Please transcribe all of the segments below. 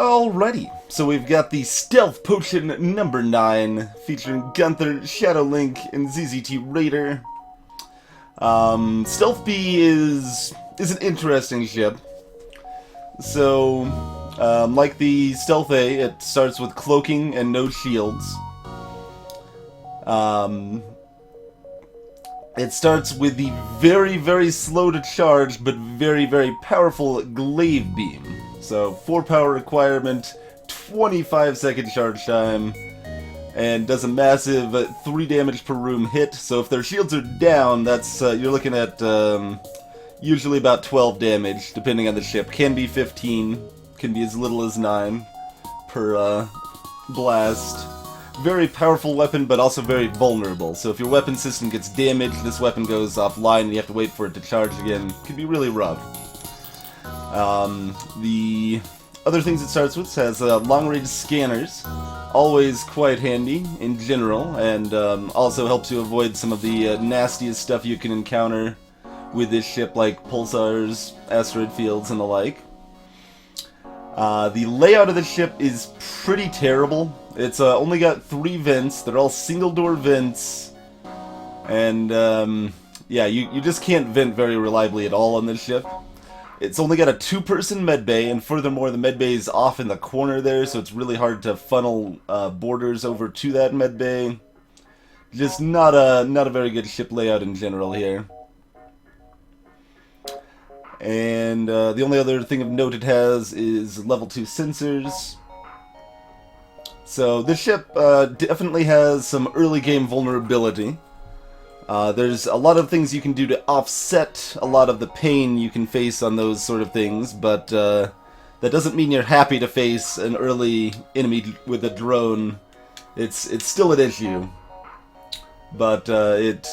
Alrighty, so we've got the Stealth Potion number 9, featuring Gunther, Shadow Link, and ZZT Raider. Stealth B is an interesting ship. So, like the Stealth A, it starts with cloaking and no shields. It starts with the very, very slow to charge, but very, very powerful Glaive Beam. So, 4 power requirement, 25-second charge time, and does a massive 3 damage per room hit. So if their shields are down, that's you're looking at usually about 12 damage, depending on the ship. Can be 15, can be as little as 9 per blast. Very powerful weapon, but also very vulnerable. So if your weapon system gets damaged, this weapon goes offline and you have to wait for it to charge again. It can be really rough. The other things it starts with has long-range scanners, always quite handy in general, and also helps you avoid some of the nastiest stuff you can encounter with this ship, like pulsars, asteroid fields, and the like. The layout of the ship is pretty terrible. It's only got 3 vents. They're all single-door vents, and yeah, you just can't vent very reliably at all on this ship. It's only got a 2-person medbay, and furthermore, the medbay is off in the corner there, so it's really hard to funnel boarders over to that medbay. Just not a very good ship layout in general here. And the only other thing of note it has is level 2 sensors. So this ship definitely has some early game vulnerability. There's a lot of things you can do to offset a lot of the pain you can face on those sort of things, but that doesn't mean you're happy to face an early enemy with a drone. It's still an issue, but it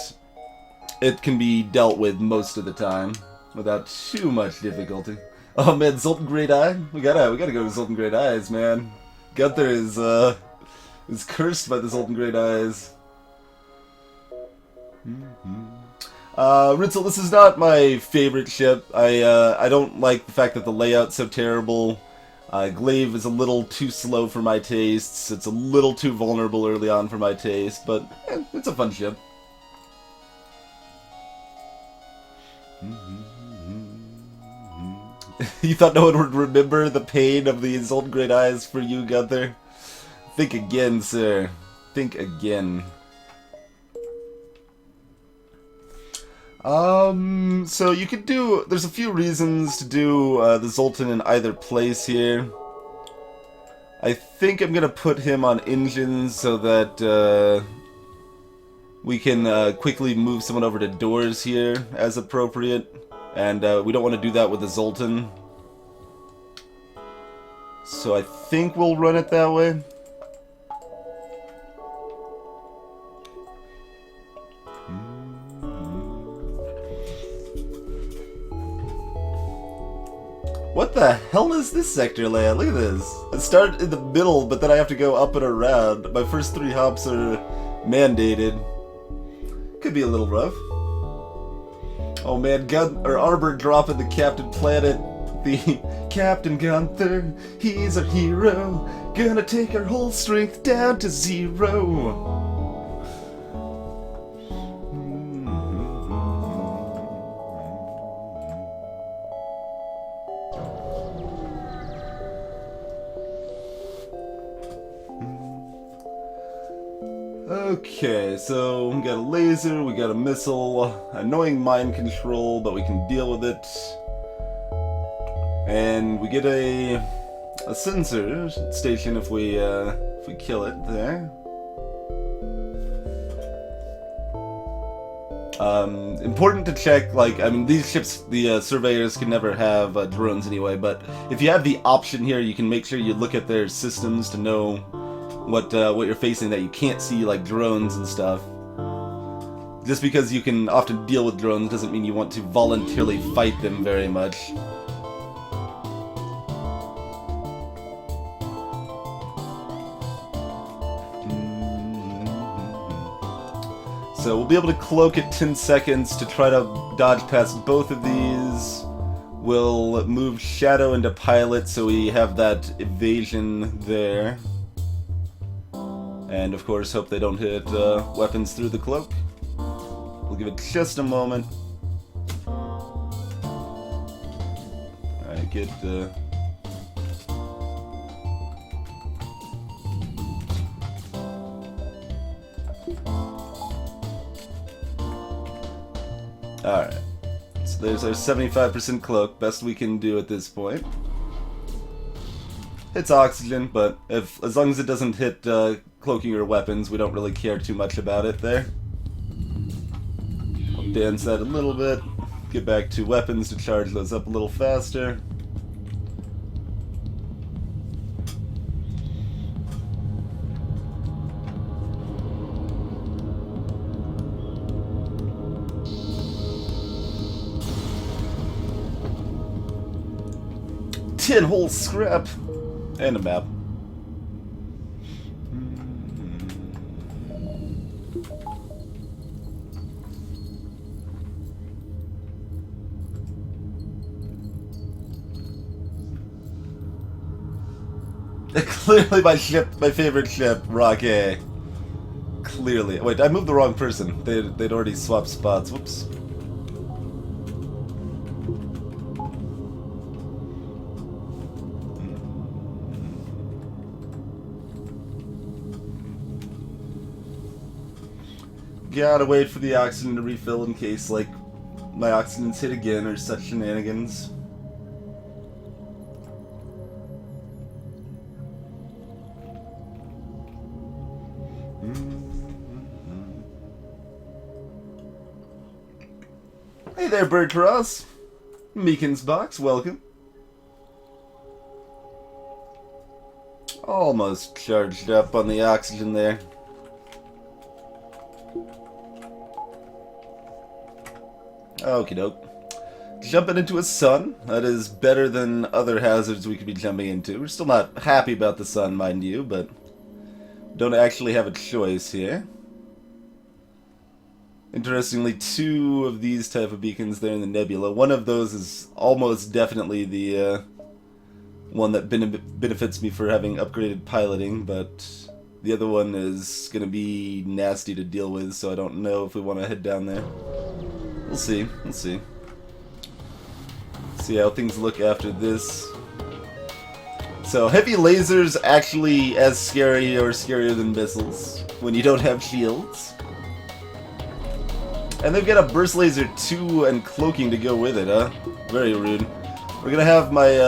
can be dealt with most of the time without too much difficulty. Oh man, Zoltan Great Eye, we gotta go to Zoltan Great Eyes, man. Gunther is cursed by the Zoltan Great Eyes. Ritzel, this is not my favorite ship. I don't like the fact that the layout's so terrible. Glaive is a little too slow for my tastes. It's a little too vulnerable early on for my taste, but it's a fun ship. You thought no one would remember the pain of the Zoltan Great Eyes for you, Gunther? Think again, sir. Think again. So you could do, there's a few reasons to do the Zoltan in either place here. I think I'm gonna put him on engines so that we can quickly move someone over to doors here as appropriate, and we don't want to do that with the Zoltan. So I think we'll run it that way. What the hell is this sector layout? Look at this. It started in the middle, but then I have to go up and around. My first 3 hops are mandated. Could be a little rough. Oh man, Arbor dropping the Captain Planet. The Captain Gunther, he's our hero. Gonna take our whole strength down to 0. Okay, so we got a laser, we got a missile, annoying mind control, but we can deal with it. And we get a sensor station if we kill it there. Important to check, like, I mean, these ships, the surveyors can never have drones anyway, but if you have the option here, you can make sure you look at their systems to know what you're facing that you can't see, like drones and stuff. Just because you can often deal with drones doesn't mean you want to voluntarily fight them very much. So we'll be able to cloak at 10 seconds to try to dodge past both of these. We'll move Shadow into Pilot so we have that evasion there. And of course, hope they don't hit weapons through the cloak. We'll give it just a moment. Alright, get Alright. So there's our 75% cloak, best we can do at this point. Hits oxygen, but as long as it doesn't hit cloaking or weapons, we don't really care too much about it there. I'll dance that a little bit, get back to weapons to charge those up a little faster. Tin hole scrap and a map. Clearly my favorite ship, Rock A. Clearly. Wait, I moved the wrong person. They'd already swapped spots. Whoops. Gotta wait for the oxygen to refill in case, like, my oxygen's hit again or such shenanigans. Hey there, Bird Cross. Meekin's box, welcome. Almost charged up on the oxygen there. Okie doke. Jumping into a sun. That is better than other hazards we could be jumping into. We're still not happy about the sun, mind you, but don't actually have a choice here. Interestingly, 2 of these type of beacons there in the nebula. One of those is almost definitely the one that benefits me for having upgraded piloting, but the other one is going to be nasty to deal with, so I don't know if we want to head down there. We'll see. We'll see. See how things look after this. So, heavy lasers actually as scary or scarier than missiles when you don't have shields. And they've got a burst laser 2 and cloaking to go with it, huh? Very rude. We're gonna have my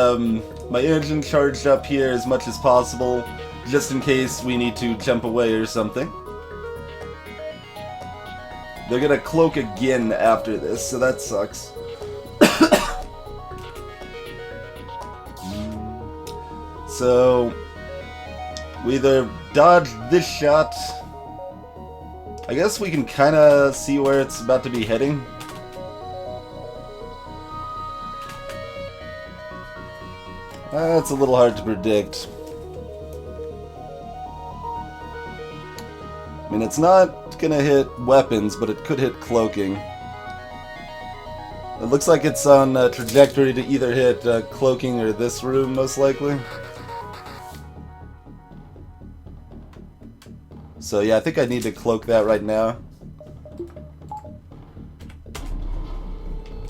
my engine charged up here as much as possible, just in case we need to jump away or something. They're gonna cloak again after this, so that sucks. So, we either dodge this shot. I guess we can kinda see where it's about to be heading. That's a little hard to predict. I mean, it's not gonna hit weapons, but it could hit cloaking. It looks like it's on a trajectory to either hit cloaking or this room, most likely. So yeah, I think I need to cloak that right now.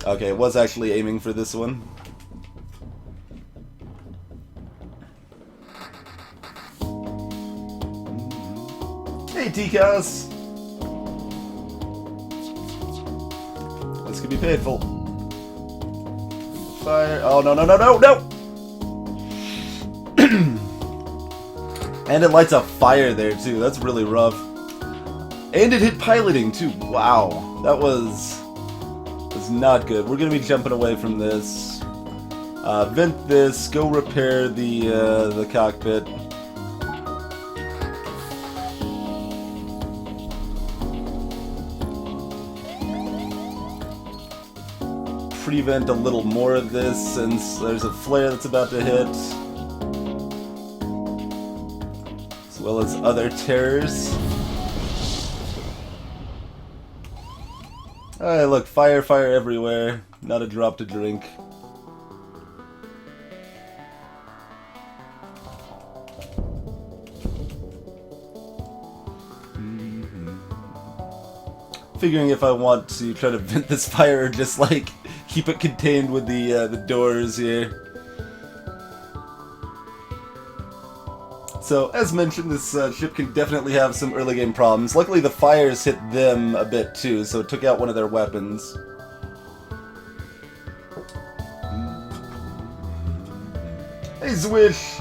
Okay, it was actually aiming for this one. Hey, T-Cos! This could be painful. Fire. Oh, no, no, no, no, no! And it lights a fire there, too. That's really rough. And it hit piloting, too. Wow. That was not good. We're going to be jumping away from this. Vent this. Go repair the cockpit. Prevent a little more of this since there's a flare that's about to hit. As well as other terrors. Alright, look, fire everywhere. Not a drop to drink. figuring if I want to try to vent this fire or just like keep it contained with the doors here. So, as mentioned, this ship can definitely have some early game problems. Luckily, the fires hit them a bit too, so it took out one of their weapons. Hey, Zwish!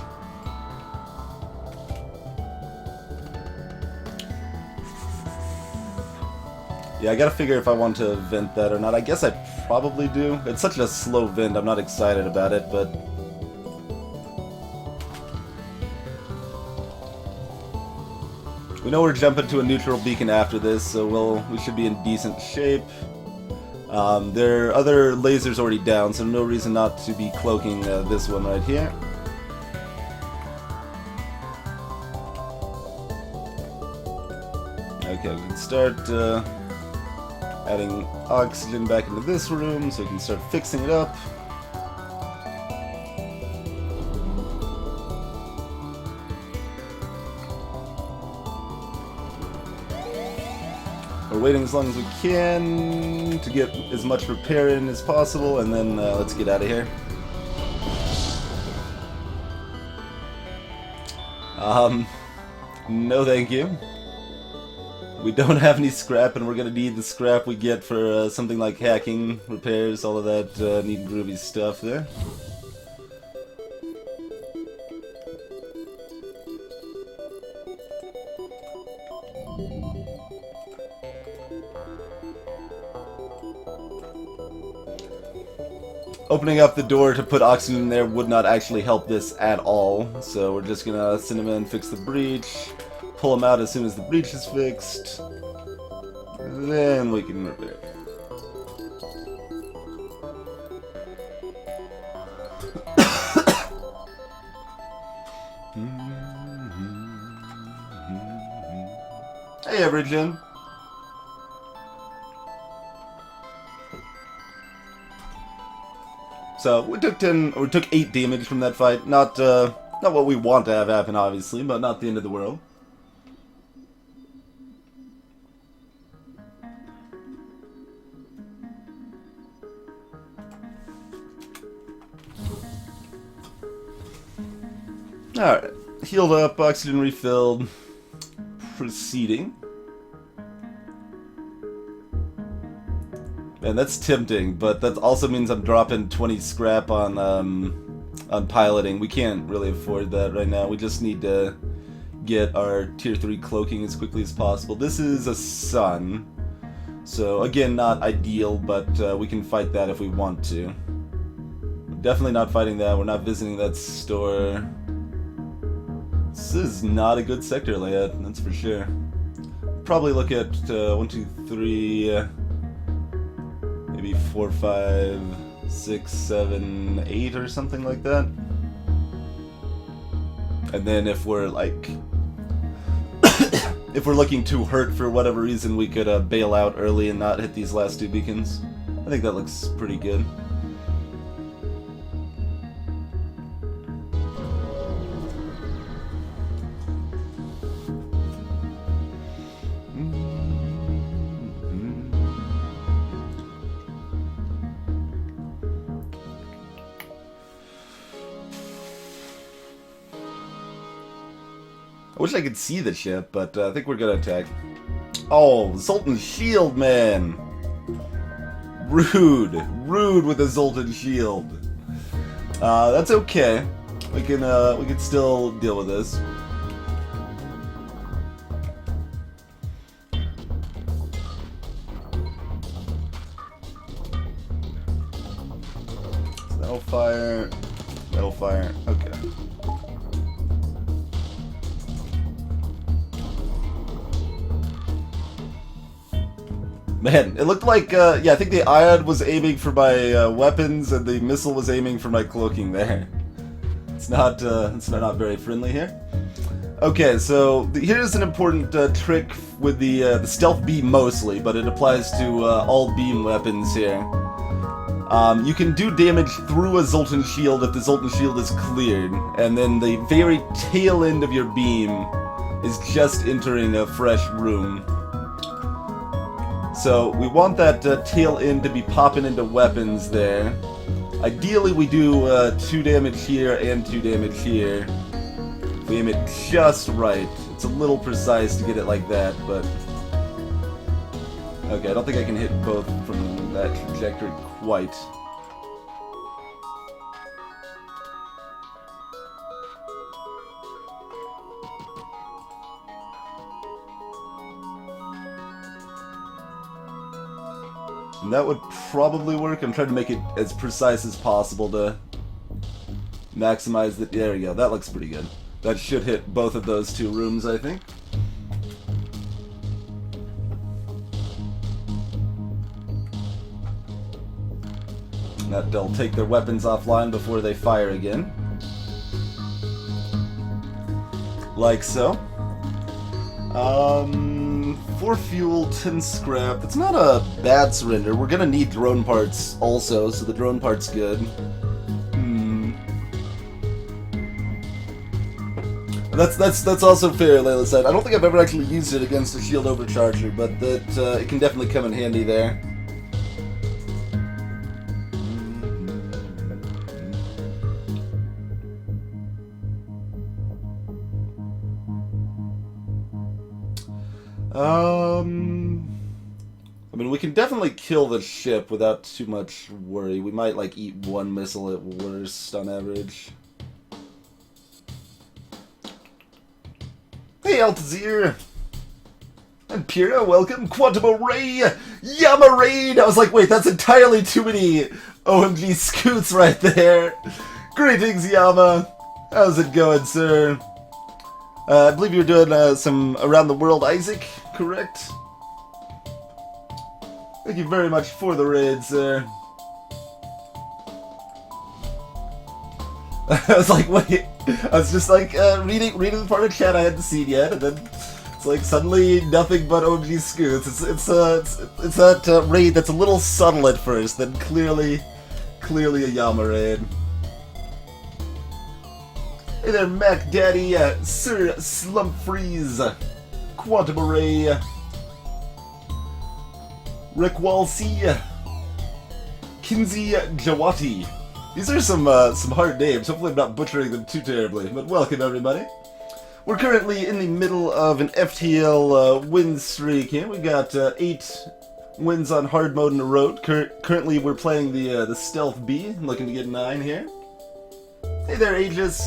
Yeah, I gotta figure if I want to vent that or not. I guess I probably do. It's such a slow vent, I'm not excited about it, but... we know we're jumping to a neutral beacon after this, so we should be in decent shape. There are other lasers already down, so no reason not to be cloaking this one right here. Okay, we can start adding oxygen back into this room so we can start fixing it up. We're waiting as long as we can to get as much repair in as possible, and then let's get out of here. No thank you. We don't have any scrap, and we're gonna need the scrap we get for something like hacking, repairs, all of that neat and groovy stuff there. Opening up the door to put oxygen in there would not actually help this at all, so we're just gonna send him in, fix the breach, pull him out as soon as the breach is fixed, then we can repair. Hey, Evergen. So we took 8 damage from that fight. Not what we want to have happen, obviously, but not the end of the world. Alright, healed up, oxygen refilled, proceeding. Man, that's tempting, but that also means I'm dropping 20 scrap on piloting. We can't really afford that right now. We just need to get our tier 3 cloaking as quickly as possible. This is a sun, so again, not ideal, but we can fight that if we want to. We're definitely not fighting that. We're not visiting that store. This is not a good sector layout, that's for sure. Probably look at 1, 2, 3, maybe 4, 5, 6, 7, 8 or something like that. And then if we're like, if we're looking too hurt for whatever reason, we could bail out early and not hit these last 2 beacons. I think that looks pretty good. I wish I could see the ship, but I think we're gonna attack. Oh, Zoltan's shield, man! Rude. Rude with the Zoltan shield. That's okay. We can still deal with this. Metal fire. Metal fire. Okay. Man, it looked like, yeah, I think the ion was aiming for my weapons and the missile was aiming for my cloaking there. It's not very friendly here. Okay, so here's an important trick with the stealth beam mostly, but it applies to all beam weapons here. You can do damage through a Zoltan shield if the Zoltan shield is cleared, and then the very tail end of your beam is just entering a fresh room. So we want that tail end to be popping into weapons there. Ideally we do 2 damage here and 2 damage here. If we aim it just right. It's a little precise to get it like that, but... Okay, I don't think I can hit both from that trajectory quite. And that would probably work. I'm trying to make it as precise as possible to maximize the... There we go. That looks pretty good. That should hit both of those 2 rooms, I think. That they'll take their weapons offline before they fire again. Like so. 4 fuel, 10 scrap. That's not a bad surrender. We're gonna need drone parts also, so the drone part's good. That's also fair, Layla said. I don't think I've ever actually used it against a shield overcharger, but that it can definitely come in handy there. I mean, we can definitely kill the ship without too much worry. We might, like, eat 1 missile at worst on average. Hey, Altazir! And Pyrrha, welcome! Quantum Array! Yama Raid! I was like, wait, that's entirely too many OMG scoots right there! Greetings, Yama! How's it going, sir? I believe you're doing some Around the World Isaac, correct? Thank you very much for the raid, sir. I was like, wait. I was just like reading the part of chat I hadn't seen yet, and then it's like suddenly nothing but OMG scoots. It's that raid that's a little subtle at first, then clearly a Yama raid. Hey there, Mac Daddy, Sir Slump Freeze, Quantum Array, Rekwalsi, Kinsey Jawati. These are some hard names. Hopefully I'm not butchering them too terribly, but welcome everybody. We're currently in the middle of an FTL win streak here. We got 8 wins on hard mode in a row. Currently we're playing the Stealth B, looking to get 9 here. Hey there, Aegis.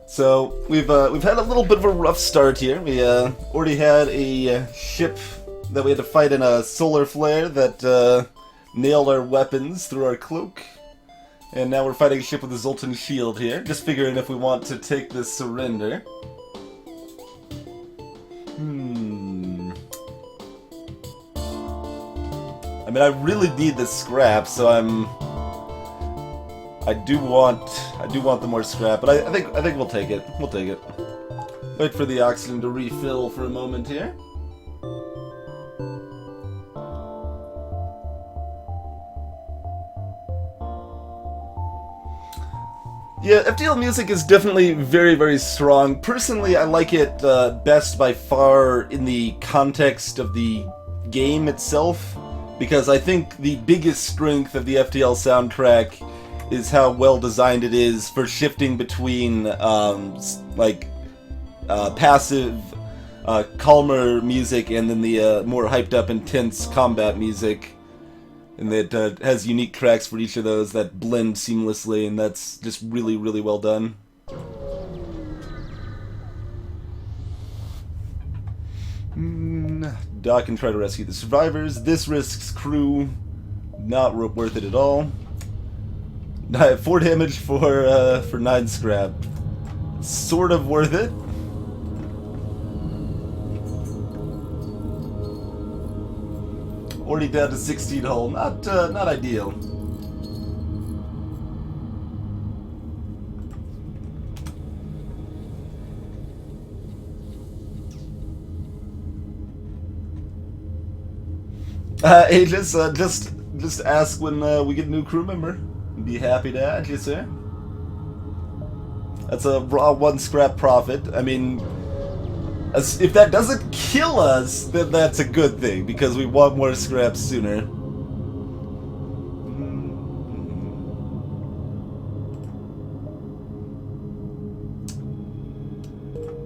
So we've had a little bit of a rough start here. We already had a ship that we had to fight in a solar flare that nailed our weapons through our cloak, and now we're fighting a ship with a Zoltan shield here. Just figuring if we want to take this surrender. I mean, I really need the scrap, so I do want the more scrap, but I think we'll take it. We'll take it. Wait for the oxygen to refill for a moment here. Yeah, FTL music is definitely very, very strong. Personally, I like it best by far in the context of the game itself, because I think the biggest strength of the FTL soundtrack is how well designed it is for shifting between passive, calmer music and then the more hyped up, intense combat music. And it has unique tracks for each of those that blend seamlessly, and that's just really, really well done. Doc can try to rescue the survivors. This risks crew. Not worth it at all. 4 damage for 9 scrap. Sort of worth it. Already down to 16 hull. Not ideal. Aegis, just ask when we get a new crew member. Be happy to add you, sir. That's a raw 1 scrap profit. I mean, if that doesn't kill us, then that's a good thing, because we want more scraps sooner.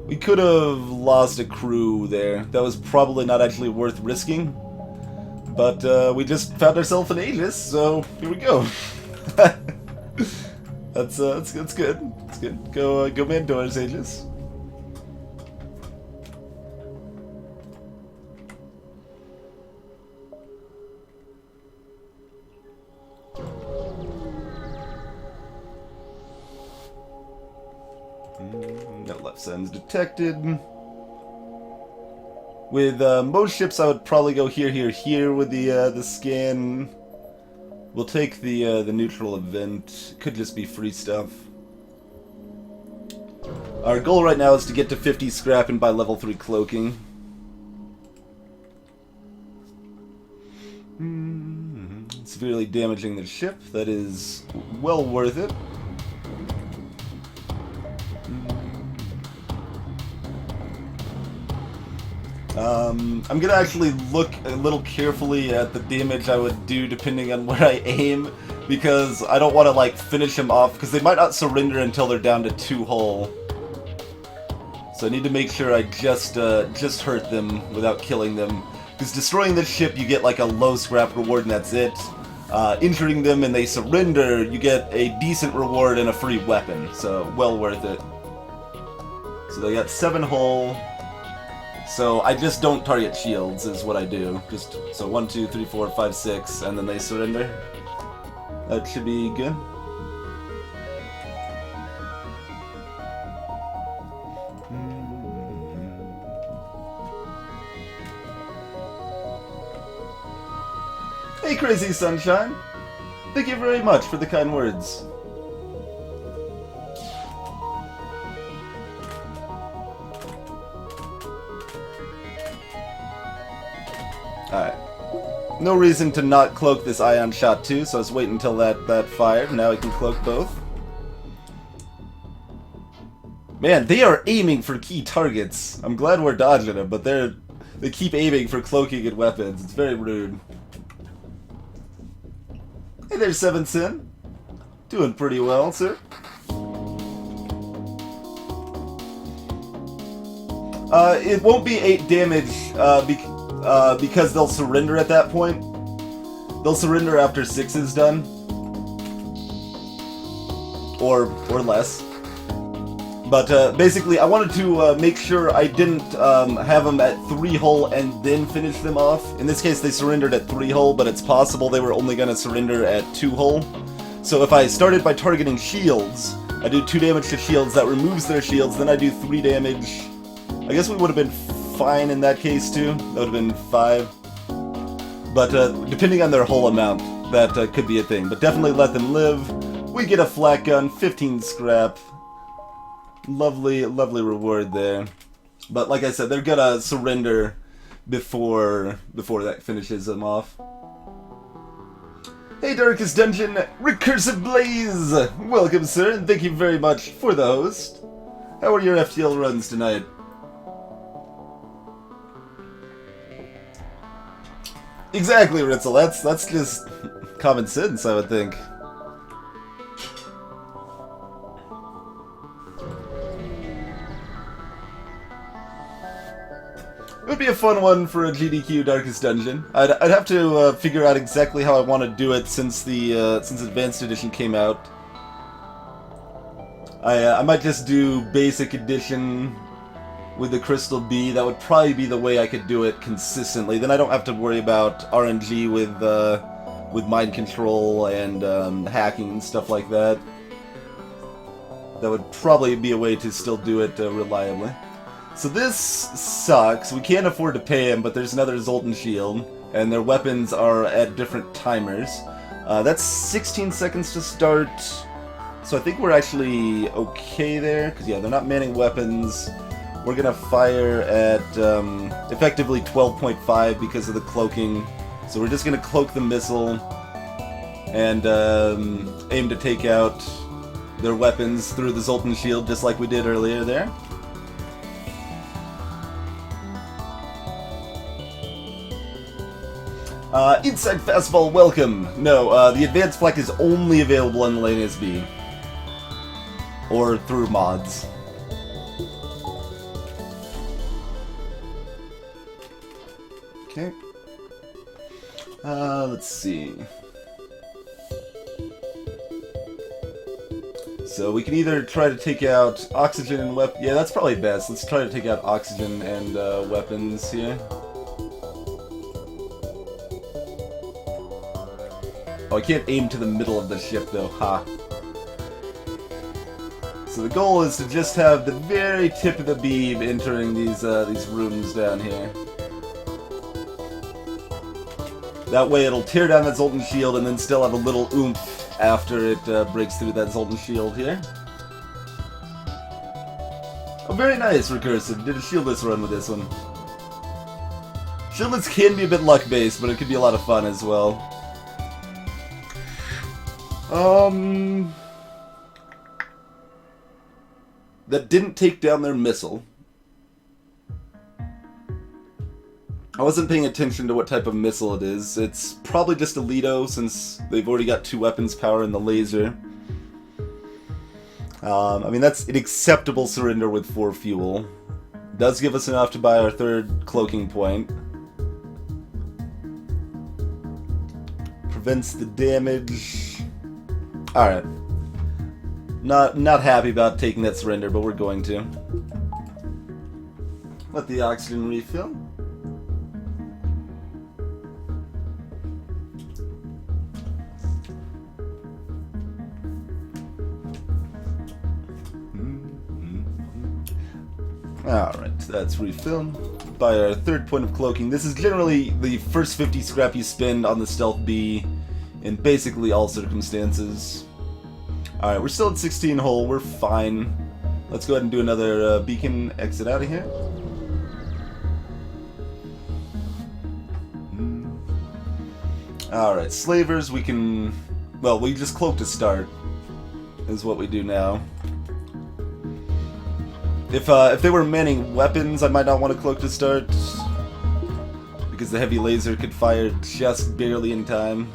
We could have lost a crew there. That was probably not actually worth risking. But we just found ourselves an Aegis, so here we go. That's good. That's good. Go man doors, Aegis. No left sends detected. With most ships, I would probably go here with the scan. We'll take the neutral event. Could just be free stuff. Our goal right now is to get to 50 scrap and buy level 3 cloaking. Severely damaging the ship. That is well worth it. I'm gonna actually look a little carefully at the damage I would do depending on where I aim, because I don't want to like finish them off, because they might not surrender until they're down to 2 hull. So I need to make sure I just hurt them without killing them, because destroying this ship you get like a low scrap reward and that's it. Injuring them and they surrender, you get a decent reward and a free weapon, so well worth it. So they got 7 hull. So I just don't target shields is what I do. Just so 1, 2, 3, 4, 5, 6, and then they surrender. That should be good. Hey Crazy Sunshine! Thank you very much for the kind words. Alright. No reason to not cloak this ion shot too, so I was waiting until that fired. Now I can cloak both. Man, they are aiming for key targets. I'm glad we're dodging them, but they keep aiming for cloaking and weapons. It's very rude. Hey there, 7 Sin. Doing pretty well, sir. It won't be 8 damage because they'll surrender at that point. They'll surrender after 6 is done. Or less. But basically, I wanted to make sure I didn't have them at 3 hull and then finish them off. In this case, they surrendered at 3 hull, but it's possible they were only going to surrender at 2 hull. So if I started by targeting shields, I do 2 damage to shields, that removes their shields, then I do 3 damage. I guess we would have been fine in that case too. That would have been 5. But depending on their hull amount, that could be a thing. But definitely let them live. We get a flak gun, 15 scrap. Lovely, lovely reward there. But like I said, they're gonna surrender before that finishes them off. Hey Darkest Dungeon, Recursive Blaze! Welcome sir, and thank you very much for the host. How are your FTL runs tonight? Exactly, Ritzel, that's just common sense, I would think. It would be a fun one for a GDQ Darkest Dungeon. I'd have to figure out exactly how I want to do it since the since Advanced Edition came out. I might just do Basic Edition with the Crystal B. That would probably be the way I could do it consistently. Then I don't have to worry about RNG with mind control and hacking and stuff like that. That would probably be a way to still do it reliably. So this sucks. We can't afford to pay him, but there's another Zoltan shield, and their weapons are at different timers. That's 16 seconds to start, so I think we're actually okay there, because yeah, they're not manning weapons. We're gonna fire at effectively 12.5 because of the cloaking, so we're just gonna cloak the missile and aim to take out their weapons through the Zoltan shield, just like we did earlier there. Inside Fastball, welcome! No, the advanced flak is only available on the Lane SB. Or through mods. Okay. Let's see. So we can either try to take out oxygen and weapons. Yeah, that's probably best. Let's try to take out oxygen and weapons here. Oh, I can't aim to the middle of the ship though. Ha. So the goal is to just have the very tip of the beam entering these rooms down here. That way it'll tear down that Zoltan shield and then still have a little oomph after it breaks through that Zoltan shield here. Oh, very nice, Recursive. Did a shieldless run with this one. Shieldless can be a bit luck-based, but it could be a lot of fun as well. That didn't take down their missile. I wasn't paying attention to what type of missile it is. It's probably just a Lido, since they've already got 2 weapons power and the laser. I mean, that's an acceptable surrender with 4 fuel. Does give us enough to buy our 3rd cloaking point. Prevents the damage. Alright. Not happy about taking that surrender, but we're going to. Let the oxygen refill. Alright, that's refilled. Buy our 3rd point of cloaking. This is generally the first 50 scrap you spend on the Stealth B in basically all circumstances. Alright, we're still at 16 hull, we're fine. Let's go ahead and do another beacon exit out of here. Alright, slavers, we can... Well, we just cloak to start, is what we do now. If they were manning weapons, I might not want to cloak to start, because the heavy laser could fire just barely in time.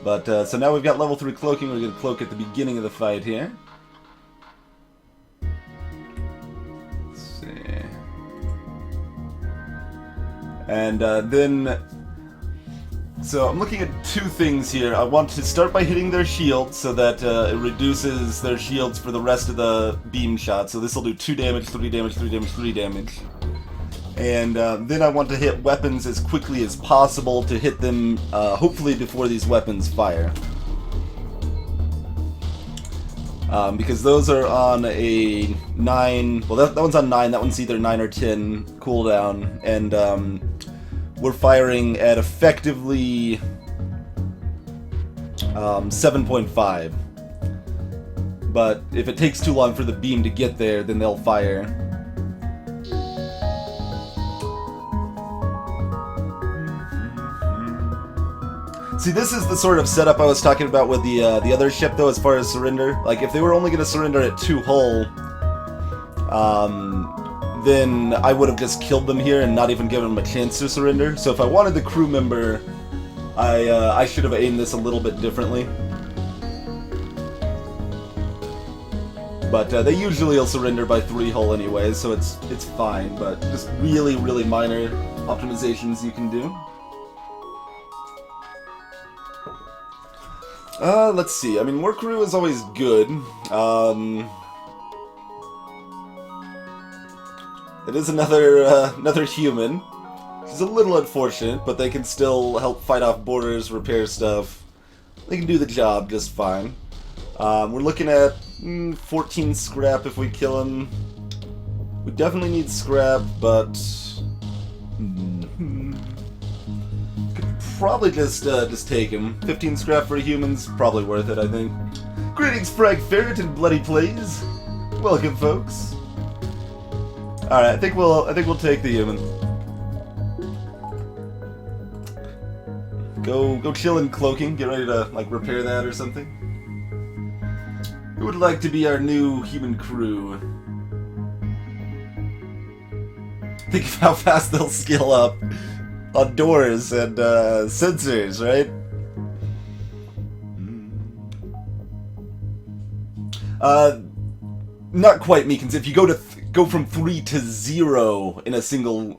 But, so now we've got level 3 cloaking, we're going to cloak at the beginning of the fight here. Let's see. And, then... So, I'm looking at 2 things here. I want to start by hitting their shields, so that it reduces their shields for the rest of the beam shot. So this will do 2 damage, 3 damage, 3 damage, 3 damage. And then I want to hit weapons as quickly as possible to hit them, hopefully before these weapons fire. Because those are on a 9... Well, that one's on 9, that one's either 9 or 10 cooldown. And we're firing at effectively 7.5. But if it takes too long for the beam to get there, then they'll fire. See, this is the sort of setup I was talking about with the other ship, though, as far as surrender. Like, if they were only going to surrender at 2 hull, then I would have just killed them here and not even given them a chance to surrender. So if I wanted the crew member, I should have aimed this a little bit differently. But they usually will surrender by 3 hull anyway, so it's fine. But just really, really minor optimizations you can do. Let's see. I mean, more crew is always good. It is another human. Which is a little unfortunate, but they can still help fight off borders, repair stuff. They can do the job just fine. We're looking at 14 scrap if we kill him. We definitely need scrap, but could probably just take him. 15 scrap for humans, probably worth it, I think. Greetings, Frag Ferret and Bloody Plays. Welcome, folks. All right, I think we'll take the human. Go chill in cloaking. Get ready to like repair that or something. Who would like to be our new human crew? Think of how fast they'll skill up on doors and sensors, right? Not quite, Meekins. If you go from 3 to 0 in a single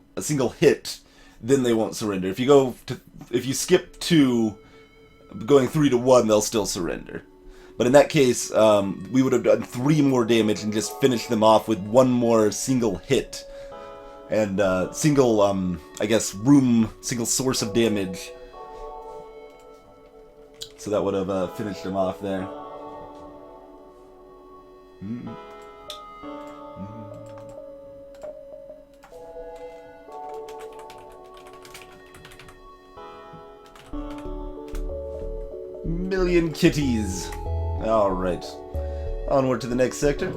hit, then they won't surrender. If you skip 2, going 3 to 1, they'll still surrender. But in that case, we would have done 3 more damage and just finished them off with 1 more single hit. And single source of damage. So that would have finished them off there. Million kitties. Alright. Onward to the next sector.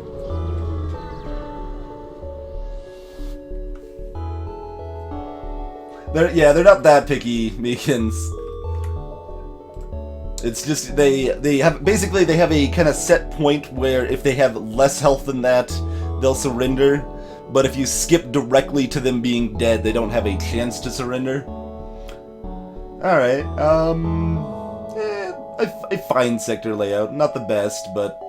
They're not that picky, Meekins. It's just they have a kind of set point where if they have less health than that, they'll surrender. But if you skip directly to them being dead, they don't have a chance to surrender. Alright, a fine sector layout. Not the best, but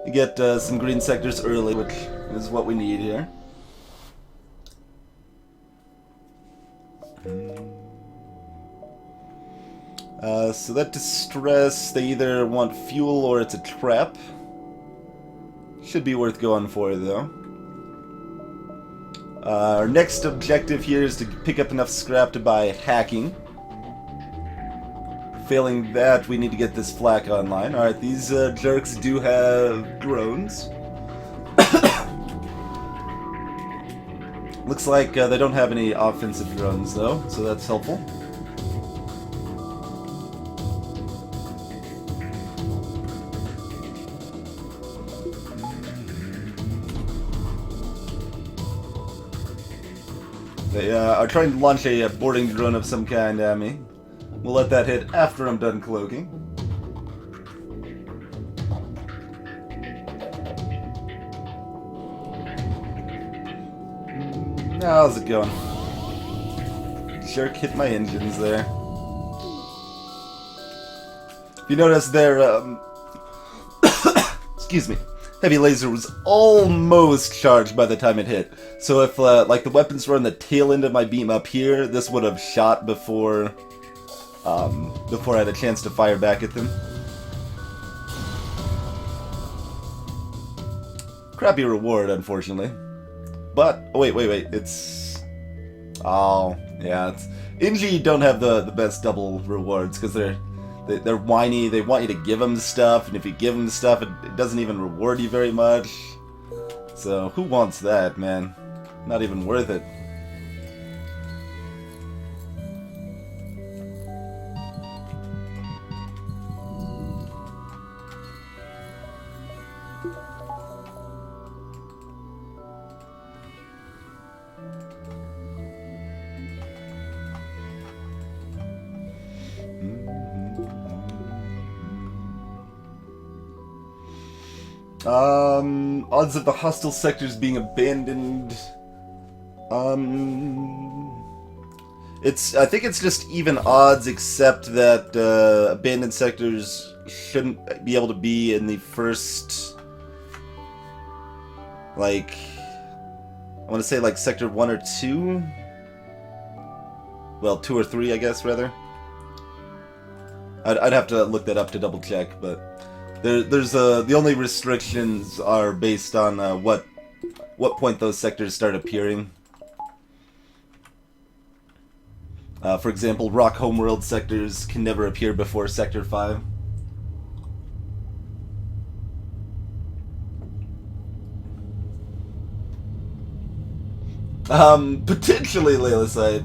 you get some green sectors early, which is what we need here. So that distress, they either want fuel or it's a trap. Should be worth going for, though. Our next objective here is to pick up enough scrap to buy hacking. Failing that, we need to get this flak online. Alright, these jerks do have drones. Looks like they don't have any offensive drones, though, so that's helpful. They are trying to launch a boarding drone of some kind at me. We'll let that hit after I'm done cloaking. How's it going? Shark hit my engines there. If you notice there, excuse me. Heavy laser was almost charged by the time it hit. So if, like, the weapons were on the tail end of my beam up here, this would have shot before I had a chance to fire back at them. Crappy reward, unfortunately. But, oh, wait, it's... Oh, yeah, it's... Inji don't have the best double rewards, because they're whiny, they want you to give them stuff, and if you give them stuff, it doesn't even reward you very much. So, who wants that, man? Not even worth it. Odds of the hostile sectors being abandoned. I think it's just even odds, except that abandoned sectors shouldn't be able to be in the first, like, I want to say like sector 1 or 2. Well, 2 or 3, I guess, rather. I'd have to look that up to double check, but there's the only restrictions are based on what point those sectors start appearing. For example, Rock Homeworld sectors can never appear before Sector 5. Potentially Lailicite.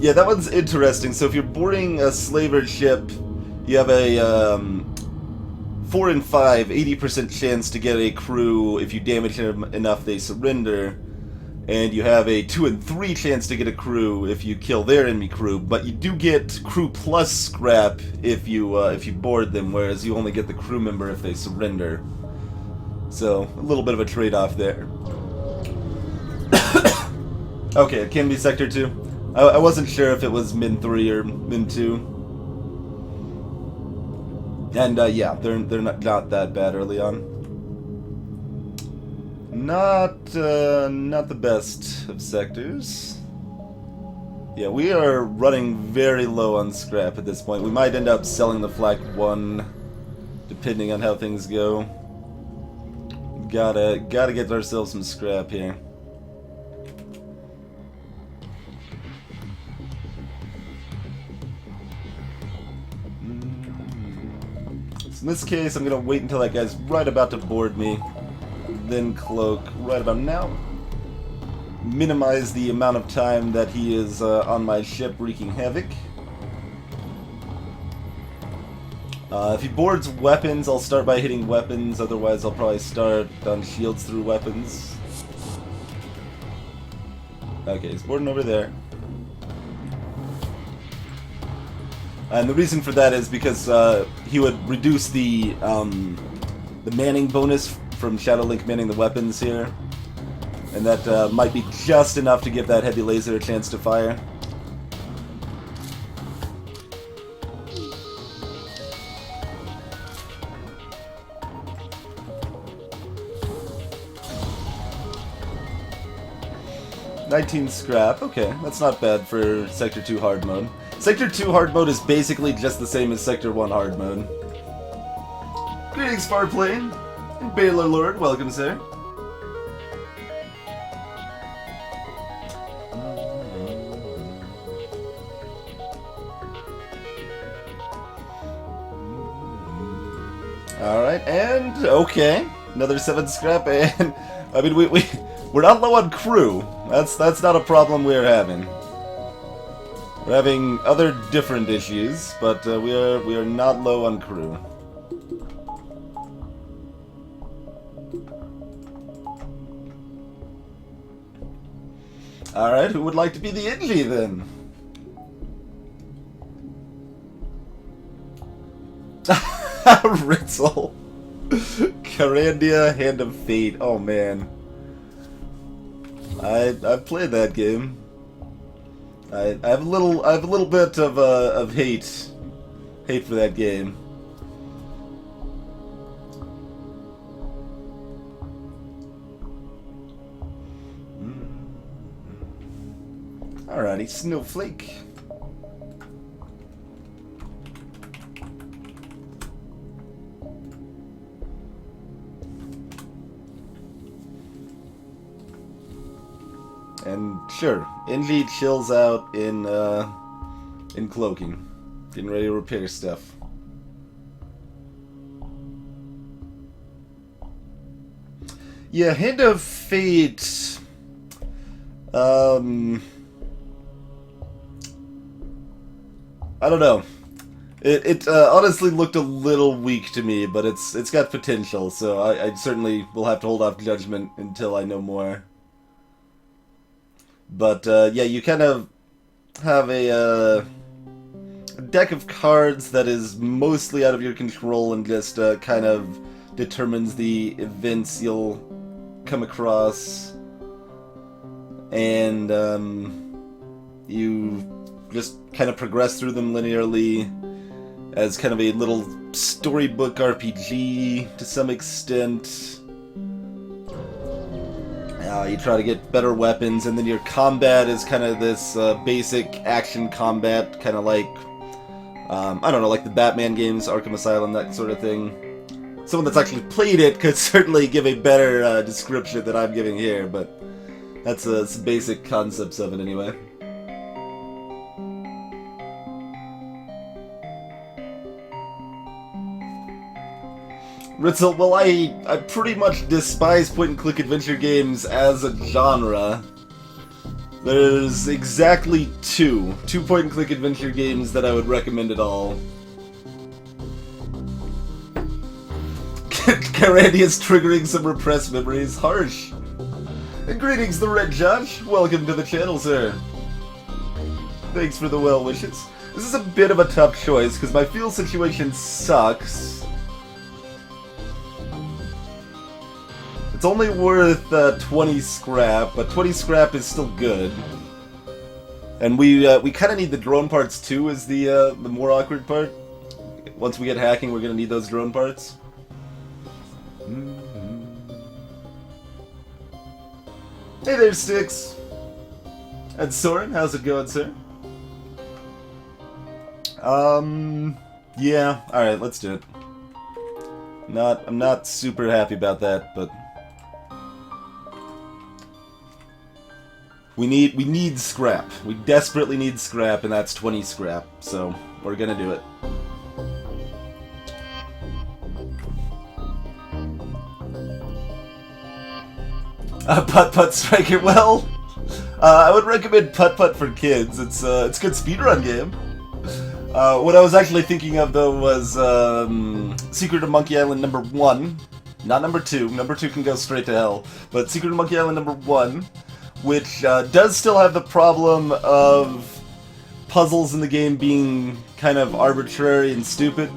Yeah, that one's interesting. So if you're boarding a slaver ship, you have a 4 in 5, 80% chance to get a crew. If you damage them enough, they surrender. and you have a 2 and 3 chance to get a crew if you kill their enemy crew, but you do get crew plus scrap if you board them, whereas you only get the crew member if they surrender. So, a little bit of a trade-off there. Okay, it can be Sector 2. I wasn't sure if it was Min 3 or Min 2. And, yeah, they're not that bad early on. Not the best of sectors. Yeah, we are running very low on scrap at this point. We might end up selling the Flak 1, depending on how things go. Gotta get ourselves some scrap here. So in this case, I'm gonna wait until that guy's right about to board me. Then cloak right about now. Minimize the amount of time that he is on my ship wreaking havoc. If he boards weapons, I'll start by hitting weapons, otherwise I'll probably start on shields through weapons. Okay, he's boarding over there. And the reason for that is because he would reduce the manning bonus from Shadowlink manning the weapons here, and that might be just enough to give that heavy laser a chance to fire. $19 scrap, okay, that's not bad for Sector 2 hard mode. Sector 2 hard mode is basically just the same as Sector 1 hard mode. Greetings, Farplane! And Baylor Lord, welcome, sir. Alright, and okay. Another 7 scrap, and I mean we're not low on crew. That's not a problem we're having. We're having other different issues, but we are not low on crew. Alright, who would like to be the Inji then? Ritzel. Carandia, Hand of Fate. Oh man. I've played that game. I have a little bit of hate for that game. Alrighty, Snowflake. And sure, Envy chills out in cloaking, getting ready to repair stuff. Yeah, Hand of Fate. I don't know. It honestly looked a little weak to me, but it's got potential, so I certainly will have to hold off judgment until I know more. But yeah, you kind of have a deck of cards that is mostly out of your control and just kind of determines the events you'll come across, and you just kind of progress through them linearly as kind of a little storybook RPG to some extent. You try to get better weapons, and then your combat is kind of this basic action combat, kind of like, I don't know, like the Batman games, Arkham Asylum, that sort of thing. Someone that's actually played it could certainly give a better description than I'm giving here, but that's some basic concepts of it anyway. Ritzel, well, I pretty much despise point-and-click adventure games as a genre. There's exactly two point-and-click adventure games that I would recommend at all. Carandia is triggering some repressed memories. Harsh. Greetings, the Red Josh. Welcome to the channel, sir. Thanks for the well wishes. This is a bit of a tough choice, because my fuel situation sucks. It's only worth 20 scrap, but 20 scrap is still good. And we kind of need the drone parts too, is the more awkward part. Once we get hacking, we're going to need those drone parts. Hey there, Styx. And Soren, how's it going, sir? Yeah, alright, let's do it. I'm not super happy about that, but we need scrap. We desperately need scrap, and that's 20 scrap, so we're gonna do it. Putt-Putt Striker, well, I would recommend Putt-Putt for kids. It's a good speedrun game. What I was actually thinking of, though, was Secret of Monkey Island number 1. Not number 2. Number 2 can go straight to hell. But Secret of Monkey Island number 1, which does still have the problem of puzzles in the game being kind of arbitrary and stupid,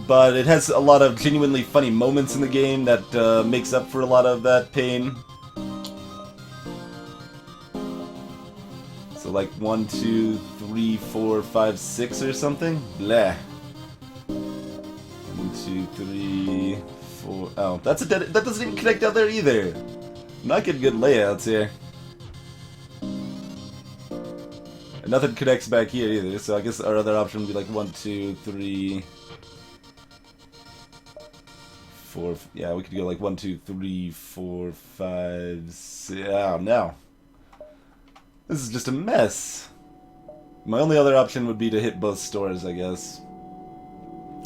but it has a lot of genuinely funny moments in the game that makes up for a lot of that pain. So like 1, 2, 3, 4, 5, 6 or something? Blah. 1, 2, 3, 4... Oh, that doesn't even connect out there either! I'm not getting good layouts here. And nothing connects back here either, so I guess our other option would be like 1, 2, 3... 4... Yeah, we could go like 1, 2, 3, 4, 5, 6... Oh, no. This is just a mess. My only other option would be to hit both stores, I guess.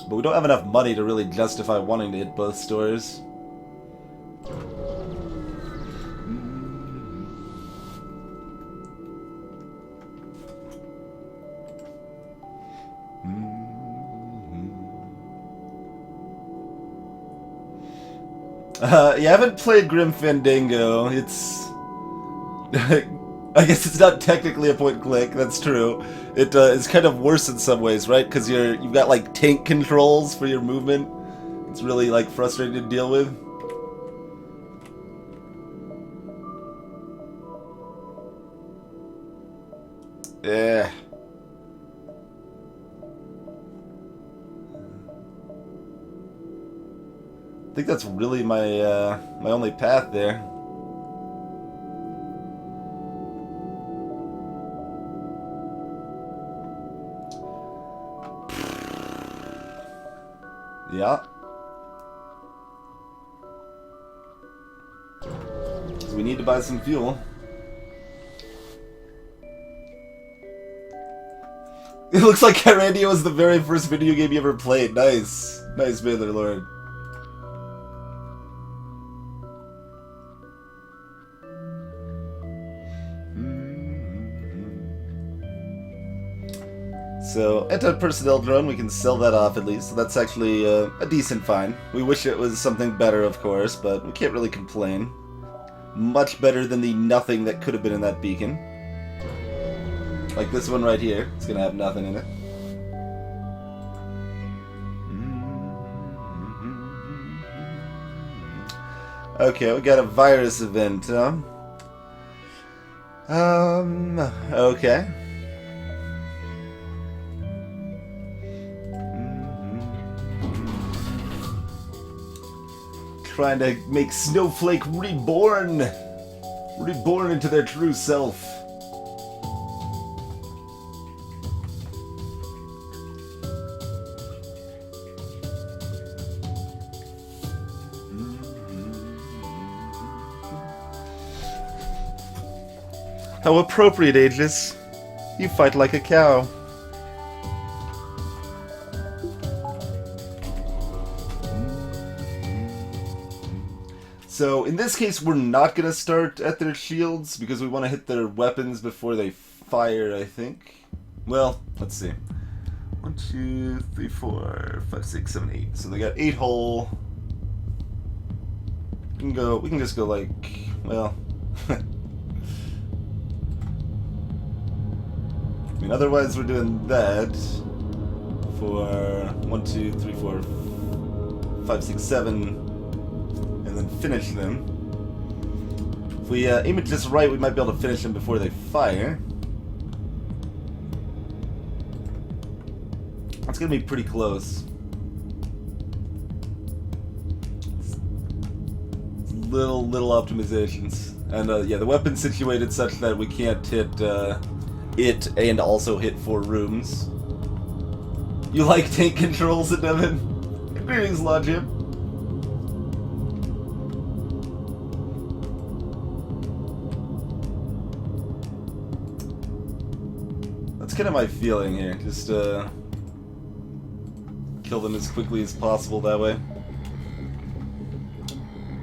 But we don't have enough money to really justify wanting to hit both stores. You haven't played Grim Fandango. It's... I guess it's not technically a point-and-click, that's true. It is kind of worse in some ways, right? Because you've got, like, tank controls for your movement. It's really, like, frustrating to deal with. Yeah. I think that's really my my only path there. Yeah. So we need to buy some fuel. It looks like Kyrandia was the very first video game you ever played. Nice. Nice, Baylor Lord. So, anti-personnel drone, we can sell that off at least. So that's actually a decent find. We wish it was something better, of course, but we can't really complain. Much better than the nothing that could have been in that beacon. Like this one right here. It's gonna have nothing in it. Okay, we got a virus event, huh? Okay. Trying to make Snowflake reborn into their true self. How appropriate, Aegis. You fight like a cow. So, in this case, we're not going to start at their shields, because we want to hit their weapons before they fire, I think. Well, let's see. 1, 2, 3, 4, 5, 6, 7, 8. So they got 8 hull. We can just go like, well, I mean, otherwise we're doing that for 1, 2, 3, 4, 5, 6, 7, and then finish them. If we aim it just right, we might be able to finish them before they fire. That's gonna be pretty close. Little optimizations, and yeah, the weapon's situated such that we can't hit it and also hit 4 rooms. You like tank controls, Devin? Greetings, Logic. That's kind of my feeling here. Just kill them as quickly as possible that way.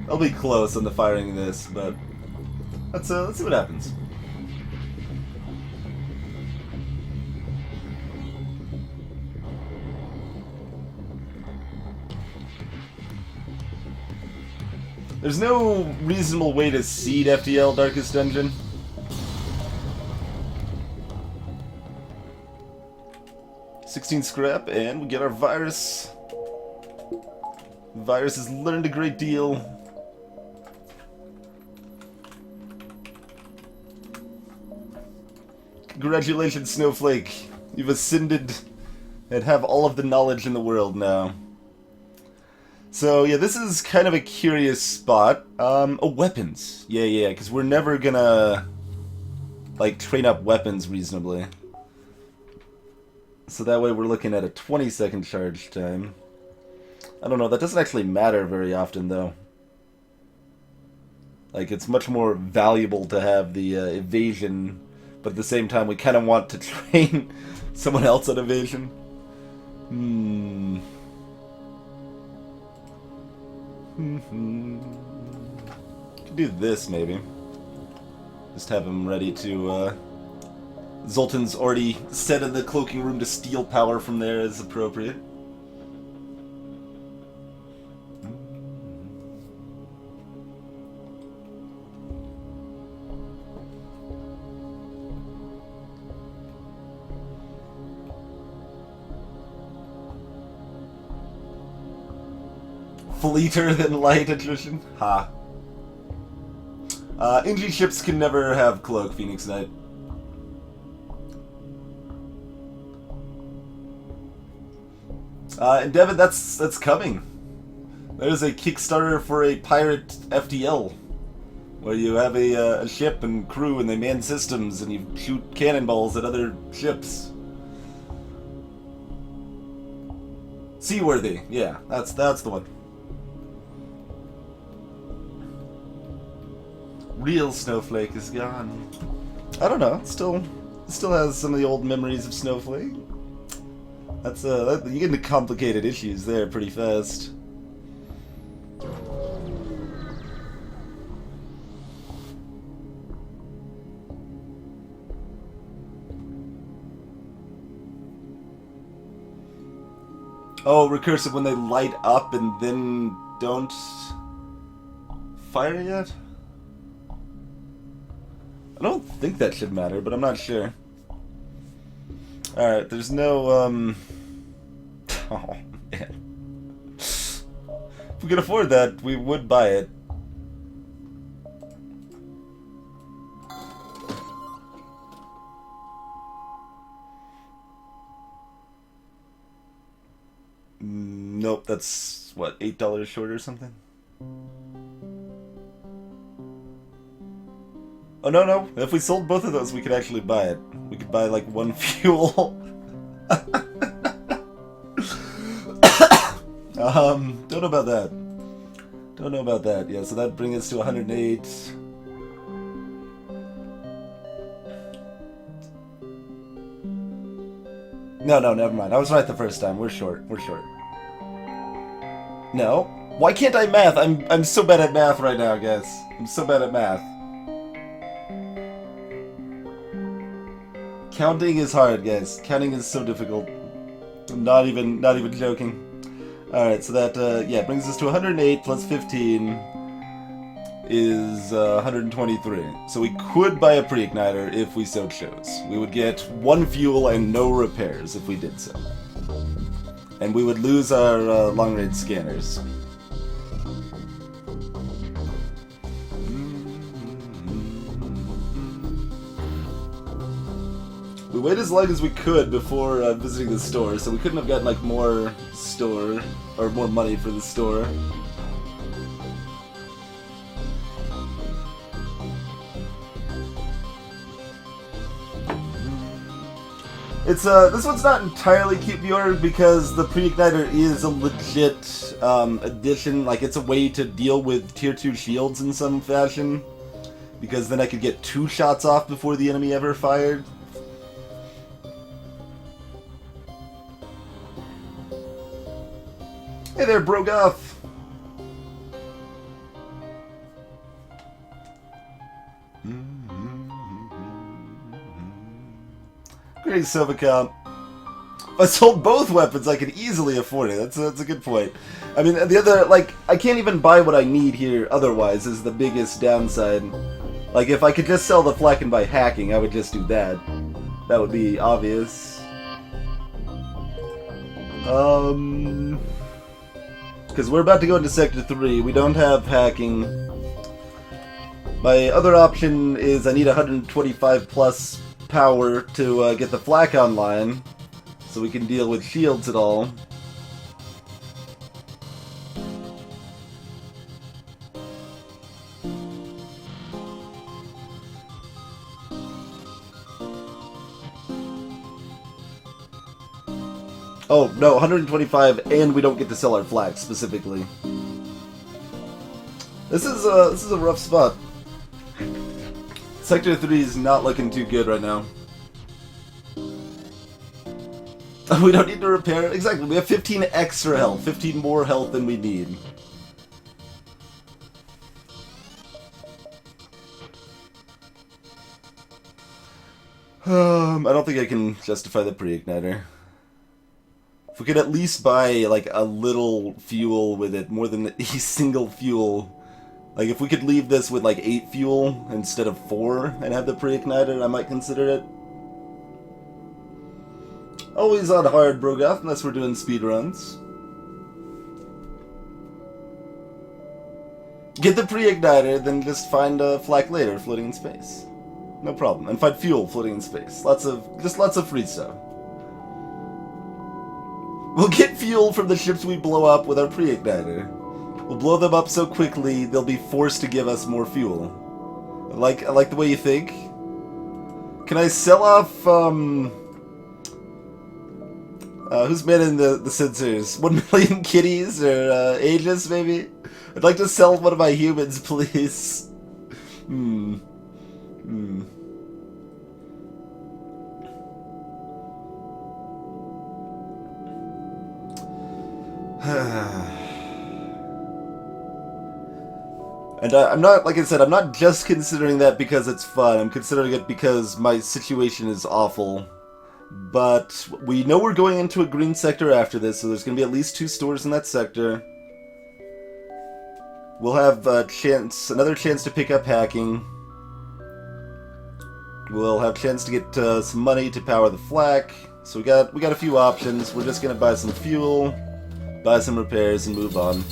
I'll be close on the firing of this, but let's see what happens. There's no reasonable way to seed FTL Darkest Dungeon. $16 scrap, and we get our virus. The virus has learned a great deal. Congratulations, Snowflake. You've ascended and have all of the knowledge in the world now. So, yeah, this is kind of a curious spot. Oh, weapons. Yeah, because we're never gonna, like, train up weapons reasonably. So that way we're looking at a 20-second charge time. I don't know, that doesn't actually matter very often, though. Like, it's much more valuable to have the evasion, but at the same time we kind of want to train someone else on evasion. Could do this, maybe. Just have him ready to, Zoltan's already set in the cloaking room to steal power from there as appropriate. Fleeter than light attrition? Ha. NG ships can never have cloak, Phoenix Knight. And Devin, that's coming. There's a Kickstarter for a pirate FTL, where you have a ship and crew and they man systems and you shoot cannonballs at other ships. Seaworthy, yeah, that's the one. Real Snowflake is gone. I don't know. It still has some of the old memories of Snowflake. That's you get into complicated issues there pretty fast. Oh, recursive when they light up and then don't fire yet? I don't think that should matter, but I'm not sure. Alright, there's no, oh, man. If we could afford that, we would buy it. Nope, that's, what, $8 short or something? Oh, no. If we sold both of those, we could actually buy it. We could buy, like, one fuel. Don't know about that. Don't know about that. Yeah, so that brings us to 108. No, never mind. I was right the first time. We're short. No. Why can't I math? I'm so bad at math right now, guys. I'm so bad at math. Counting is hard, guys. Counting is so difficult. I'm not even joking. Alright, so that, yeah, brings us to 108 plus 15. is 123. So we could buy a pre-igniter if we so chose. We would get 1 fuel and no repairs if we did so. And we would lose our long-range scanners. We waited as long as we could before visiting the store, so we couldn't have gotten like more store or more money for the store. It's this one's not entirely cute, Bjorn, because the pre-igniter is a legit addition. Like, it's a way to deal with tier 2 shields in some fashion, because then I could get 2 shots off before the enemy ever fired. Hey there, Brogoth! Great, Silvacomp. If I sold both weapons, I could easily afford it. That's a good point. I mean, the other, like, I can't even buy what I need here otherwise is the biggest downside. Like, if I could just sell the flak and by hacking, I would just do that. That would be obvious. Because we're about to go into Sector 3. We don't have hacking. My other option is I need 125 plus power to get the flak online, so we can deal with shields at all. Oh, no, 125, and we don't get to sell our flak, specifically. This is a rough spot. Sector 3 is not looking too good right now. We don't need to repair it. Exactly, we have 15 extra health. 15 more health than we need. I don't think I can justify the pre-igniter. If we could at least buy, like, a little fuel with it, more than a single fuel. Like, if we could leave this with, like, 8 fuel instead of 4 and have the pre-igniter, I might consider it. Always on hard, Brogoth, unless we're doing speedruns. Get the pre-igniter, then just find a flak later floating in space. No problem. And find fuel floating in space. Lots of free stuff. We'll get fuel from the ships we blow up with our pre-igniter. We'll blow them up so quickly, they'll be forced to give us more fuel. I like the way you think. Can I sell off, who's manning the sensors? 1 million kitties, or, Aegis, maybe? I'd like to sell one of my humans, please. And I'm not, like I said, I'm not just considering that because it's fun. I'm considering it because my situation is awful. But we know we're going into a green sector after this, so there's going to be at least 2 stores in that sector. We'll have another chance to pick up hacking. We'll have a chance to get some money to power the flak. So we got a few options. We're just going to buy some fuel, buy some repairs, and move on.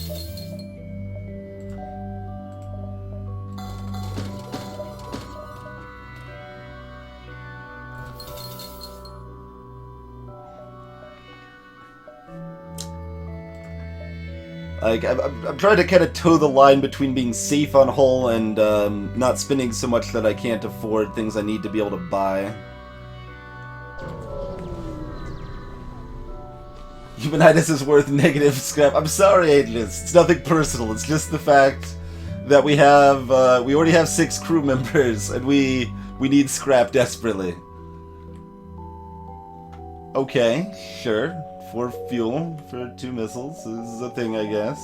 Like, I'm trying to kind of toe the line between being safe on hull and not spending so much that I can't afford things I need to be able to buy. Humanitis is worth negative scrap. I'm sorry, Aegis. It's nothing personal. It's just the fact that we already have 6 crew members, and we need scrap desperately. Okay, sure. 4 fuel for 2 missiles is a thing, I guess.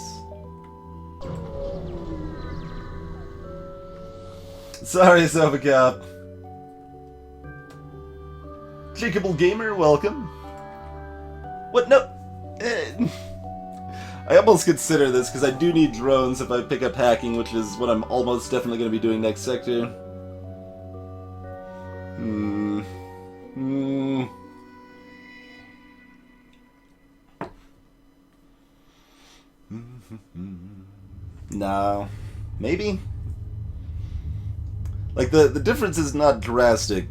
Sorry, Sovacop. Jacoble Gamer, welcome. What? No. I almost consider this, because I do need drones if I pick up hacking, which is what I'm almost definitely going to be doing next sector. No. Maybe? Like, the difference is not drastic.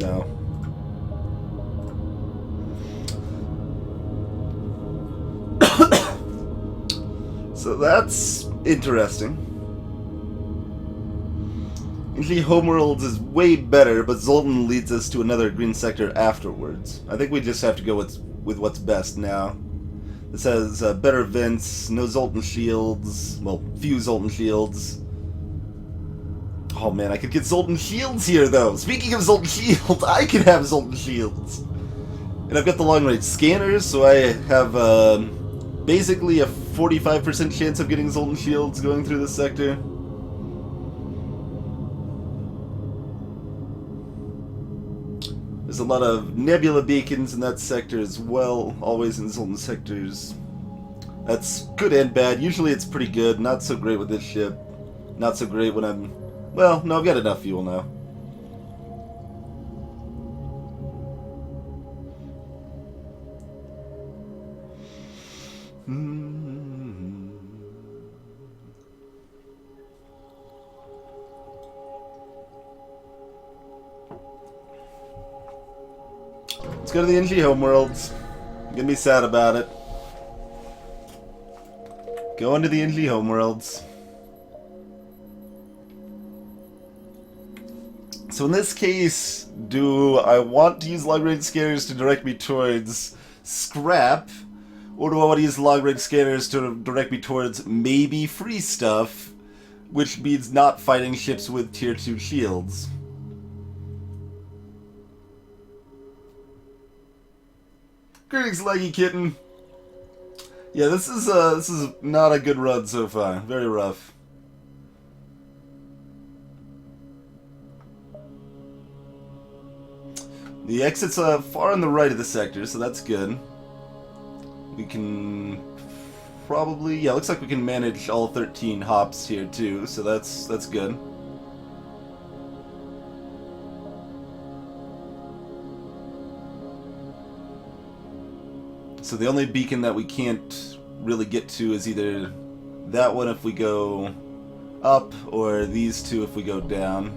No. So that's interesting. Usually Homeworlds is way better, but Zoltan leads us to another green sector afterwards. I think we just have to go with what's best now. This has better vents, no Zoltan shields, well, few Zoltan shields. Oh man, I could get Zoltan shields here though! Speaking of Zoltan shields, I could have Zoltan shields! And I've got the long range scanners, so I have basically a 45% chance of getting Zoltan shields going through this sector. There's a lot of nebula beacons in that sector as well, always in Zoltan sectors. That's good and bad. Usually it's pretty good, not so great with this ship. Not so great when I'm... Well, no, I've got enough fuel now. Let's go to the NG Homeworlds. I'm gonna be sad about it. Going to the NG Homeworlds. So in this case, do I want to use long-range scanners to direct me towards scrap? Or do I want to use long-range scanners to direct me towards maybe free stuff, which means not fighting ships with tier 2 shields? Greetings, Leggy Kitten. Yeah, this is not a good run so far. Very rough. The exit's far on the right of the sector, so that's good. We can probably... Yeah, looks like we can manage all 13 hops here too, so that's good. So the only beacon that we can't really get to is either that one if we go up, or these two if we go down.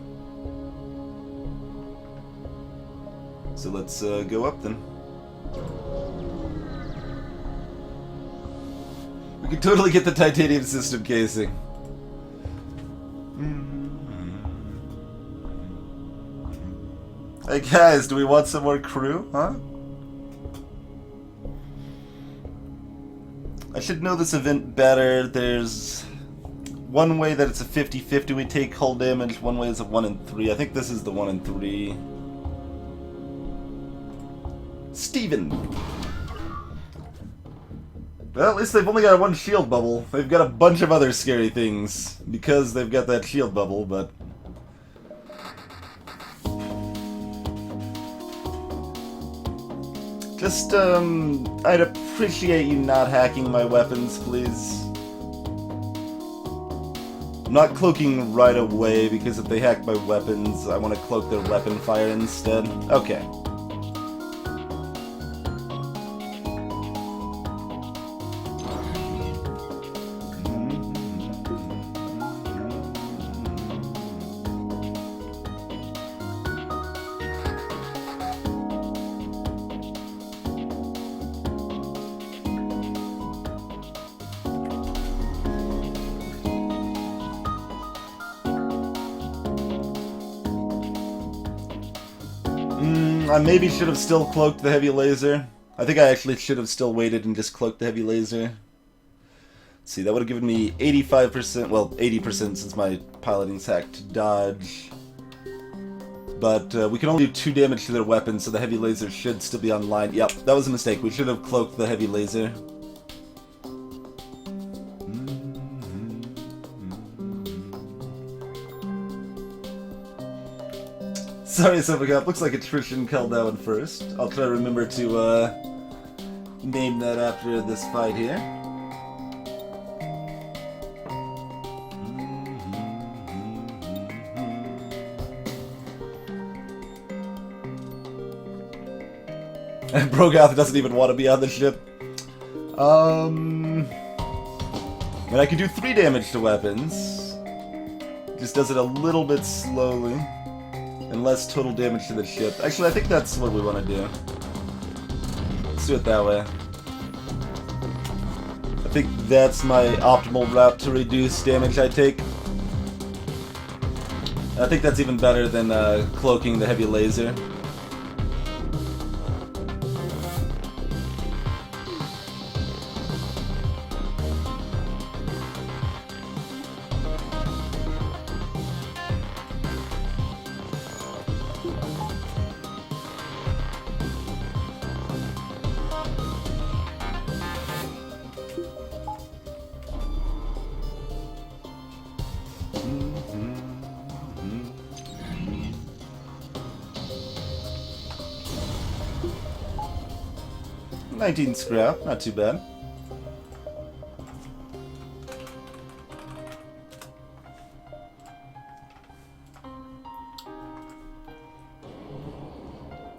So let's go up then. We can totally get the titanium system casing. Hey guys, do we want some more crew, huh? I should know this event better. There's one way that it's a 50-50 we take hull damage, one way is a 1 in 3. I think this is the 1 in 3. Steven! Well, at least they've only got one shield bubble. They've got a bunch of other scary things because they've got that shield bubble, but... Just, I'd appreciate you not hacking my weapons, please. I'm not cloaking right away, because if they hack my weapons, I want to cloak their weapon fire instead. Okay. I maybe should have still cloaked the heavy laser. I think I actually should have still waited and just cloaked the heavy laser. Let's see, that would have given me 85%, well, 80% since my piloting's hacked to dodge. But we can only do 2 damage to their weapons, so the heavy laser should still be online. Yep, that was a mistake. We should have cloaked the heavy laser. Sorry, Silvercup. Looks like attrition called that one first. I'll try to remember to name that after this fight here. And Brogoth doesn't even want to be on the ship. And I can do 3 damage to weapons. Just does it a little bit slowly. And less total damage to the ship. Actually, I think that's what we want to do. Let's do it that way. I think that's my optimal route to reduce damage I take. I think that's even better than cloaking the heavy laser. $19 scrap, not too bad.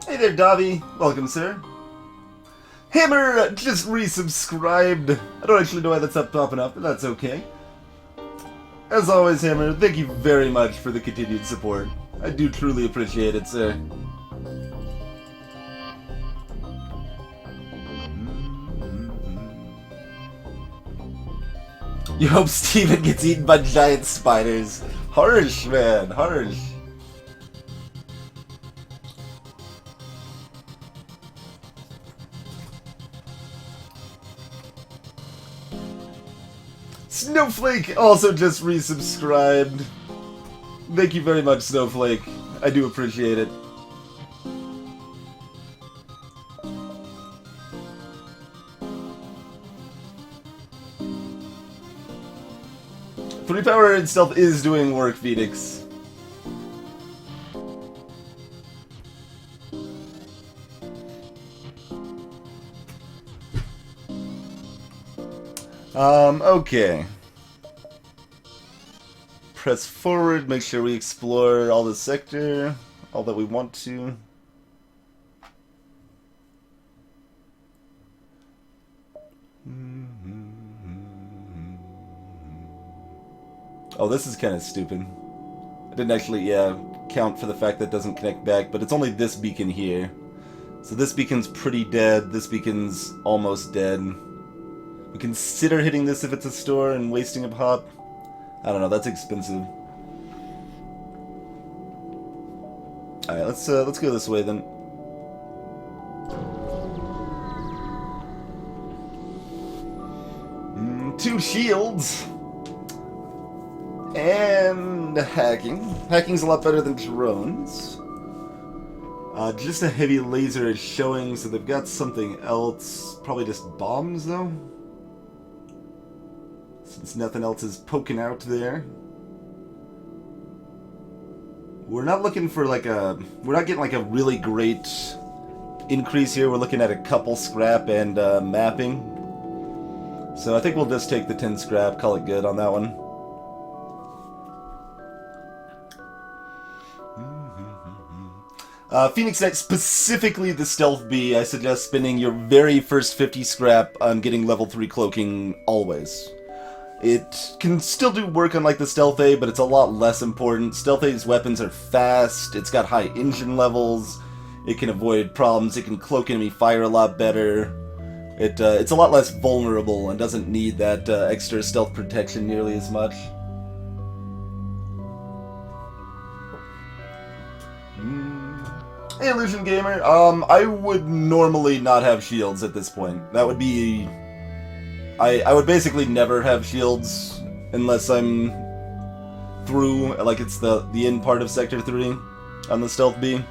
Hey there, Davi. Welcome, sir. Hammer just resubscribed. I don't actually know why that's up popping up, but that's okay. As always, Hammer, thank you very much for the continued support. I do truly appreciate it, sir. You hope Steven gets eaten by giant spiders. Harsh, man, harsh. Snowflake also just resubscribed. Thank you very much, Snowflake. I do appreciate it. Three power and stealth is doing work, Phoenix. Okay. Press forward, make sure we explore all the sector, all that we want to. Oh, this is kind of stupid. I didn't actually, count for the fact that it doesn't connect back, but it's only this beacon here. So this beacon's pretty dead, this beacon's almost dead. We consider hitting this if it's a store and wasting a pop. I don't know, that's expensive. Alright, let's go this way then. Two shields! And hacking. Hacking's a lot better than drones. Just a heavy laser is showing, so they've got something else. Probably just bombs, though. Since nothing else is poking out there. We're not looking for like a... We're not getting like a really great increase here. We're looking at a couple scrap and mapping. So I think we'll just take the 10 scrap, call it good on that one. Phoenix Knight, specifically the Stealth B, I suggest spending your very first 50 scrap on getting level 3 cloaking always. It can still do work on like the Stealth A, but it's a lot less important. Stealth A's weapons are fast, it's got high engine levels, it can avoid problems, it can cloak enemy fire a lot better. It's a lot less vulnerable and doesn't need that extra stealth protection nearly as much. Hey, Illusion Gamer. I would normally not have shields at this point. That would be... I would basically never have shields unless I'm through, like it's the end part of Sector 3 on the Stealth B.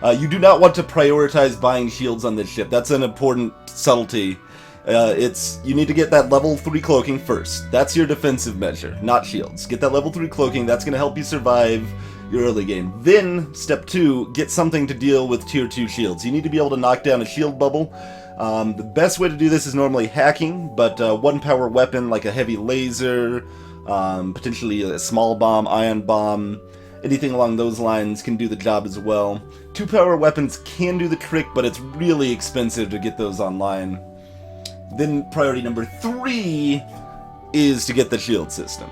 You do not want to prioritize buying shields on this ship. That's an important subtlety. You need to get that level 3 cloaking first. That's your defensive measure, not shields. Get that level 3 cloaking, that's going to help you survive your early game. Then, step 2, get something to deal with tier 2 shields. You need to be able to knock down a shield bubble. The best way to do this is normally hacking, but 1-power weapon like a heavy laser, potentially a small bomb, ion bomb, anything along those lines can do the job as well. 2-power weapons can do the trick, but it's really expensive to get those online. Then priority number 3 is to get the shield system.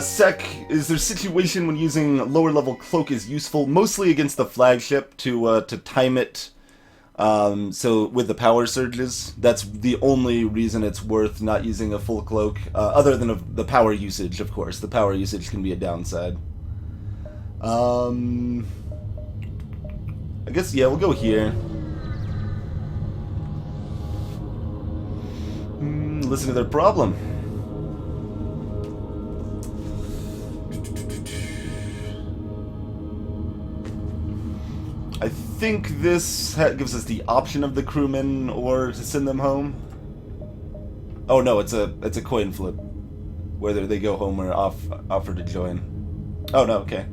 Sec, is there a situation when using lower level cloak is useful, mostly against the flagship to time it, so with the power surges. That's the only reason it's worth not using a full cloak, other than the power usage, of course. The power usage can be a downside. I guess, yeah, we'll go here. Listen to their problem. I think this gives us the option of the crewmen or to send them home. Oh no, it's a coin flip, whether they go home or offer to join. Oh no, okay.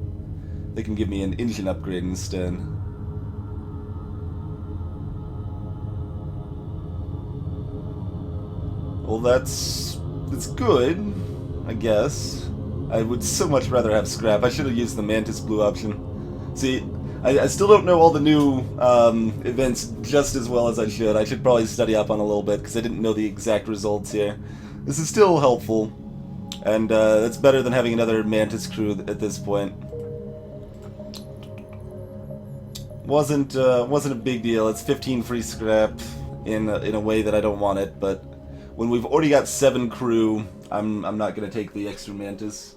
They can give me an engine upgrade instead. Well, that's good, I guess. I would so much rather have scrap. I should have used the Mantis Blue option. See, I still don't know all the new events just as well as I should. I should probably study up on a little bit because I didn't know the exact results here. This is still helpful, and that's better than having another Mantis crew at this point. Wasn't a big deal. It's 15 free scrap in a way that I don't want it, but when we've already got 7 crew, I'm not gonna take the extra Mantis.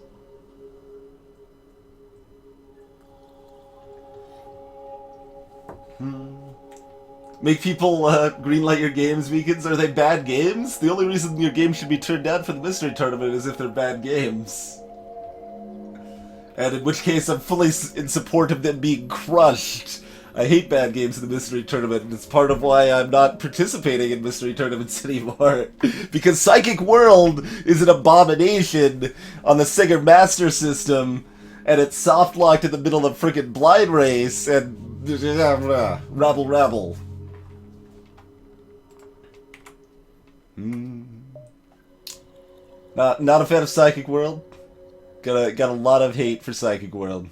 Make people greenlight your games, Beacons? Are they bad games? The only reason your game should be turned down for the mystery tournament is if they're bad games. And in which case I'm fully in support of them being crushed. I hate bad games in the mystery tournament, and it's part of why I'm not participating in mystery tournaments anymore. Because Psychic World is an abomination on the Sega Master System, and it's soft-locked in the middle of frickin' Blind Race, and rabble rabble. Not a fan of Psychic World. Got a lot of hate for Psychic World.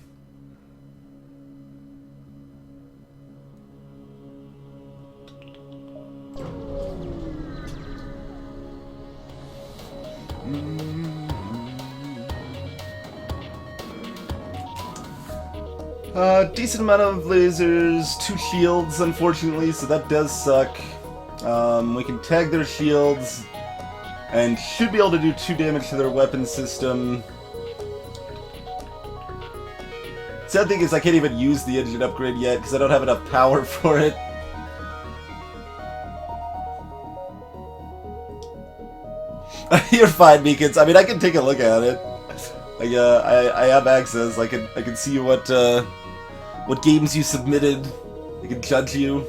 Decent amount of lasers, 2 shields, unfortunately, so that does suck. We can tag their shields, and should be able to do 2 damage to their weapon system. Sad thing is I can't even use the engine upgrade yet, because I don't have enough power for it. You're fine, Beacons. I mean, I can take a look at it. I have access. I can see what games you submitted. I can judge you.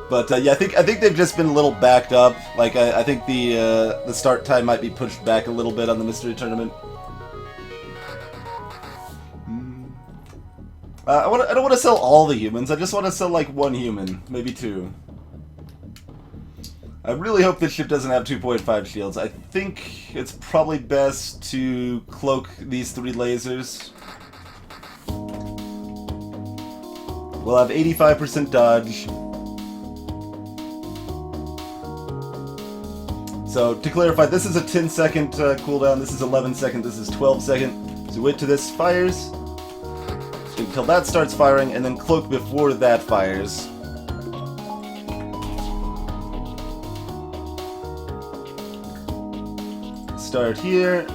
But yeah, I think they've just been a little backed up. Like I think the start time might be pushed back a little bit on the mystery tournament. I don't want to sell all the humans. I just want to sell like 1 human, maybe 2. I really hope this ship doesn't have 2.5 shields. I think it's probably best to cloak these 3 lasers. We'll have 85% dodge. So, to clarify, this is a 10-second cooldown, this is 11-second, this is 12-second. So wait till this fires, until that starts firing, and then cloak before that fires. Start here,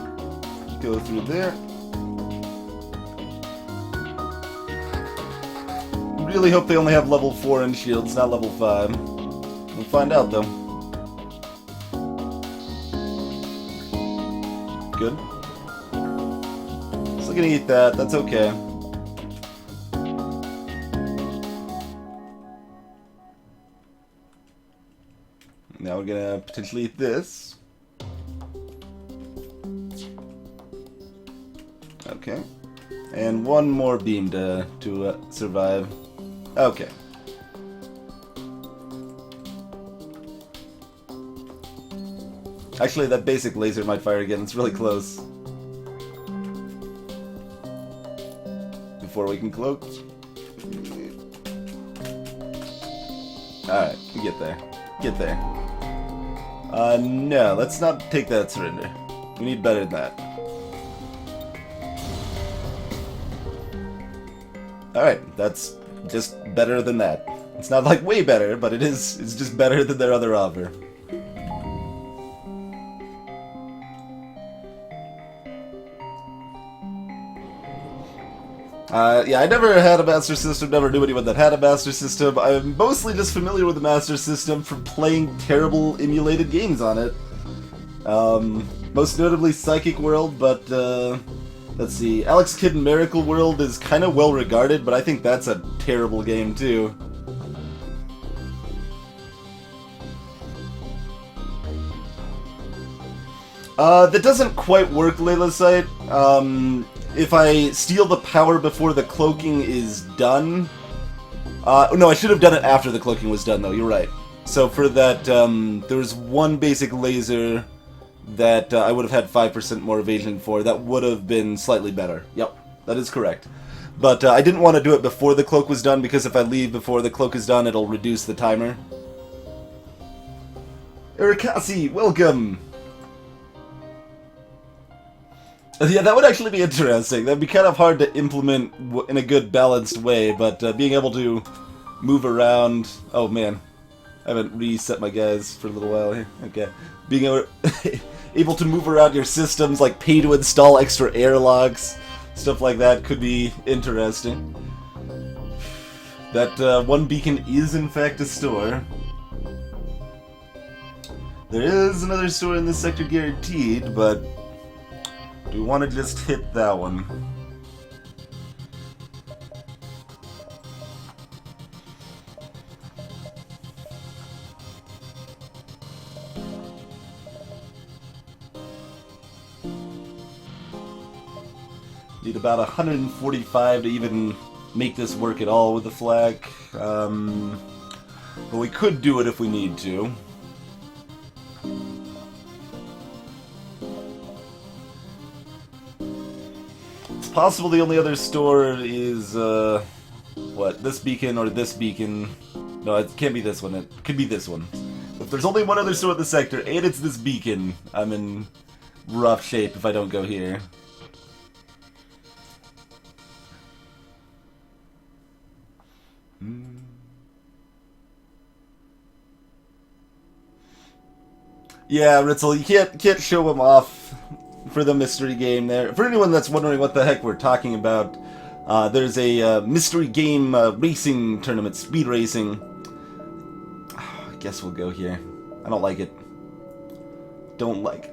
go through there. Really hope they only have level 4 in shields, not level 5. We'll find out though. Good. Still gonna eat that, that's okay. Now we're gonna potentially eat this. Okay. And one more beam to survive. Okay. Actually, that basic laser might fire again. It's really close. Before we can cloak. Alright, we get there. Get there. No, let's not take that surrender. We need better than that. Alright, that's just better than that. It's not like way better, but it's just better than their other offer. Yeah, I never had a Master System, never knew anyone that had a Master System. I'm mostly just familiar with the Master System from playing terrible emulated games on it. Most notably Psychic World, but, let's see, Alex Kidd in Miracle World is kind of well regarded, but I think that's a terrible game too. That doesn't quite work, Layla's Sight. If I steal the power before the cloaking is done... no, I should have done it after the cloaking was done, though. You're right. So for that, there was one basic laser that I would have had 5% more evasion for. That would have been slightly better. Yep, that is correct. But I didn't want to do it before the cloak was done, because if I leave before the cloak is done, it'll reduce the timer. Erikasi, welcome! Yeah, that would actually be interesting. That'd be kind of hard to implement in a good, balanced way, but being able to move around... Oh, man. I haven't reset my guys for a little while here. Okay. Being able to move around your systems, like pay to install extra airlocks, stuff like that could be interesting. That one beacon is, in fact, a store. There is another store in this sector guaranteed, but... do we want to just hit that one? Need about 145 to even make this work at all with the flak. But we could do it if we need to. Possible the only other store is, what, this beacon or this beacon. No, it can't be this one. It could be this one. If there's only one other store in the sector, and it's this beacon, I'm in rough shape if I don't go here. Yeah, Ritzel, you can't show him off for the mystery game there. For anyone that's wondering what the heck we're talking about, there's a mystery game racing tournament, speed racing. I guess we'll go here. I don't like it.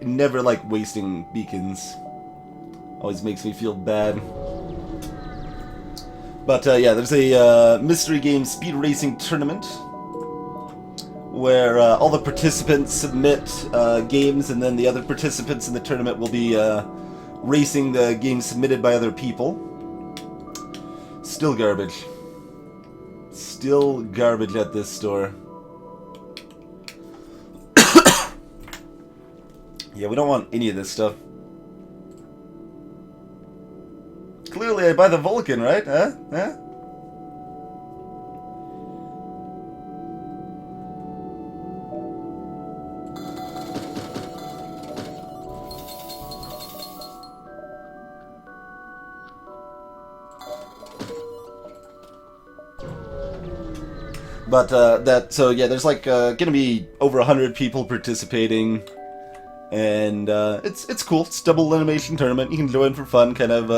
Never like wasting beacons. Always makes me feel bad. But yeah, there's a mystery game speed racing tournament where all the participants submit games, and then the other participants in the tournament will be racing the games submitted by other people. Still garbage. Still garbage at this store. Yeah, we don't want any of this stuff. Clearly I buy the Vulcan, right? Huh? Huh? But, so yeah, there's like, gonna be over 100 people participating, and, it's cool. It's double elimination tournament. You can join for fun, kind of,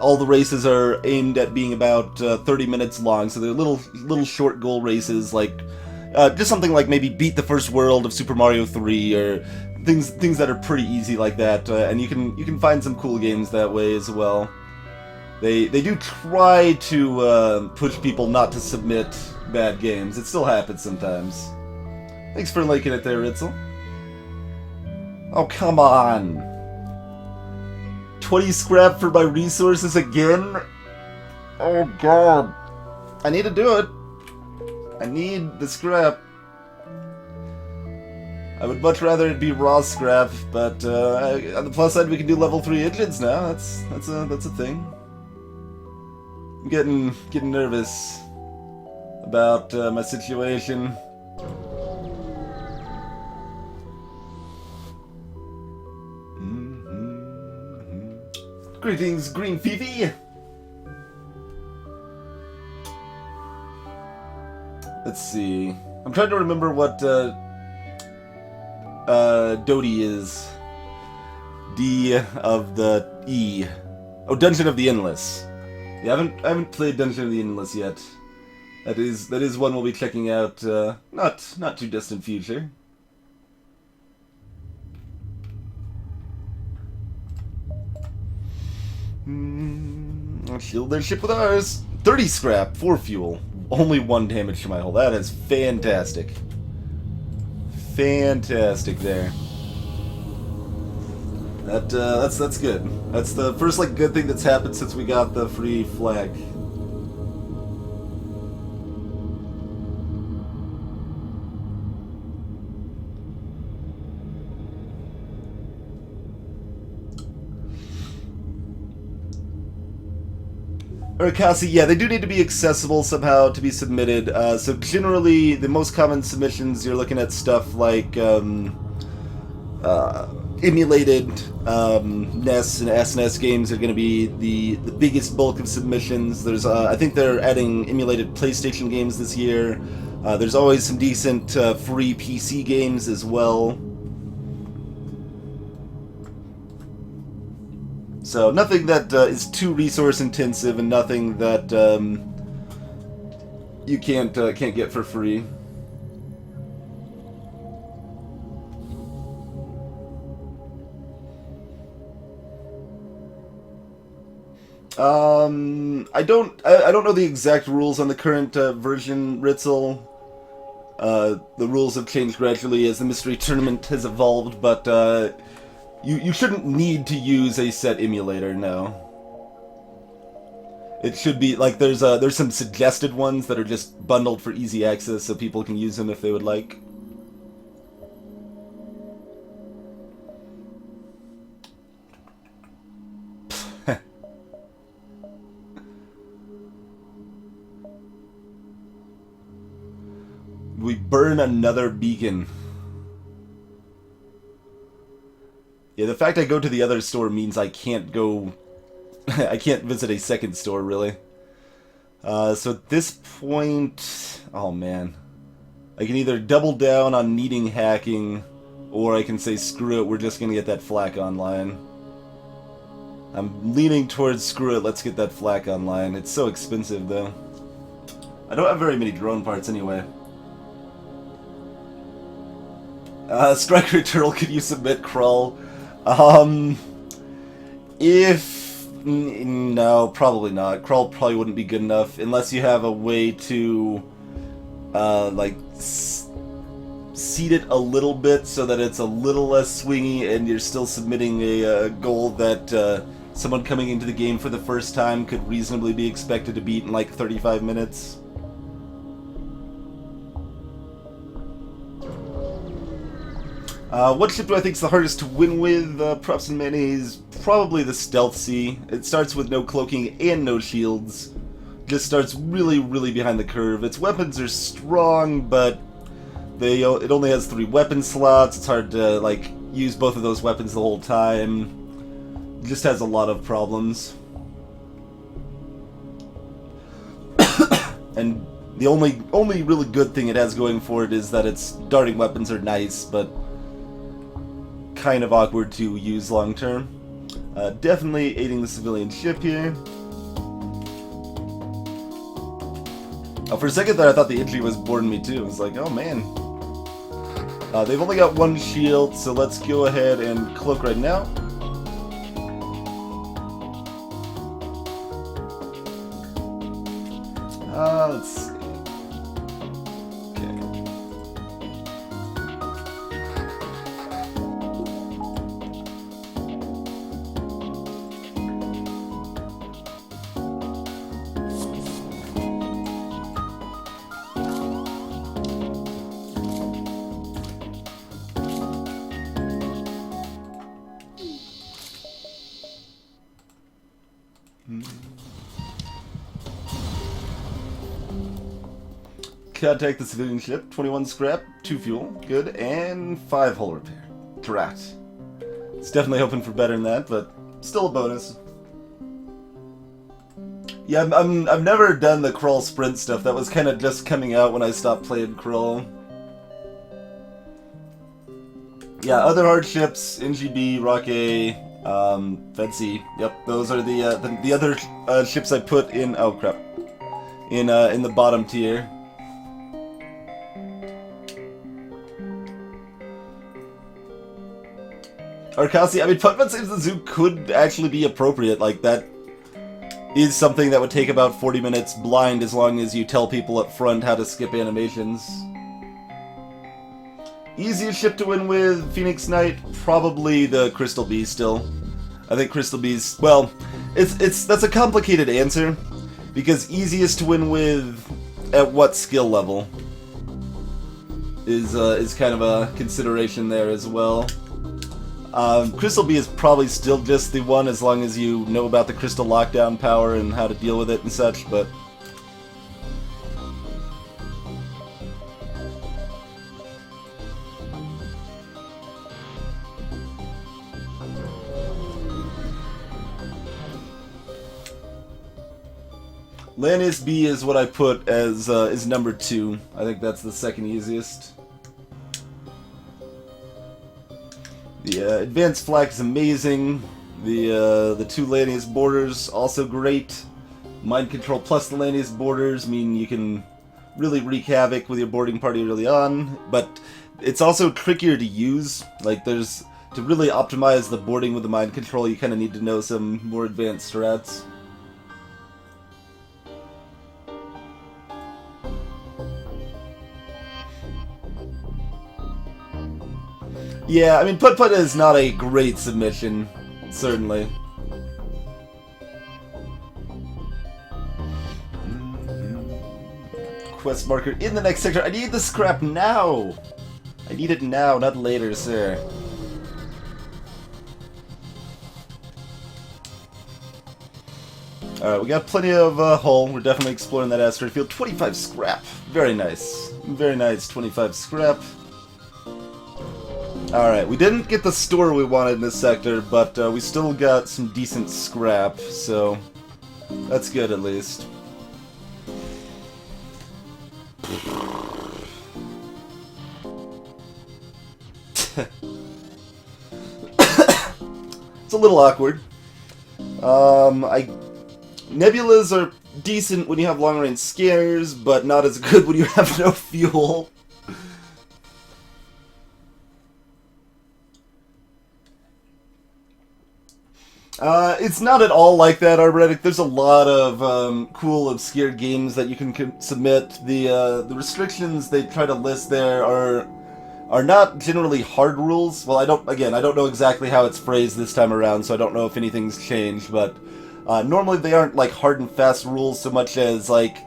all the races are aimed at being about, 30 minutes long, so they're little short goal races, like, just something like maybe beat the first world of Super Mario 3, or things that are pretty easy like that, and you can find some cool games that way as well. They do try to push people not to submit bad games. It still happens sometimes. Thanks for liking it there, Ritzel. Oh, come on. 20 scrap for my resources again? Oh, God. I need to do it. I need the scrap. I would much rather it be raw scrap, but on the plus side, we can do level 3 engines now. That's a thing. I'm getting nervous about my situation. Greetings, Green Fifi! Let's see. I'm trying to remember what Dodie is. D of the E. Oh, Dungeon of the Endless. Yeah, I haven't played Dungeon of the Endless yet. That is one we'll be checking out not too distant future. Shield their ship with ours. 30 scrap, 4 fuel. Only 1 damage to my hull. That is fantastic. Fantastic there. That's good. That's the first good thing that's happened since we got the free flag. Urkasi, yeah, they do need to be accessible somehow to be submitted. So generally, the most common submissions, you're looking at stuff like emulated NES and SNES games are going to be the biggest bulk of submissions. There's, I think they're adding emulated PlayStation games this year. There's always some decent free PC games as well. So nothing that is too resource intensive, and nothing that you can't get for free. I don't know the exact rules on the current version, Ritzel. The rules have changed gradually as the mystery tournament has evolved, but you shouldn't need to use a set emulator, no. It should be there's some suggested ones that are just bundled for easy access, so people can use them if they would like. We burn another beacon. Yeah, the fact I go to the other store means I can't go... I can't visit a second store, really. So at this point... Oh, man. I can either double down on needing hacking, or I can say, screw it, we're just gonna get that flak online. I'm leaning towards, screw it, let's get that flak online. It's so expensive, though. I don't have very many drone parts, anyway. Striker Turtle, could you submit crawl? No, probably not. Crawl probably wouldn't be good enough unless you have a way to, seed it a little bit so that it's a little less swingy and you're still submitting a goal that someone coming into the game for the first time could reasonably be expected to beat in 35 minutes. What ship do I think is the hardest to win with? Props and mayonnaise. Probably the Stealth Sea. It starts with no cloaking and no shields. Just starts really, really behind the curve. Its weapons are strong, but it only has 3 weapon slots. It's hard to use both of those weapons the whole time. It just has a lot of problems. And the only really good thing it has going for it is that its darting weapons are nice, but kind of awkward to use long term. Definitely aiding the civilian ship here. For a second there, I thought the injury was boarding me too. I was like, oh man. They've only got 1 shield, so let's go ahead and cloak right now. Let's see. Okay. Contact the civilian ship. 21 scrap, 2 fuel, good, and 5 hull repair. Drat. It's definitely hoping for better than that, but still a bonus. Yeah, I've never done the crawl sprint stuff. That was kind of just coming out when I stopped playing crawl. Yeah, other hard ships, NGB, Rock A, Fed-C. Yep, those are the other ships I put in. Oh crap! In the bottom tier. Arcasi, I mean, Putt Saves the Zoo could actually be appropriate. Like that is something that would take about 40 minutes blind, as long as you tell people up front how to skip animations. Easiest ship to win with, Phoenix Knight, probably the Crystal Bee still. I think Crystal Bee's, well, that's a complicated answer, because easiest to win with at what skill level is kind of a consideration there as well. Crystal Bee is probably still just the one, as long as you know about the crystal lockdown power and how to deal with it and such, but Lanius B is what I put as is number 2. I think that's the second easiest. The advanced flak is amazing. The 2 Lanius borders also great. Mind control plus the Lanius borders mean you can really wreak havoc with your boarding party early on, but it's also trickier to use. Like to really optimize the boarding with the mind control, you kind of need to know some more advanced strats. Yeah, I mean, Putt is not a great submission, certainly. Quest marker in the next sector. I need the scrap now! I need it now, not later, sir. Alright, we got plenty of hull. We're definitely exploring that asteroid field. 25 scrap. Very nice. Very nice, 25 scrap. Alright, we didn't get the store we wanted in this sector, but we still got some decent scrap, so that's good at least. It's a little awkward. Nebulas are decent when you have long-range scares, but not as good when you have no fuel. It's not at all like that, Arboretic. There's a lot of cool, obscure games that you can submit. The restrictions they try to list there are not generally hard rules. Well, I don't know exactly how it's phrased this time around, so I don't know if anything's changed, but normally they aren't like hard and fast rules so much as like,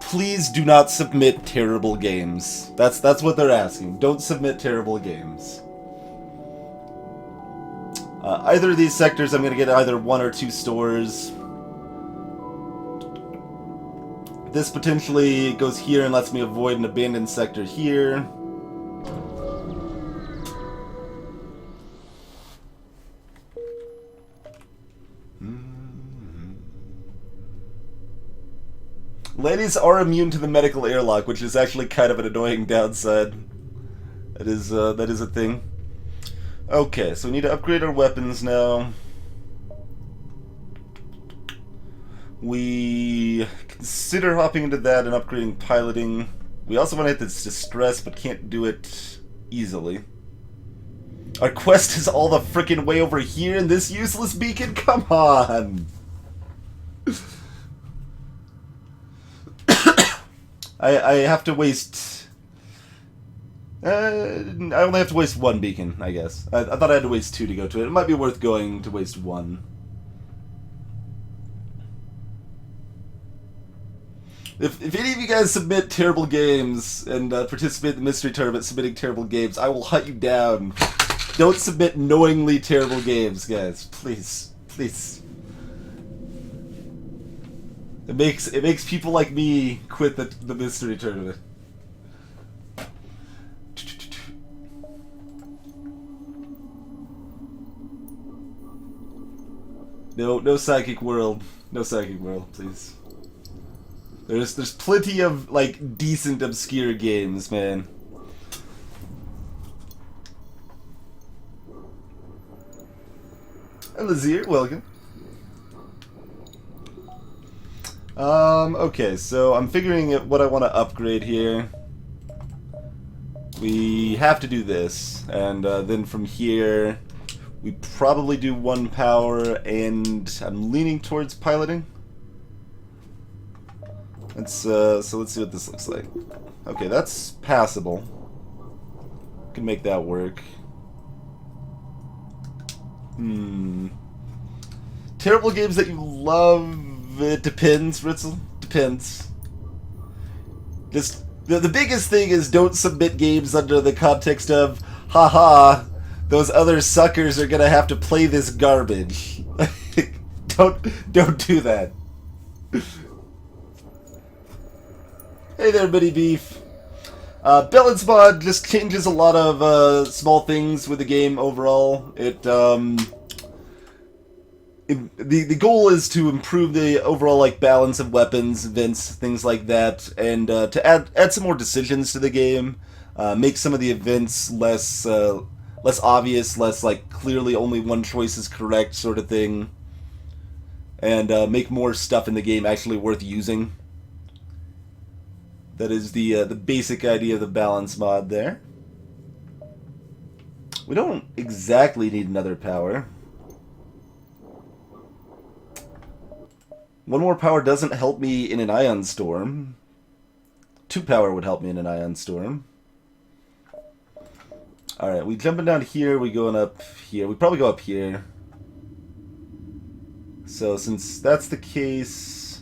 please do not submit terrible games. That's what they're asking. Don't submit terrible games. Either of these sectors, I'm going to get either 1 or 2 stores. This potentially goes here and lets me avoid an abandoned sector here. Ladies are immune to the medical airlock, which is actually kind of an annoying downside. That is a thing. Okay, so we need to upgrade our weapons now. We consider hopping into that and upgrading piloting. We also want to hit this distress, but can't do it easily. Our quest is all the frickin' way over here in this useless beacon? Come on! I have to waste... I only have to waste 1 beacon, I guess. I thought I had to waste 2 to go to it. It might be worth going to waste 1. If any of you guys submit terrible games and participate in the mystery tournament submitting terrible games, I will hunt you down. Don't submit knowingly terrible games, guys. Please. Please. It makes people like me quit the mystery tournament. No psychic world. No psychic world, please. There's plenty of like decent obscure games, man. And Lazier, welcome. Okay, so I'm figuring what I want to upgrade here. We have to do this, and then from here, we probably do 1 power, and I'm leaning towards piloting. So let's see what this looks like. Okay, that's passable. Can make that work. Terrible games that you love. It depends, Ritzel. Depends. Just the biggest thing is don't submit games under the context of, haha, those other suckers are gonna have to play this garbage. Don't do that. Hey there, Bitty Beef. Balance mod just changes a lot of small things with the game overall. The goal is to improve the overall like balance of weapons, events, things like that, and to add some more decisions to the game, make some of the events less obvious, less like clearly only one choice is correct sort of thing, and make more stuff in the game actually worth using. That is the basic idea of the balance mod there. We don't exactly need another power. 1 more power doesn't help me in an ion storm. 2 power would help me in an ion storm. Alright, we jumping down here, we going up here. We probably go up here. So since that's the case,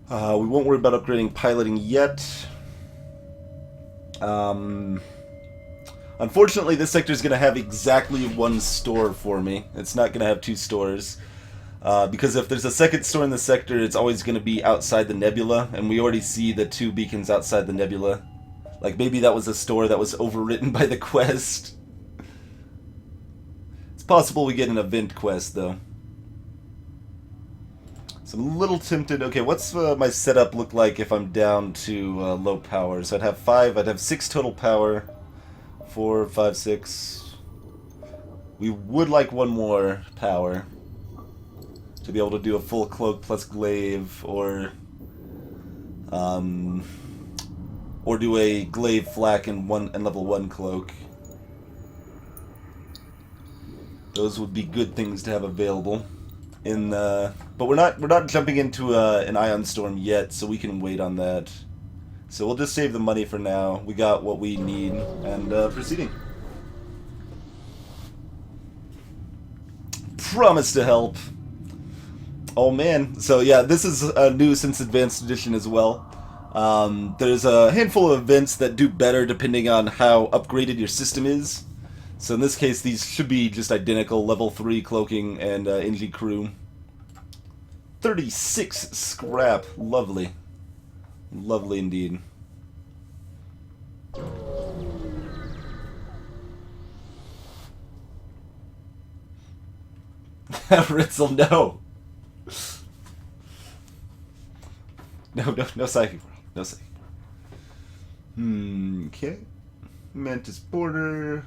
we won't worry about upgrading piloting yet. Unfortunately, this sector is going to have exactly 1 store for me. It's not going to have 2 stores. Because if there's a second store in the sector, it's always going to be outside the nebula, and we already see the 2 beacons outside the nebula. Like, maybe that was a store that was overwritten by the quest. It's possible we get an event quest, though. So I'm a little tempted. Okay, what's my setup look like if I'm down to low power? So I'd have 6 total power. 4, 5, 6. We would like 1 more power to be able to do a full cloak plus glaive, or do a glaive flak and level 1 cloak. Those would be good things to have available. But we're not jumping into an ion storm yet, so we can wait on that. So we'll just save the money for now. We got what we need, and proceeding. Promise to help. Oh man, so yeah, this is new since Advanced Edition as well. There's a handful of events that do better depending on how upgraded your system is. So in this case, these should be just identical, level 3 cloaking and NG crew. 36 scrap, lovely. Lovely indeed. Ritzel, no! No psychic world. No psychic. Okay. Mantis border.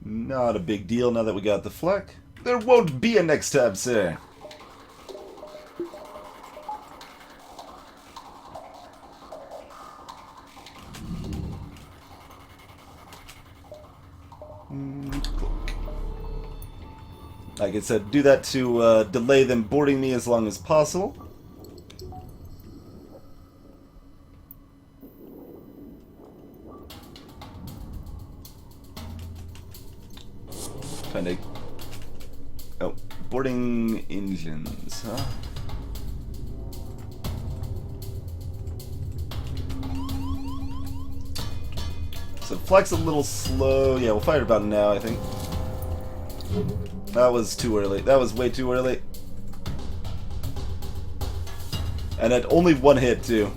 Not a big deal now that we got the flak. There won't be a next time, sir. Like I said, do that to delay them boarding me as long as possible. Trying to... Oh, boarding engines, huh? So flak's a little slow. Yeah, we'll fire it about now, I think. That was too early. That was way too early. And at only one hit, too.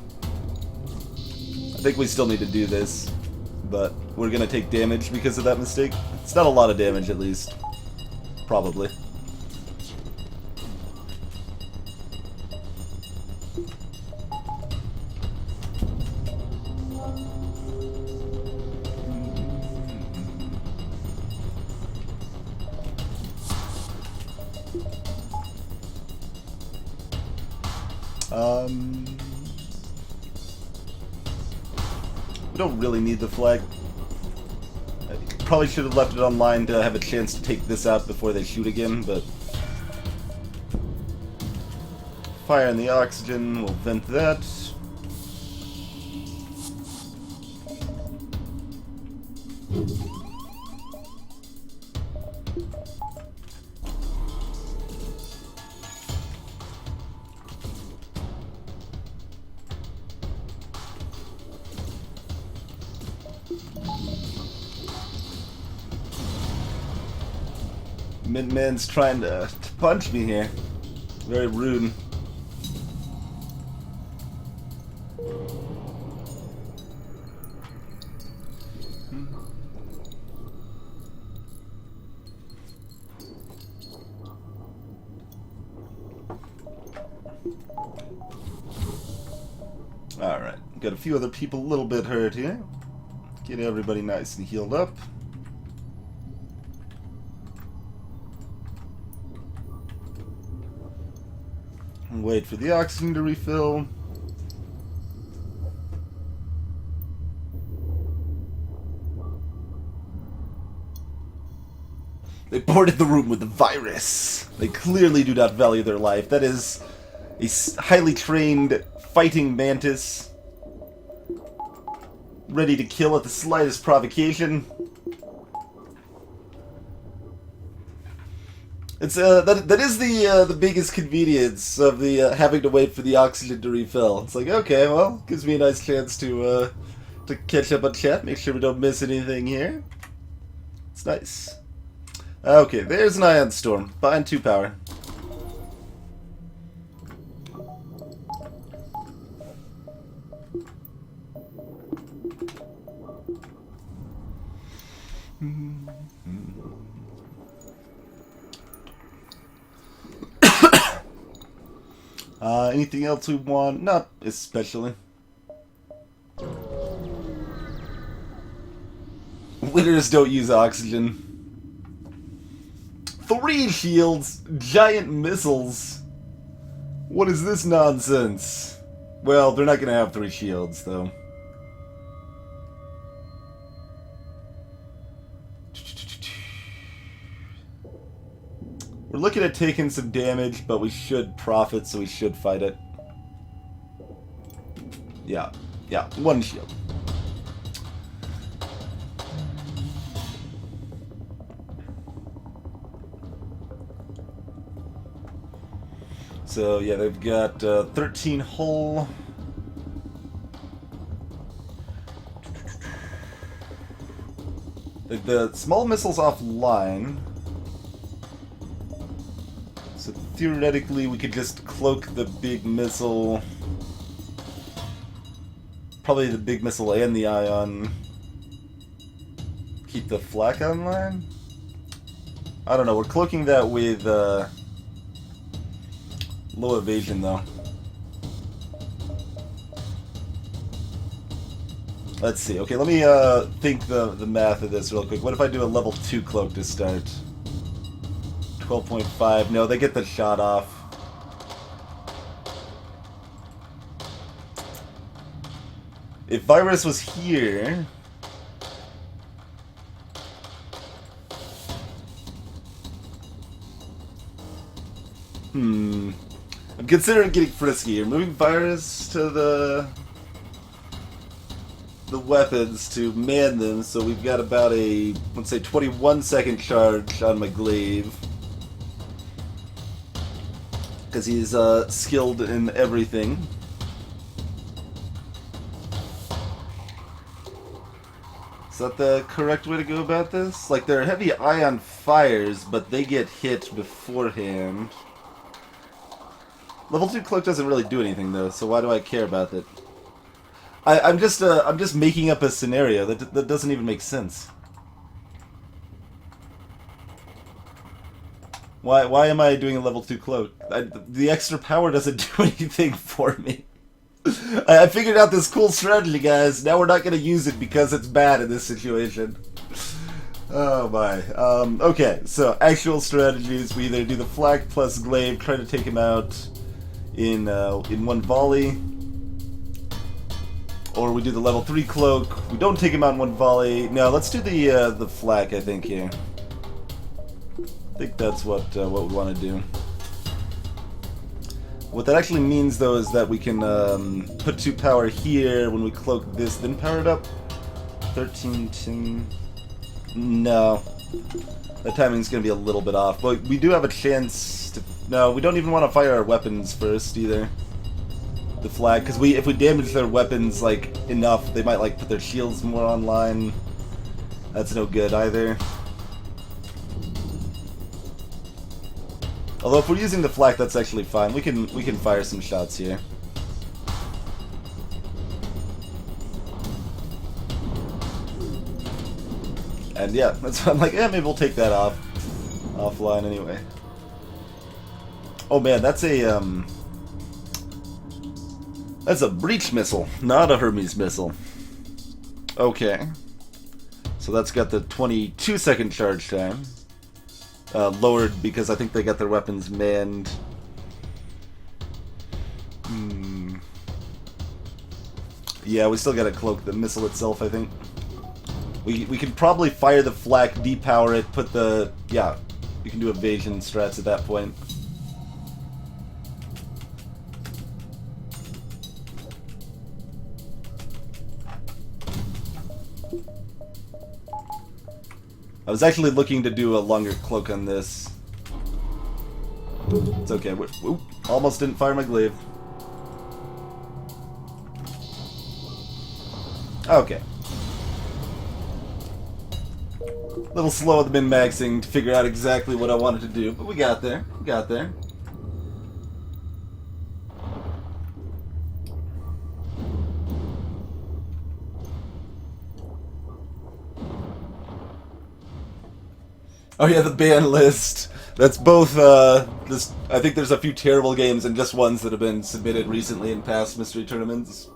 I think we still need to do this, but we're gonna take damage because of that mistake. It's not a lot of damage, at least. Probably. We don't really need the flag. I probably should have left it online to have a chance to take this out before they shoot again, but... Fire in the oxygen, we'll vent that. Mintman's trying to punch me here. Very rude. Alright, got a few other people a little bit hurt here. Get everybody nice and healed up. Wait for the oxygen to refill. They boarded the room with the virus. They clearly do not value their life. That is a highly trained fighting mantis, ready to kill at the slightest provocation. It's that is the biggest convenience of the having to wait for the oxygen to refill. It's like, okay, well, gives me a nice chance to catch up on chat, make sure we don't miss anything here. It's nice. Okay, there's an ion storm. Buying 2 power. Anything else we want? Not especially. Winners don't use oxygen. 3 shields, giant missiles. What is this nonsense? Well, they're not gonna have 3 shields, though. We're looking at taking some damage, but we should profit, so we should fight it. Yeah, 1 shield. So, yeah, they've got 13 hull. The small missile's offline. So theoretically, we could just cloak the big missile. Probably the big missile and the ion. Keep the flak online? I don't know, we're cloaking that with low evasion, though. Let's see. Okay, let me think the math of this real quick. What if I do a level 2 cloak to start? 12.5. No, they get the shot off. If Virus was here... I'm considering getting frisky here. Moving Virus to the weapons to man them, so we've got about a, let's say, 21-second charge on my glaive. Because he's skilled in everything. Is that the correct way to go about this? Like, they're heavy ion fires, but they get hit beforehand. Level 2 cloak doesn't really do anything though, so why do I care about it? I'm just making up a scenario that doesn't even make sense. Why am I doing a level 2 cloak? The extra power doesn't do anything for me. I figured out this cool strategy, guys. Now we're not going to use it because it's bad in this situation. Oh my. Okay, so actual strategies. We either do the flak plus glaive, try to take him out in one volley, or we do the level 3 cloak. We don't take him out in one volley. No, let's do the flak, I think, here. I think that's what we want to do. What that actually means, though, is that we can put 2 power here when we cloak this, then power it up. 13, 10... No. That timing's going to be a little bit off. But we do have a chance to... No, we don't even want to fire our weapons first, either. The flag, because if we damage their weapons, like, enough, they might, like, put their shields more online. That's no good, either. Although if we're using the flak, that's actually fine. We can fire some shots here. And yeah, that's why I'm like, yeah, maybe we'll take that offline anyway. Oh man, that's a breach missile, not a Hermes missile. Okay, so that's got the 22-second charge time. Lowered because I think they got their weapons manned. Yeah, we still gotta cloak the missile itself, I think. We can probably fire the flak, depower it, put the... Yeah, we can do evasion strats at that point. I was actually looking to do a longer cloak on this. It's okay. Oop, almost didn't fire my glaive. Okay. A little slow at the min-maxing to figure out exactly what I wanted to do, but we got there. We got there. Oh yeah, the ban list. That's both, I think there's a few terrible games and just ones that have been submitted recently in past mystery tournaments.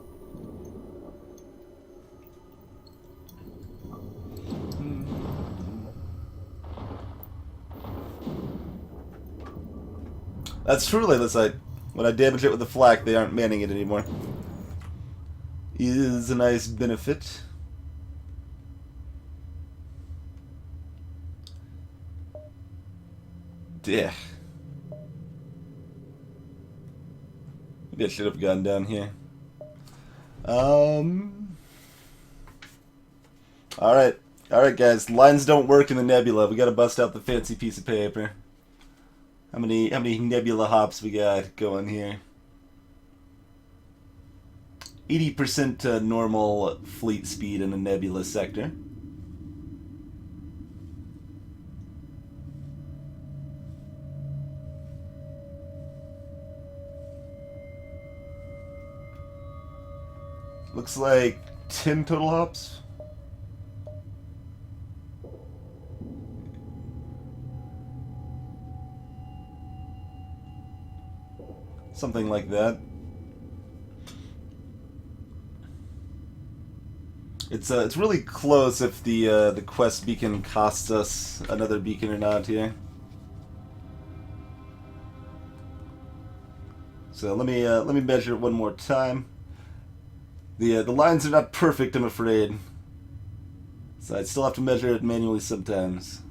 That's true, Layla. When I damage it with the flak, they aren't manning it anymore. Is a nice benefit. Yeah. Maybe I should have gone down here. Alright. Alright, guys. Lines don't work in the nebula. We gotta bust out the fancy piece of paper. How many nebula hops we got going here? 80% normal fleet speed in a nebula sector. Looks like 10 total hops. Something like that. It's really close if the quest beacon costs us another beacon or not here. So let me measure it one more time. The lines are not perfect, I'm afraid. So I still have to measure it manually sometimes.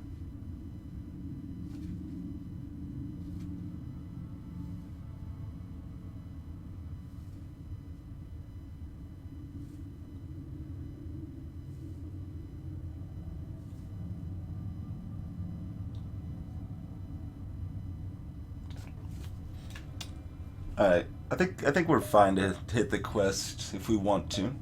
Alright, I think we're fine to hit the quest if we want to.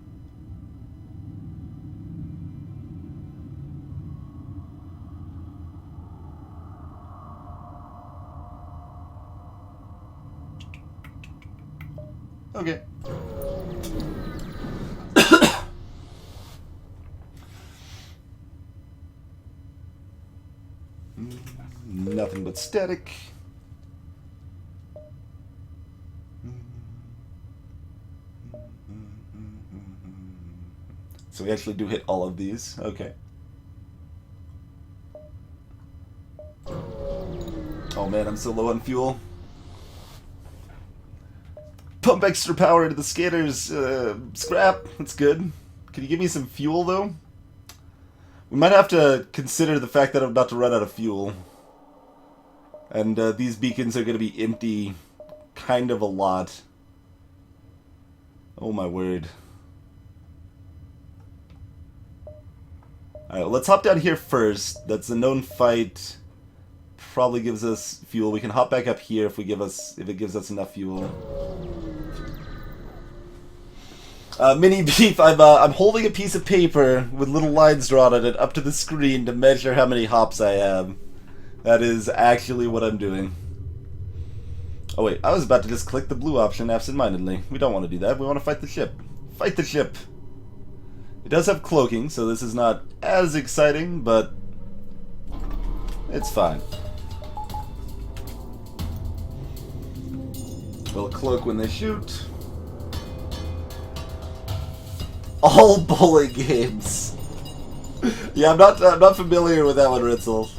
Okay. Nothing but static. So we actually do hit all of these. Okay. Oh man, I'm so low on fuel. Pump extra power into the skaters. Scrap. That's good. Can you give me some fuel, though? We might have to consider the fact that I'm about to run out of fuel. And these beacons are going to be empty kind of a lot. Oh my word. Alright, well, let's hop down here first. That's a known fight. Probably gives us fuel. We can hop back up here if it gives us enough fuel. Mini Beef, I'm holding a piece of paper with little lines drawn on it up to the screen to measure how many hops I have. That is actually what I'm doing. Oh wait, I was about to just click the blue option absentmindedly. We don't want to do that. We want to fight the ship. Fight the ship! It does have cloaking, so this is not as exciting, but it's fine. Will cloak when they shoot. All bowling games. Yeah, I'm not familiar with that one, Ritzel.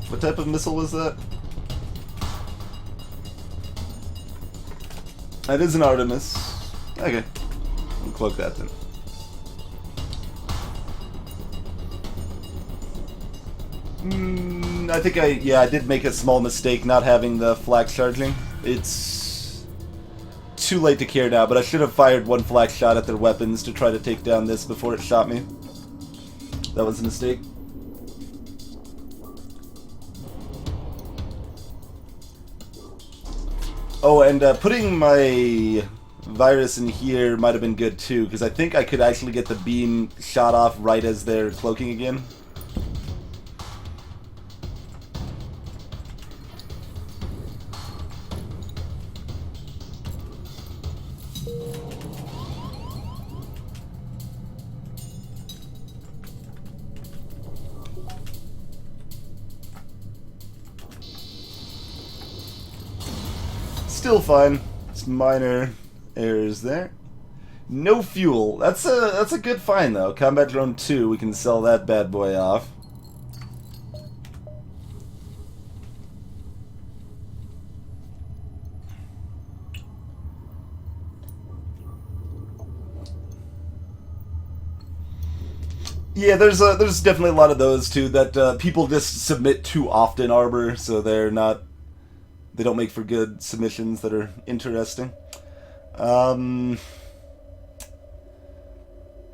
What type of missile was that? That is an Artemis. Okay, I'll cloak that then. I think I did make a small mistake not having the flax charging. It's too late to care now, but I should have fired one flax shot at their weapons to try to take down this before it shot me. That was a mistake. Oh, and putting my virus in here might have been good too, because I think I could actually get the beam shot off right as they're cloaking again. Still fine. It's minor errors there. No fuel. That's a good find though. Combat drone 2. We can sell that bad boy off. Yeah, there's definitely a lot of those too that people just submit too often armor, so they don't make for good submissions that are interesting.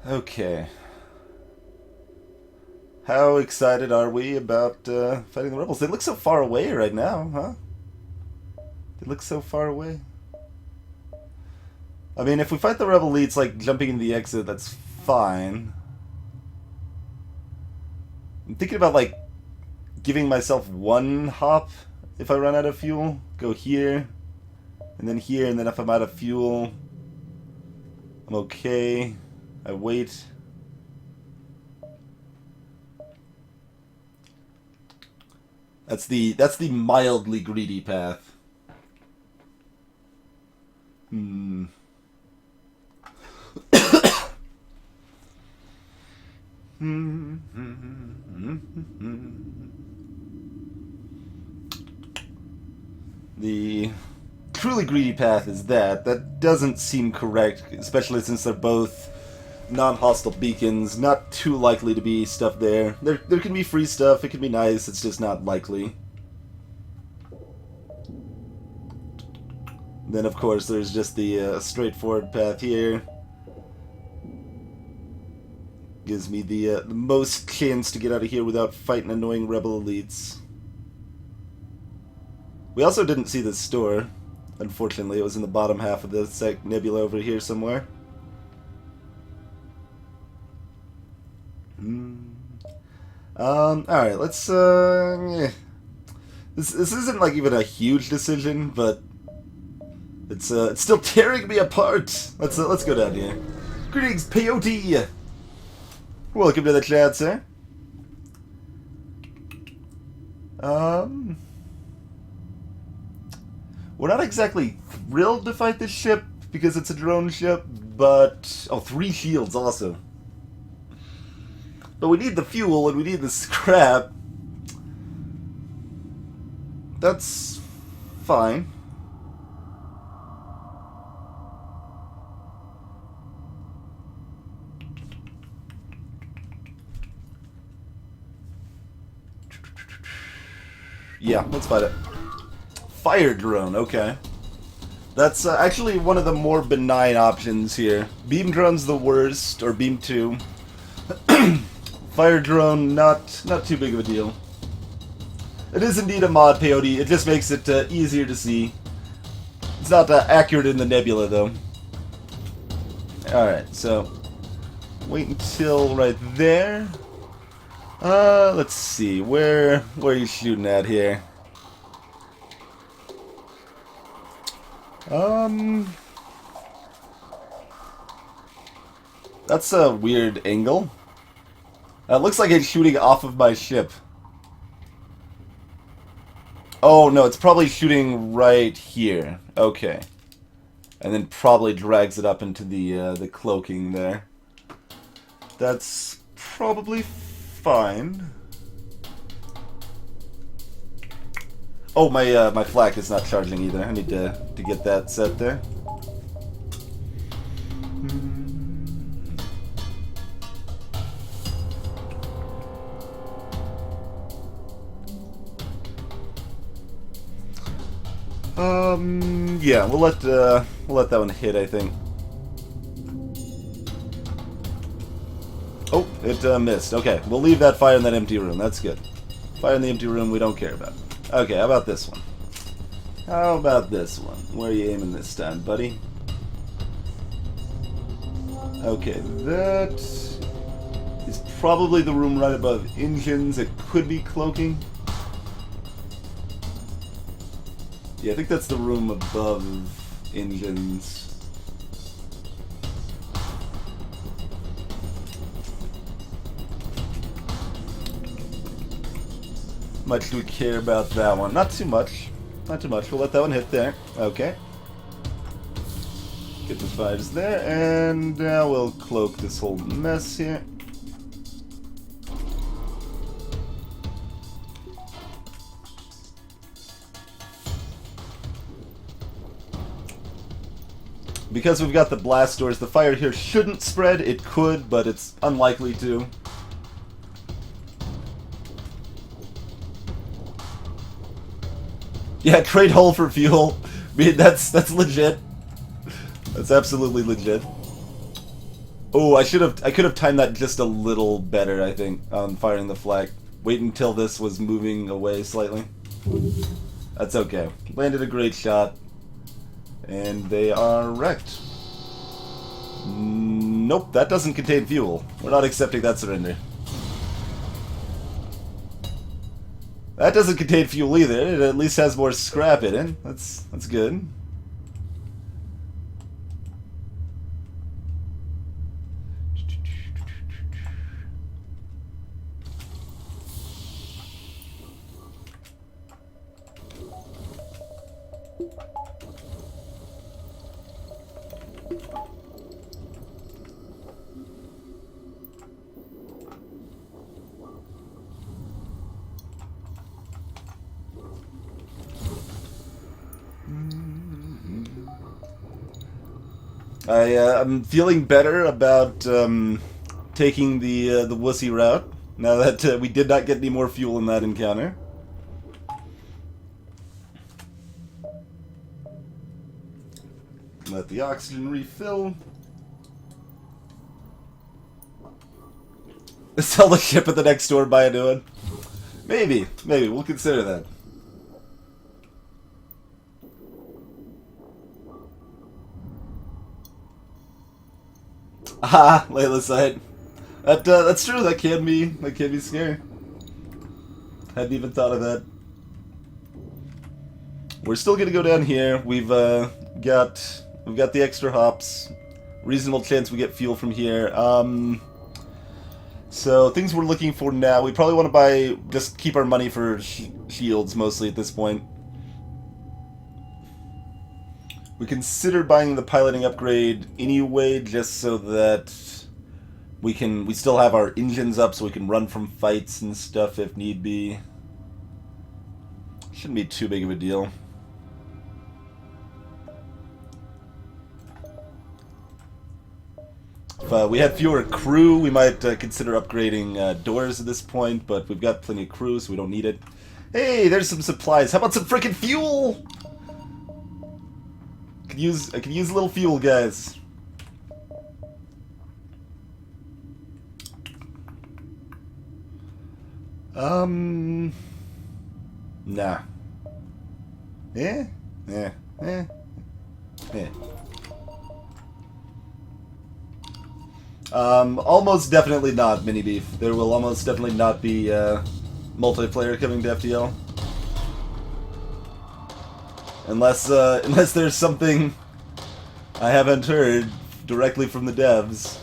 Okay. How excited are we about fighting the rebels? They look so far away right now, huh? They look so far away. I mean, if we fight the rebel elites, like jumping in the exit, that's fine. I'm thinking about like giving myself one hop if I run out of fuel. Go here, and then here, and then if I'm out of fuel, I'm okay. I wait. That's the mildly greedy path. The truly greedy path is that. That doesn't seem correct, especially since they're both non-hostile beacons. Not too likely to be stuff there. There can be free stuff, it can be nice, it's just not likely. Then of course there's just the straightforward path here. Gives me the most chance to get out of here without fighting annoying rebel elites. We also didn't see the store. Unfortunately, it was in the bottom half of the nebula over here somewhere. Alright, let's, yeah. This isn't like even a huge decision, but it's still tearing me apart. Let's go down here. Greetings, peyote. Welcome to the chat, sir. We're not exactly thrilled to fight this ship because it's a drone ship, but 3 shields also. But we need the fuel and we need the scrap. That's fine. Yeah, let's fight it. Fire drone, okay. That's actually one of the more benign options here. Beam drone's the worst, or beam 2. Fire drone, not too big of a deal. It is indeed a mod peyote, it just makes it easier to see. It's not accurate in the nebula, though. Alright, so wait until right there. Let's see, where are you shooting at here? That's a weird angle. It looks like it's shooting off of my ship. Oh, no, it's probably shooting right here. Okay. And then probably drags it up into the cloaking there. That's probably fine. Oh, my flak is not charging either. I need to get that set there. Yeah, we'll let that one hit, I think. Oh, it missed. Okay, we'll leave that fire in that empty room. That's good. Fire in the empty room we don't care about. Okay, how about this one? How about this one? Where are you aiming this time, buddy? Okay, that is probably the room right above engines. It could be cloaking. Yeah, I think that's the room above engines. Much do we care about that one? Not too much. Not too much. We'll let that one hit there. Okay. Get the vibes there, and now we'll cloak this whole mess here. Because we've got the blast doors, the fire here shouldn't spread. It could, but it's unlikely to. Yeah, trade hull for fuel. I mean, that's legit. That's absolutely legit. Oh, I could have timed that just a little better, I think, on firing the flag. Wait until this was moving away slightly. That's okay. Landed a great shot. And they are wrecked. Nope, that doesn't contain fuel. We're not accepting that surrender. That doesn't contain fuel either. It at least has more scrap in it. That's good. I'm feeling better about taking the wussy route now that we did not get any more fuel in that encounter. Let the oxygen refill. Sell the ship at the next store, buy a new one. Maybe we'll consider that. Ah, Layla's side. That's true. That can be scary. Hadn't even thought of that. We're still gonna go down here. We've got the extra hops. Reasonable chance we get fuel from here. So things we're looking for now. We probably want to buy, just keep our money for shields mostly at this point. We considered buying the piloting upgrade anyway, just so that we still have our engines up, so we can run from fights and stuff if need be. Shouldn't be too big of a deal. If we had fewer crew, we might consider upgrading doors at this point, but we've got plenty of crew, so we don't need it. Hey, there's some supplies. How about some freaking fuel? I could use a little fuel, guys. Nah. Yeah? Yeah. Yeah. Yeah. Almost definitely not mini beef. There will almost definitely not be multiplayer coming to FTL, unless there's something I haven't heard directly from the devs.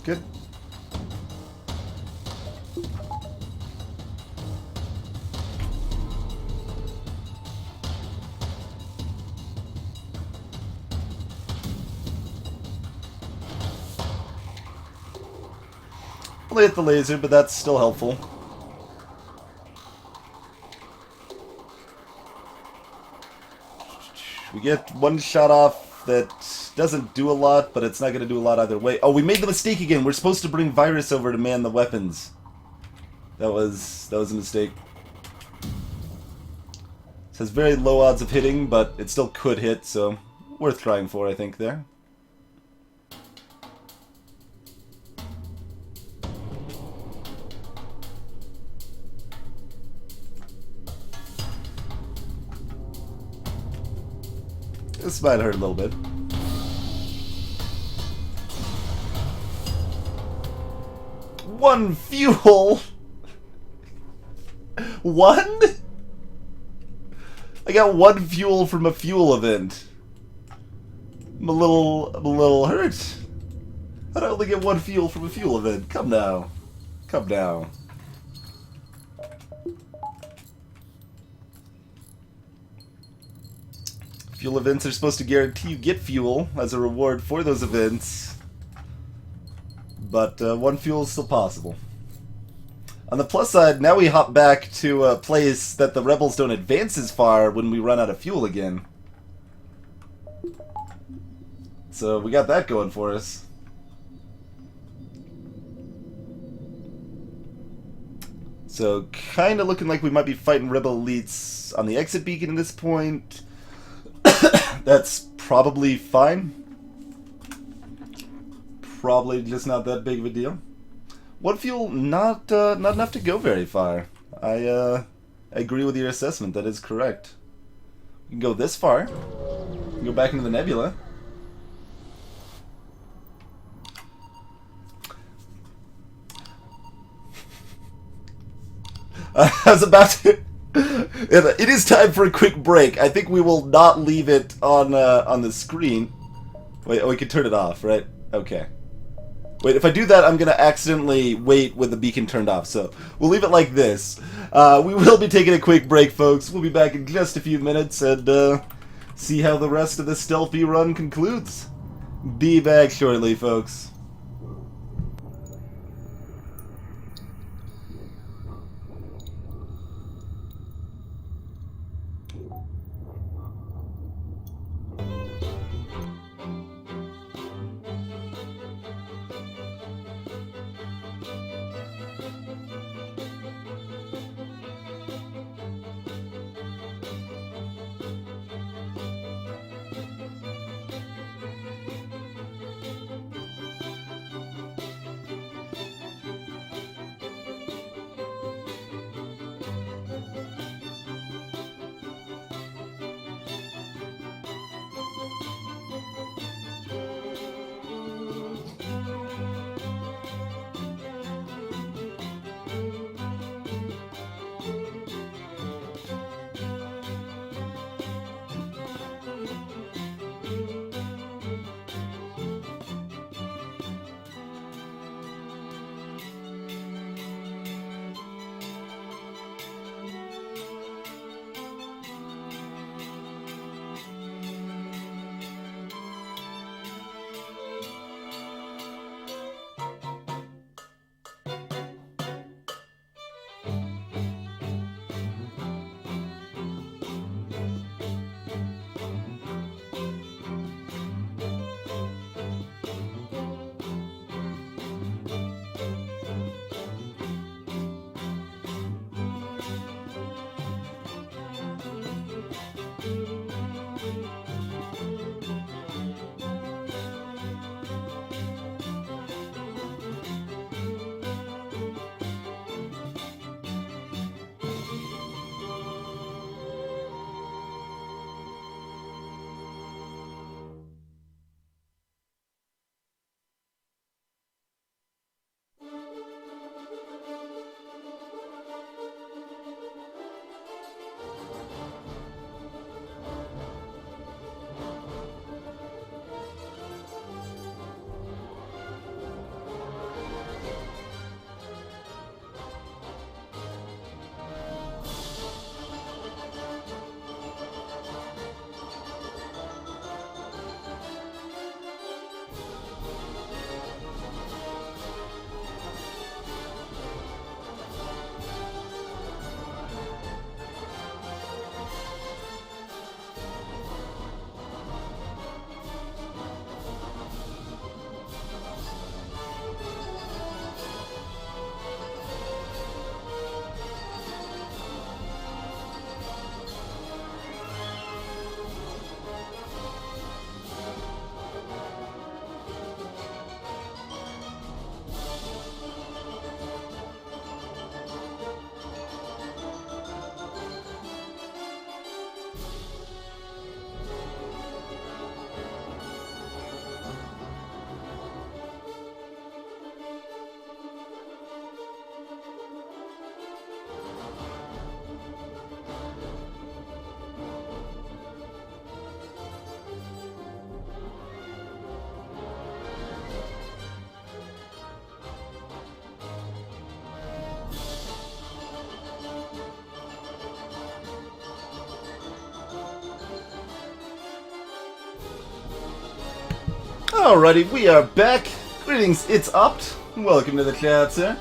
Good. Only hit the laser, but that's still helpful. We get one shot off that doesn't do a lot, but it's not going to do a lot either way. Oh, we made the mistake again. We're supposed to bring Virus over to man the weapons. That was a mistake. It has very low odds of hitting, but it still could hit, so worth trying for, I think, there. This might hurt a little bit. One fuel? One? I got one fuel from a fuel event. I'm a little hurt. How'd I only get one fuel from a fuel event? Come now. Come now. Fuel events are supposed to guarantee you get fuel as a reward for those events, but one fuel is still possible. On the plus side, now we hop back to a place that the rebels don't advance as far when we run out of fuel again. So we got that going for us. So kind of looking like we might be fighting rebel elites on the exit beacon at this point. That's probably fine. Probably just not that big of a deal. One fuel, not enough to go very far. I agree with your assessment. That is correct. We can go this far. We can go back into the nebula. I was about to... It is time for a quick break. I think we will not leave it on the screen. Wait, oh, we can turn it off, right? Okay. Wait, if I do that, I'm going to accidentally wait with the beacon turned off. So we'll leave it like this. We will be taking a quick break, folks. We'll be back in just a few minutes and see how the rest of the stealthy run concludes. Be back shortly, folks. Alrighty, we are back. Greetings, it's Opt. Welcome to the chat, sir.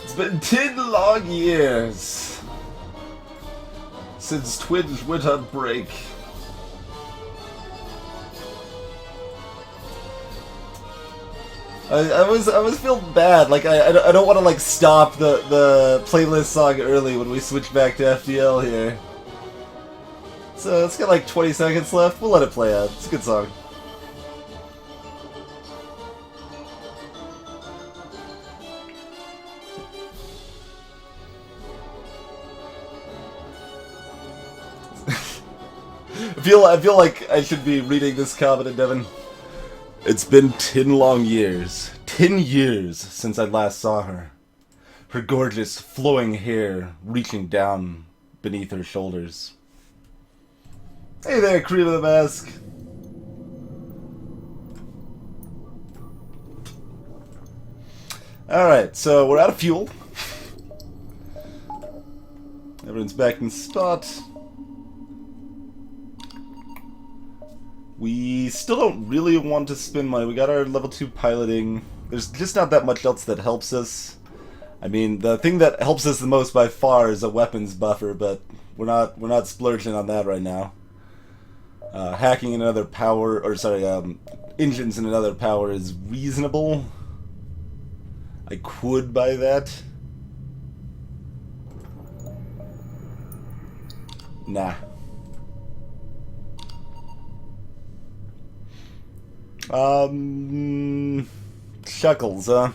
It's been 10 long years since Twinge went on break. I was feeling bad. Like I don't want to like stop the playlist song early when we switch back to FTL here. So it's got like 20 seconds left. We'll let it play out. It's a good song. I feel like I should be reading this comment in Devon. It's been 10 long years. 10 years since I last saw her. Her gorgeous flowing hair reaching down beneath her shoulders. Hey there, Cream of the Mask. Alright, so we're out of fuel. Everyone's back in spot. We still don't really want to spend money. We got our level 2 piloting. There's just not that much else that helps us. I mean, the thing that helps us the most by far is a weapons buffer, but we're not splurging on that right now. Hacking in another power, or sorry, engines in another power is reasonable. I could buy that. Nah. Chuckles, huh?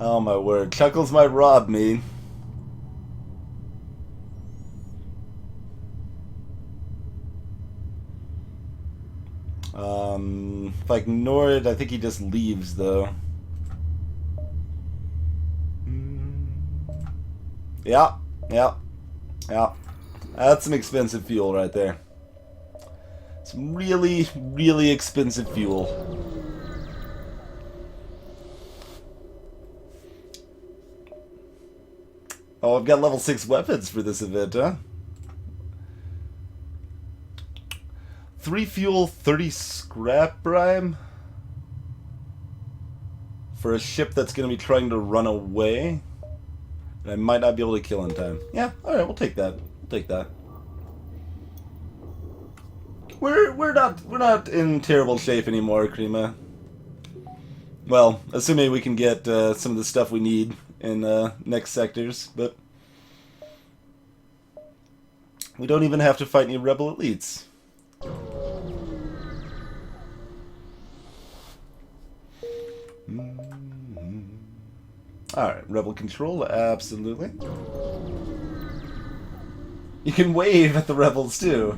Oh my word, Chuckles might rob me. If I ignore it, I think he just leaves, though. Yeah. That's some expensive fuel right there. Some really, really expensive fuel. Oh, I've got level 6 weapons for this event, huh? 3 fuel, 30 scrap prime? For a ship that's going to be trying to run away? And I might not be able to kill in time. Yeah, alright, we'll take that. We'll take that. We're not in terrible shape anymore, Krima. Well, assuming we can get some of the stuff we need in next sectors, but we don't even have to fight any rebel elites. Alright, rebel control, absolutely. You can wave at the rebels too.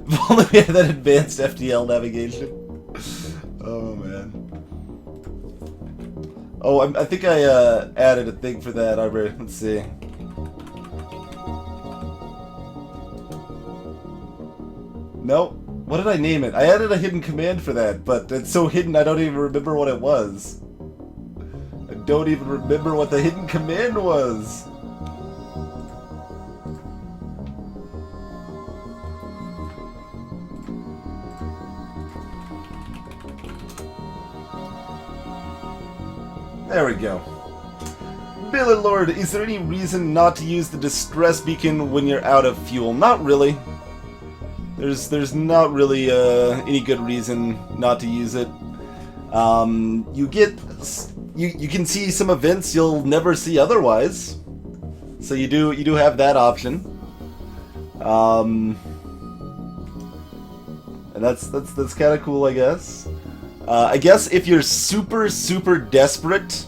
If only we had that advanced FTL navigation. Oh man. Oh, I think I added a thing for that already. Let's see. Nope. What did I name it? I added a hidden command for that, but it's so hidden I don't even remember what it was. I don't even remember what the hidden command was. There we go. Baylor Lord, is there any reason not to use the distress beacon when you're out of fuel? Not really. There's not really any good reason not to use it. You can see some events you'll never see otherwise. So you do have that option. And that's kind of cool, I guess. I guess if you're super desperate,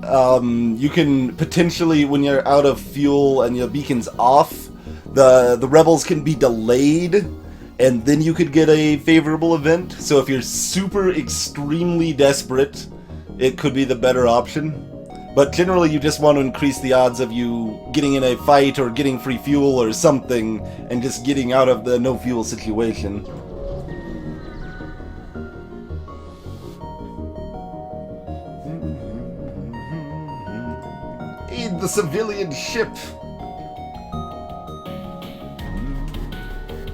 you can potentially, when you're out of fuel and your beacon's off, the rebels can be delayed, and then you could get a favorable event. So if you're super extremely desperate, it could be the better option. But generally you just want to increase the odds of you getting in a fight or getting free fuel or something and just getting out of the no fuel situation. the civilian ship.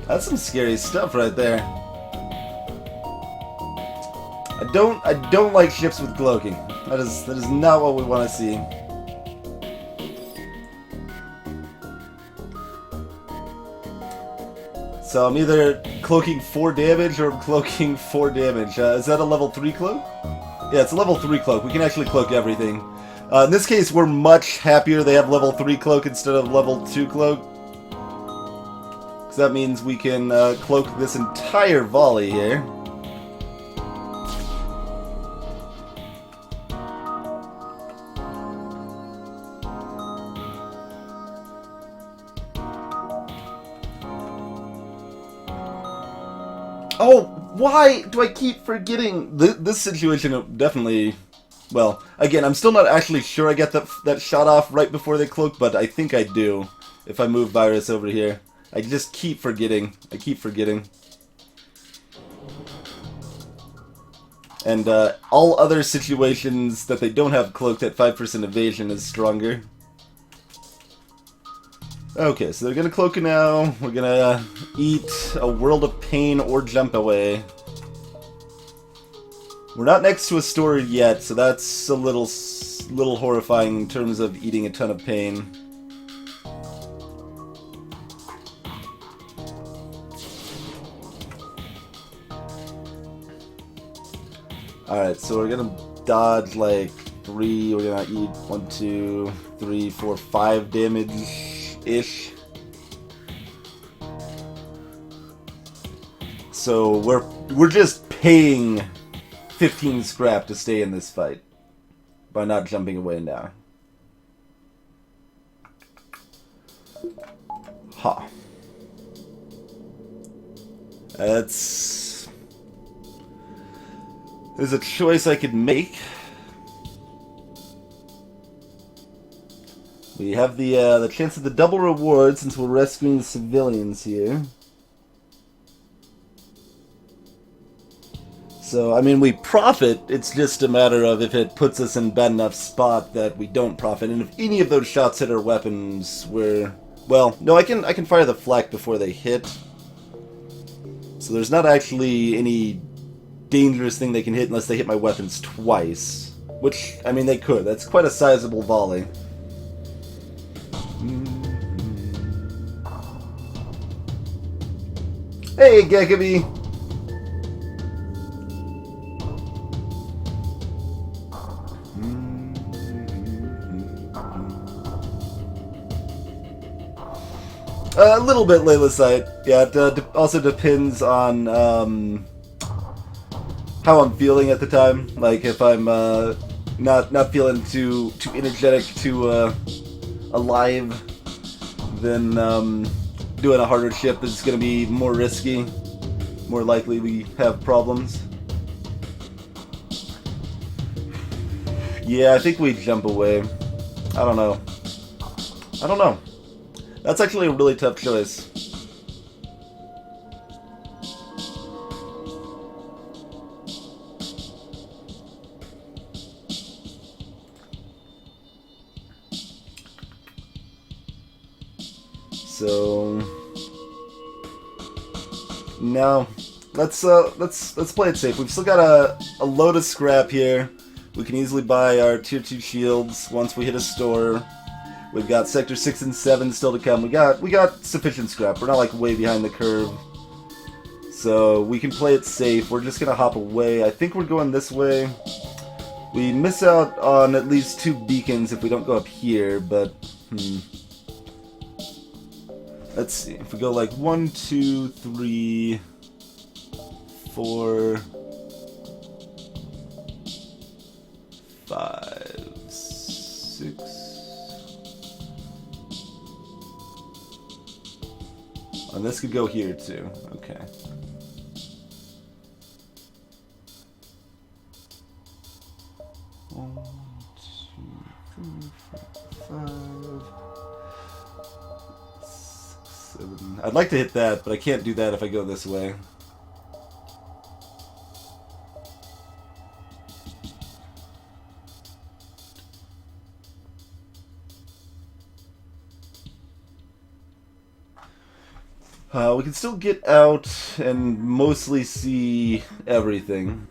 That's some scary stuff right there. I don't like ships with cloaking. That is not what we want to see. So I'm either cloaking 4 damage or I'm cloaking 4 damage. Is that a level 3 cloak? Yeah, it's a level 3 cloak. We can actually cloak everything. In this case, we're much happier they have level 3 cloak instead of level 2 cloak. Because that means we can cloak this entire volley here. Oh, why do I keep forgetting? This situation definitely... Well, again, I'm still not actually sure I get that shot off right before they cloak, but I think I do. If I move Virus over here. I just keep forgetting. I keep forgetting. And all other situations that they don't have cloaked at 5% evasion is stronger. Okay, so they're gonna cloak it now. We're gonna eat a World of Pain or jump away. We're not next to a store yet, so that's a little horrifying in terms of eating a ton of pain. Alright, so we're gonna dodge like 3, we're gonna eat 1, 2, 3, 4, 5 damage-ish. So we're just paying 15 scrap to stay in this fight by not jumping away now. Ha. There's a choice I could make. We have the chance of the double reward since we're rescuing the civilians here. So, I mean, we profit, it's just a matter of if it puts us in a bad enough spot that we don't profit. And if any of those shots hit our weapons, we're... Well, no, I can fire the flak before they hit. So there's not actually any dangerous thing they can hit unless they hit my weapons twice. Which, I mean, they could. That's quite a sizable volley. Hey, Gekaby! A little bit Layla's sight. Yeah, it also depends on how I'm feeling at the time. Like if I'm not feeling too energetic, too alive, then doing a harder ship is going to be more risky. More likely we have problems. Yeah, I think we jump away. I don't know. That's actually a really tough choice. So now let's play it safe. We've still got a load of scrap here. We can easily buy our tier 2 shields once we hit a store. We've got Sector 6 and 7 still to come. We got sufficient scrap. We're not like way behind the curve. So we can play it safe. We're just gonna hop away. I think we're going this way. We miss out on at least 2 beacons if we don't go up here, but let's see. If we go like 1, 2, 3, 4, 5, 6. And this could go here too. Okay. One, 2, 3, 4, 5, 6, 7. I'd like to hit that, but I can't do that if I go this way. We can still get out and mostly see everything.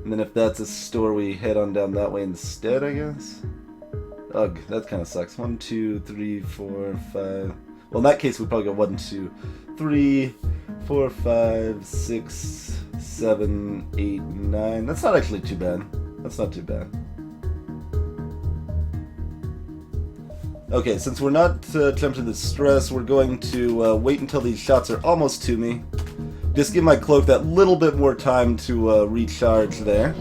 And then if that's a store, we head on down that way instead, I guess? Ugh, that kind of sucks. 1, 2, 3, 4, 5... Well, in that case, we probably go 1, 2, 3, 4, 5, 6, 7, 8, 9... That's not actually too bad. That's not too bad. Okay, since we're not tempted to stress, we're going to wait until these shots are almost to me. Just give my cloak that little bit more time to recharge there.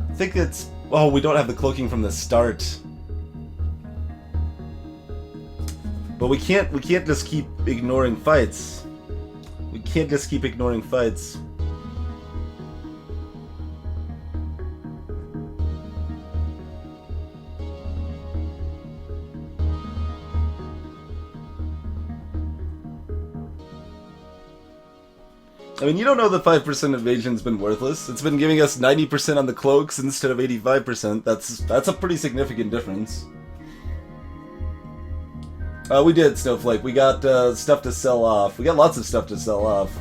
I think it's... Oh, we don't have the cloaking from the start. But we can't just keep ignoring fights. We can't just keep ignoring fights. I mean, you don't know the 5% evasion's been worthless. It's been giving us 90% on the cloaks instead of 85%. That's a pretty significant difference. We did, Snowflake. We got stuff to sell off. We got lots of stuff to sell off.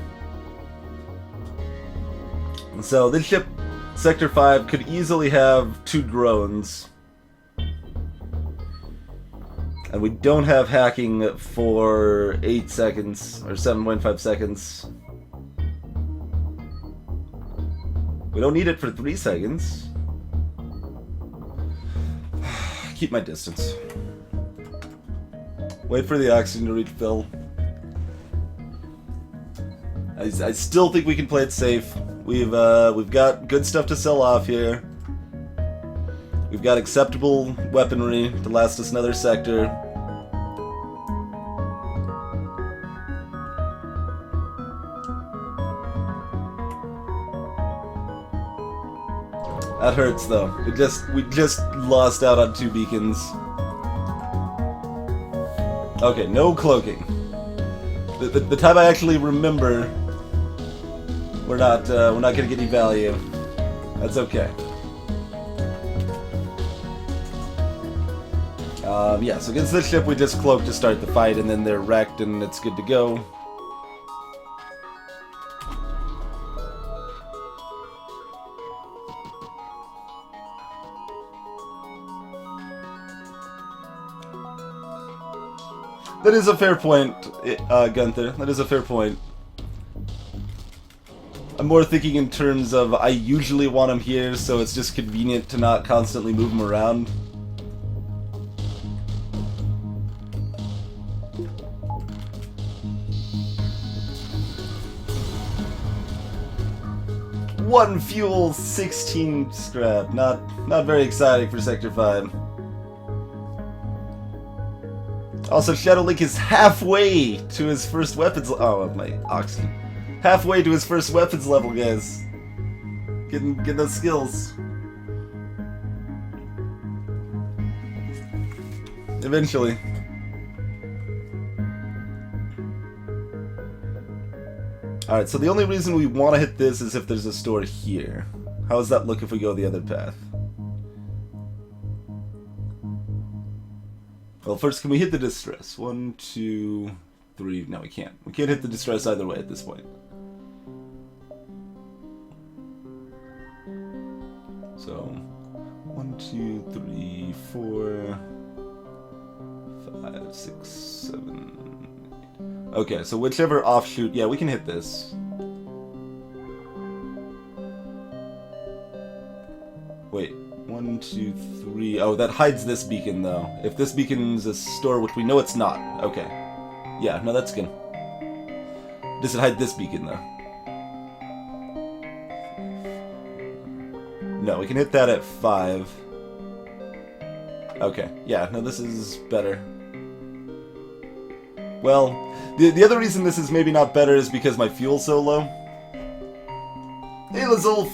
And so this ship, Sector 5, could easily have 2 drones. And we don't have hacking for 8 seconds, or 7.5 seconds. We don't need it for 3 seconds. Keep my distance. Wait for the oxygen to reach Phil. I still think we can play it safe. We've got good stuff to sell off here. We've got acceptable weaponry to last us another sector. That hurts though. We just lost out on 2 beacons. Okay, no cloaking. The time I actually remember, we're not gonna get any value. That's okay. Yeah, so against this ship we just cloak to start the fight, and then they're wrecked and it's good to go. That is a fair point, Gunther. That is a fair point. I'm more thinking in terms of I usually want him here, so it's just convenient to not constantly move him around. One fuel, 16 scrap. Not very exciting for Sector 5. Also, Shadowlink is halfway to his first weapons. Oh, my oxygen. Halfway to his first weapons level, guys. Getting those skills. Eventually. Alright, so the only reason we want to hit this is if there's a store here. How does that look if we go the other path? Well, first, can we hit the distress? 1, 2, 3... No, we can't. We can't hit the distress either way at this point. So, 1, 2, 3, 4... 5, 6, 7... 8. Okay, so whichever offshoot... Yeah, we can hit this. Wait. 1, 2, 3... Oh, that hides this beacon, though. If this beacon's a store, which we know it's not. Okay. Yeah, no, that's good. Does it hide this beacon, though? No, we can hit that at 5. Okay. Yeah, no, this is better. Well, the other reason this is maybe not better is because my fuel's so low. Hey, Lazulf!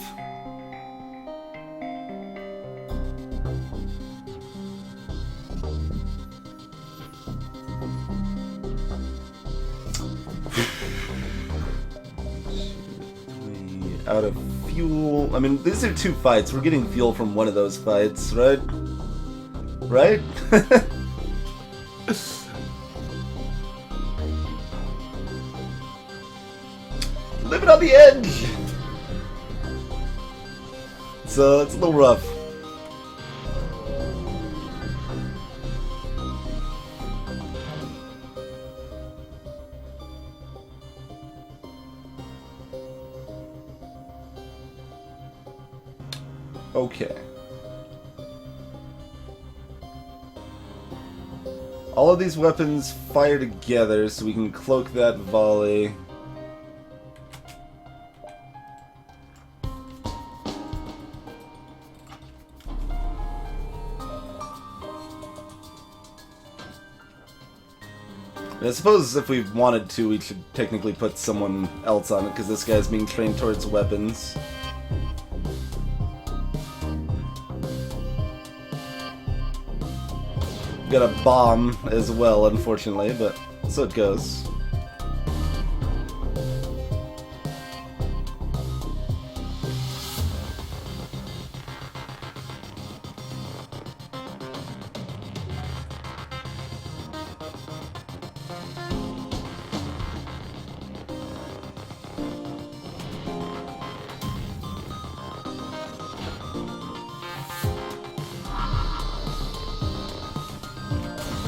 out of fuel. I mean, these are 2 fights. We're getting fuel from one of those fights, right? Right? Living on the edge! So it's a little rough. Okay. All of these weapons fire together so we can cloak that volley. And I suppose if we wanted to, we should technically put someone else on it, because this guy's being trained towards weapons. Got a bomb as well, unfortunately, but so it goes.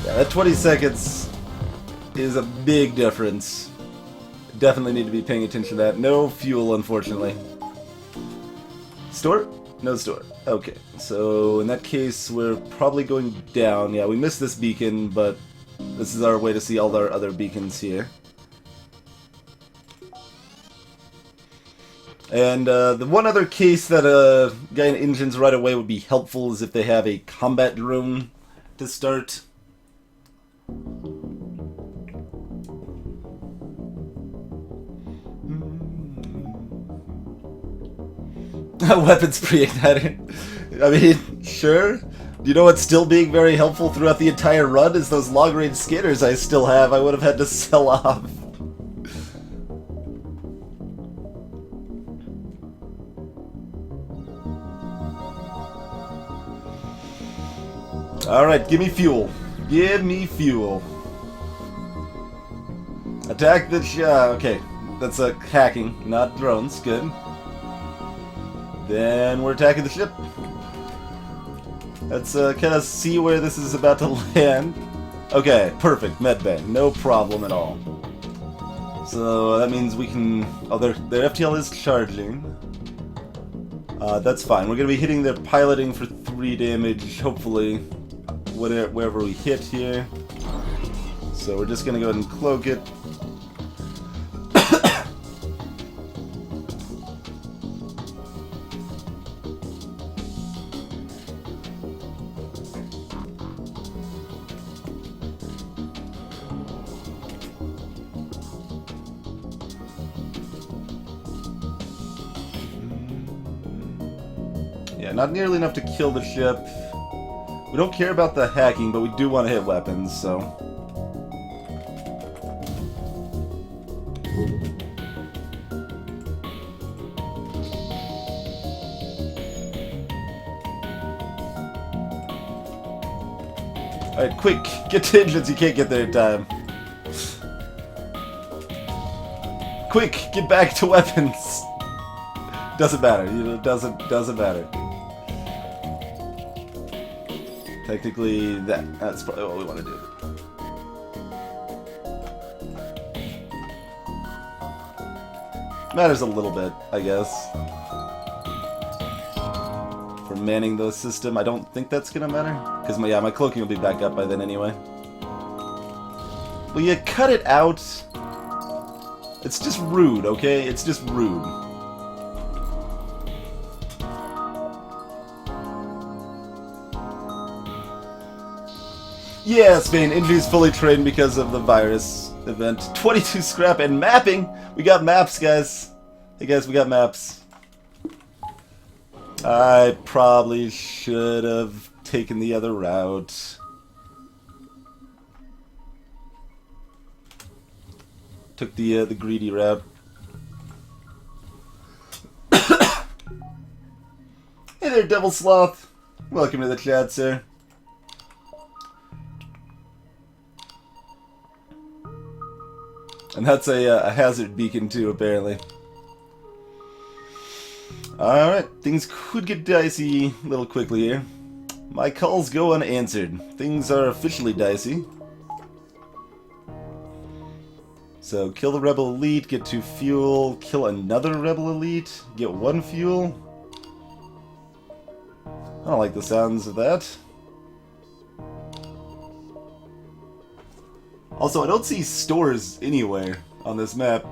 Yeah, that 20 seconds is a big difference. Definitely need to be paying attention to that. No fuel, unfortunately. Store? No store. Okay, so in that case, we're probably going down. Yeah, we missed this beacon, but this is our way to see all our other beacons here. And the one other case that a guy in engines right away would be helpful is if they have a combat drone to start. Weapons pre-igniter. I mean, sure. Do you know what's still being very helpful throughout the entire run is those long-range scanners I still have. I would have had to sell off. Alright, give me fuel. Give me fuel. Attack the okay, that's hacking, not drones. Good. Then we're attacking the ship. Let's kind of see where this is about to land. Okay, perfect. Medbay, no problem at all. So that means we can. Oh, their FTL is charging. That's fine. We're gonna be hitting their piloting for 3 damage, hopefully, wherever we hit here. So we're just gonna go ahead and cloak it. Yeah, not nearly enough to kill the ship. We don't care about the hacking, but we do want to hit weapons, so... Alright, quick! Get to engines, you can't get there in time. Quick! Get back to weapons! Doesn't matter, you know, doesn't matter. Technically, that's probably what we want to do. Matters a little bit, I guess. For manning the system, I don't think that's gonna matter. Because my cloaking will be back up by then anyway. Will you cut it out? It's just rude, okay? It's just rude. Yeah, Spain. Injury's fully trained because of the virus event. 22 scrap and mapping! We got maps, guys. Hey guys, we got maps. I probably should have taken the other route. Took the greedy route. Hey there, Devil Sloth. Welcome to the chat, sir. And that's a hazard beacon too, apparently. Alright, things could get dicey a little quickly here. My calls go unanswered. Things are officially dicey. So, kill the Rebel Elite, get 2 fuel, kill another Rebel Elite, get 1 fuel. I don't like the sounds of that. Also, I don't see stores anywhere on this map.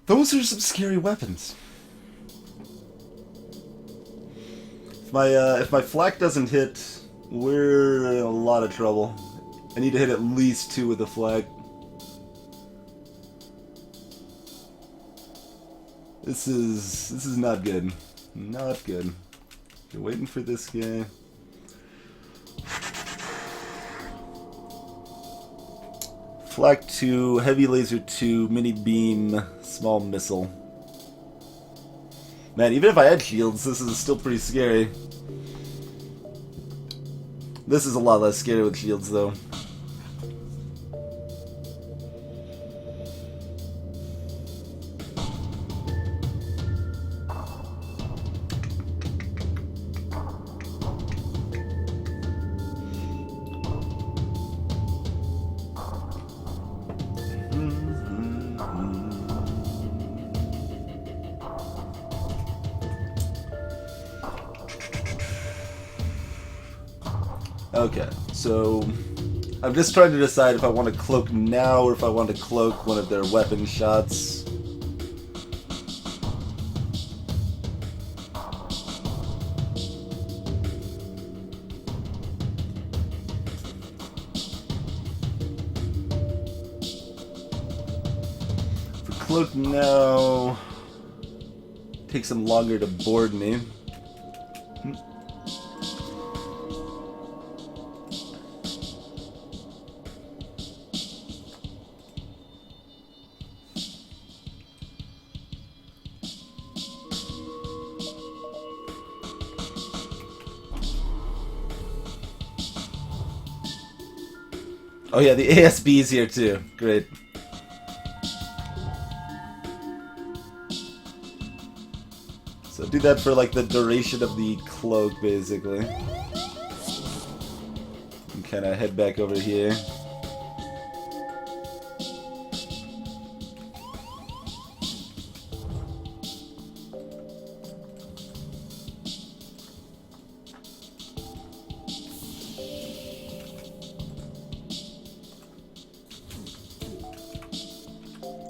Those are some scary weapons. If my flak doesn't hit, we're in a lot of trouble. I need to hit at least 2 with the flak. This is not good. Not good. You're waiting for this guy. Flak 2, heavy laser 2, mini beam, small missile. Man, even if I had shields, this is still pretty scary. This is a lot less scary with shields, though. Okay, so I'm just trying to decide if I want to cloak now or if I want to cloak one of their weapon shots. For cloak now, takes them longer to board me. Oh yeah, the ASB's here too. Great. So do that for like the duration of the cloak, basically. And kind of head back over here.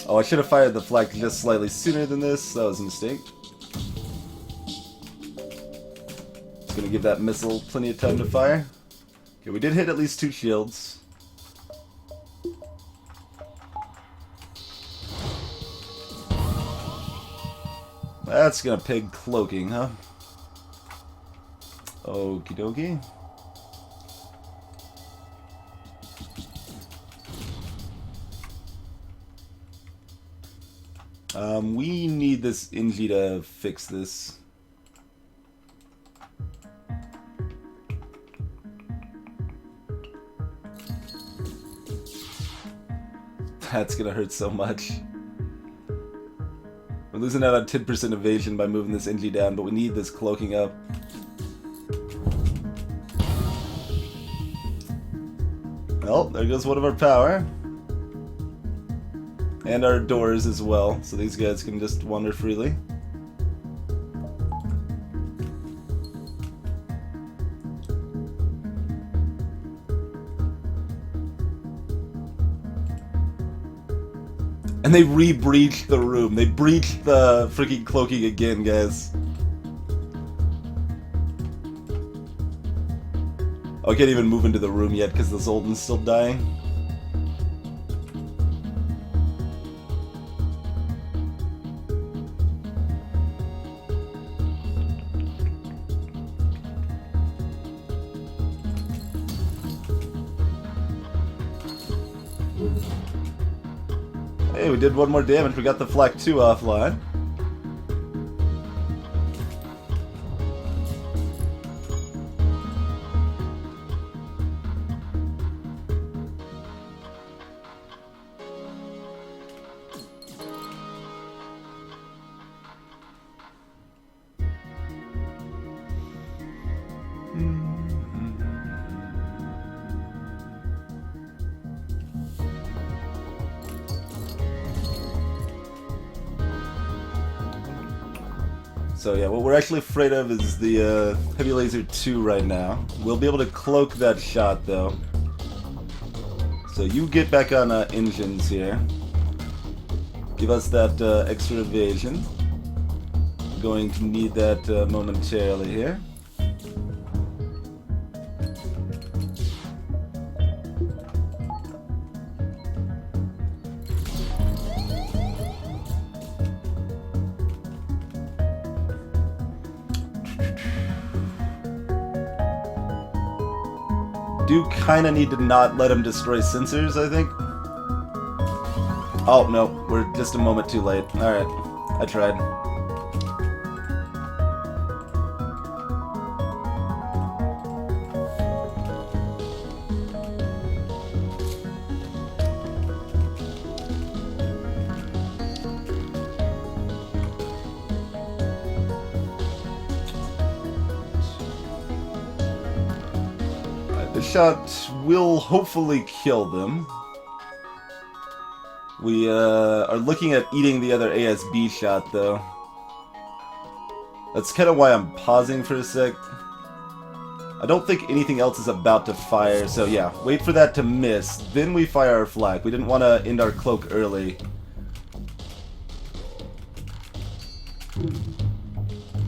Oh, I should have fired the flak just slightly sooner than this. That was a mistake. It's gonna give that missile plenty of time to fire. Okay, we did hit at least 2 shields. That's gonna peg cloaking, huh? Okie dokie. We need this Inji to fix this. That's gonna hurt so much. We're losing out on 10% evasion by moving this Inji down, but we need this cloaking up. Well, there goes one of our power. And our doors as well, so these guys can just wander freely. And they re-breached the room. They breached the freaking cloaking again, guys. Oh, I can't even move into the room yet because the Zoltan's still dying. Hey, we did one more damage. We got the Flak 2 offline. So yeah, what we're actually afraid of is the Heavy Laser 2 right now. We'll be able to cloak that shot though. So you get back on engines here. Give us that extra evasion. Going to need that momentarily here. Do kind of need to not let him destroy sensors, I think. Oh, no. We're just a moment too late. Alright. I tried. The shot will hopefully kill them. We are looking at eating the other ASB shot, though. That's kind of why I'm pausing for a sec. I don't think anything else is about to fire, so yeah, wait for that to miss, then we fire our flak. We didn't want to end our cloak early.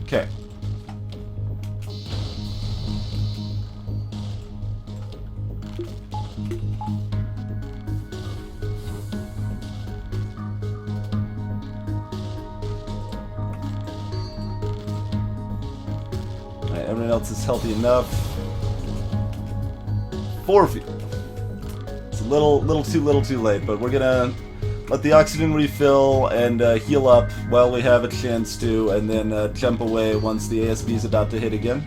Okay. Everyone else is healthy enough. 4 feet. It's a little too late, but we're gonna let the oxygen refill and heal up while we have a chance to, and then jump away once the ASB is about to hit again.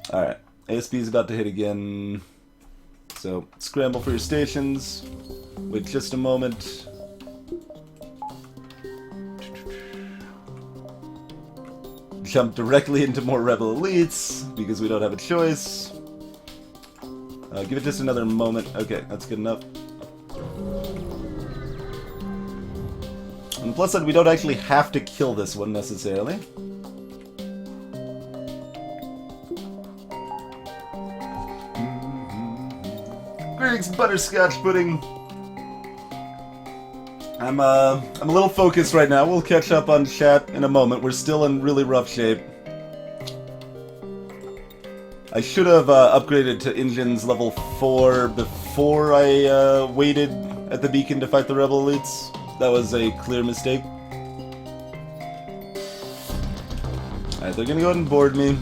Alright, ASB is about to hit again, so scramble for your stations, wait just a moment. Jump directly into more Rebel Elites, because we don't have a choice. Give it just another moment. Okay, that's good enough. On the plus side, we don't actually have to kill this one necessarily. Greetings, butterscotch pudding. I'm a little focused right now. We'll catch up on chat in a moment. We're still in really rough shape. I should have upgraded to engines level 4 before I waited at the beacon to fight the Rebel Elites. That was a clear mistake. Alright, they're gonna go ahead and board me.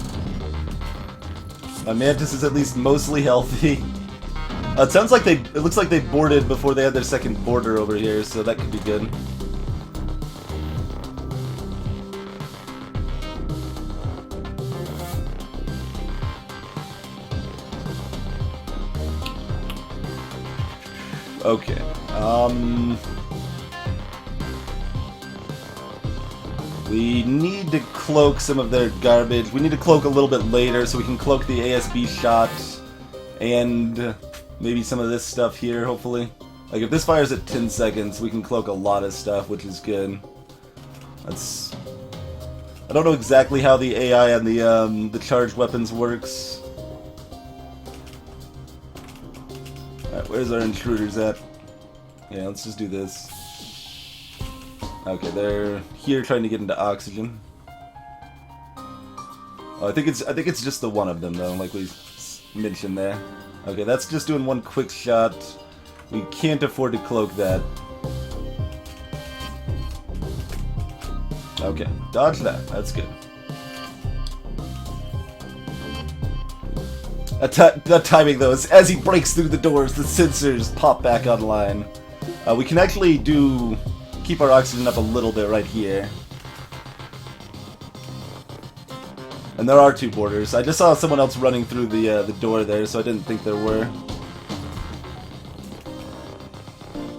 My Mantis is at least mostly healthy. It sounds like it looks like they boarded before they had their second boarder over here, so that could be good. Okay. We need to cloak some of their garbage. We need to cloak a little bit later so we can cloak the ASB shot and maybe some of this stuff here, hopefully. Like, if this fires at 10 seconds, we can cloak a lot of stuff, which is good. That's... I don't know exactly how the AI on the charged weapons works. Alright, where's our intruders at? Yeah, let's just do this. Okay, they're here trying to get into oxygen. Oh, I think it's just the one of them, though, like we mentioned there. Okay, that's just doing one quick shot. We can't afford to cloak that. Okay, dodge that. That's good. That timing, though, is as he breaks through the doors, the sensors pop back online. We can actually keep our oxygen up a little bit right here. And there are 2 boarders. I just saw someone else running through the door there, so I didn't think there were.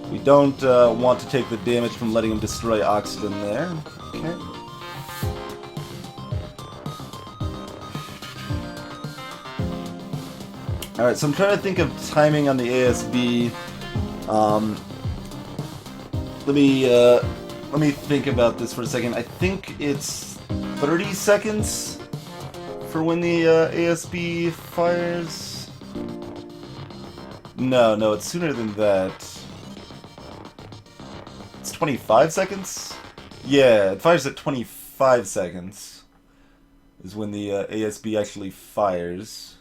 We don't want to take the damage from letting him destroy oxygen there. Okay. Alright, so I'm trying to think of timing on the ASB. Let me think about this for a second. I think it's 30 seconds for when the ASB fires. No, it's sooner than that. It's 25 seconds? Yeah, it fires at 25 seconds. Is when the ASB actually fires.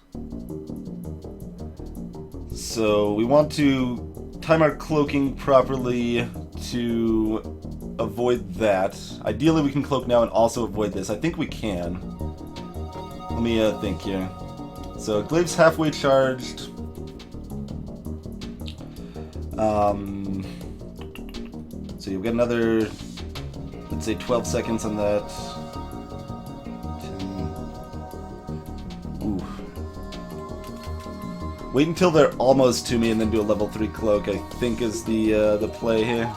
So we want to time our cloaking properly to avoid that. Ideally we can cloak now and also avoid this. I think we can. Let me think here. So Glaive's halfway charged. So you've got another, let's say 12 seconds on that. 10. Ooh. Wait until they're almost to me and then do a level 3 cloak, I think is the play here.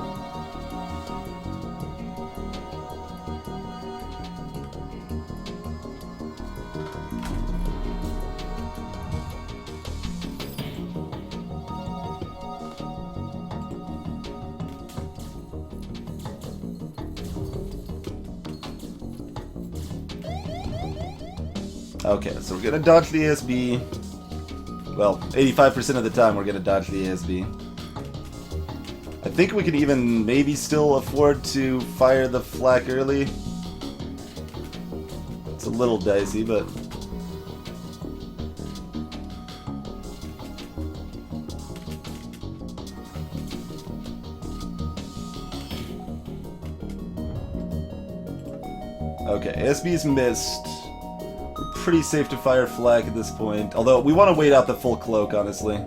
Okay, so we're gonna dodge the ASB. Well, 85% of the time we're gonna dodge the ASB. I think we can even maybe still afford to fire the flak early. It's a little dicey, but... Okay, ASB's missed. Pretty safe to fire flak at this point, although we want to wait out the full cloak, honestly.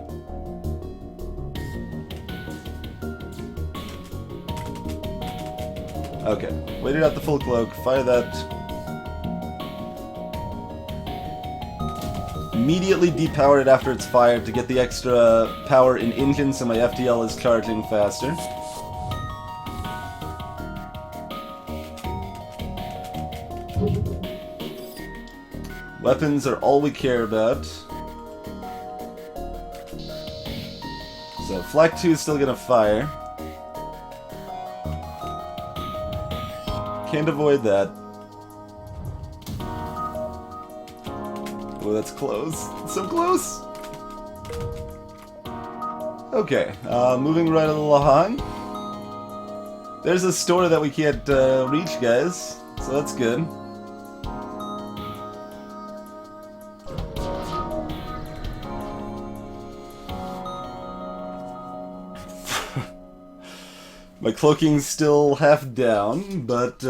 Okay, waited out the full cloak, fire that. Immediately depower it after it's fired to get the extra power in engine so my FTL is charging faster. Weapons are all we care about. So Flak 2 is still gonna fire. Can't avoid that. Oh, that's close. So close! Okay, moving right along. There's a store that we can't reach, guys. So that's good. My cloaking's still half down, but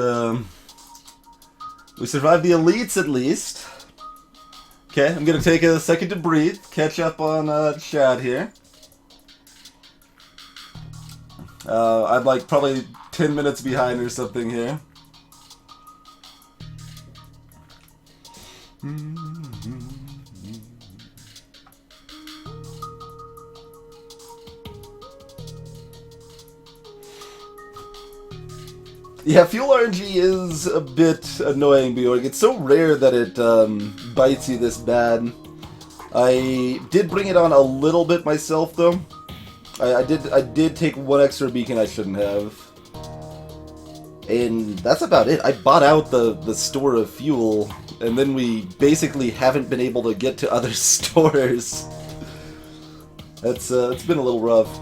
we survived the elites at least. Okay, I'm gonna take a second to breathe, catch up on chat here. I'm like probably 10 minutes behind or something here. Yeah, fuel RNG is a bit annoying, Bjorg. It's so rare that it bites you this bad. I did bring it on a little bit myself, though. I did take one extra beacon I shouldn't have. And that's about it. I bought out the store of fuel, and then we basically haven't been able to get to other stores. That's it's been a little rough.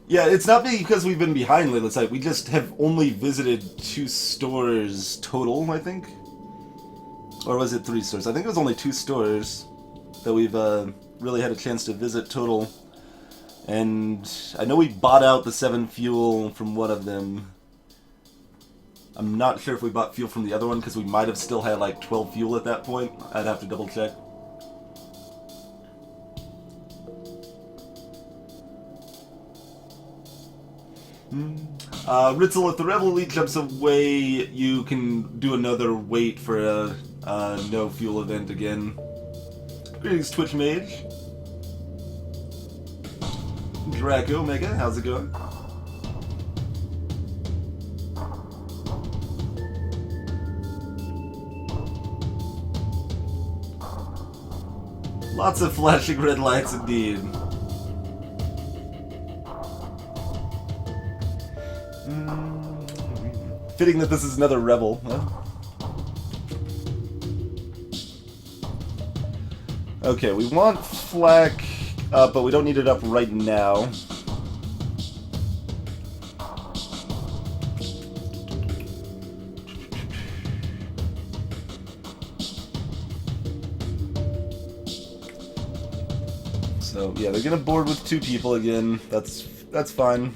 Yeah, it's not because we've been behind lately. It's like we just have only visited 2 stores total, I think. Or was it 3 stores? I think it was only 2 stores. that we've really had a chance to visit total. And I know we bought out the 7 fuel from one of them. I'm not sure if we bought fuel from the other one, because we might have still had like 12 fuel at that point. I'd have to double check. Ritzel, if the Rebel Elite jumps away, you can do another wait for a no fuel event again. Greetings, Twitch Mage. Draco Mega, how's it going? Lots of flashing red lights indeed. Fitting that this is another rebel. Huh? Okay, we want flak up, but we don't need it up right now. So yeah, they're gonna board with 2 people again. That's fine.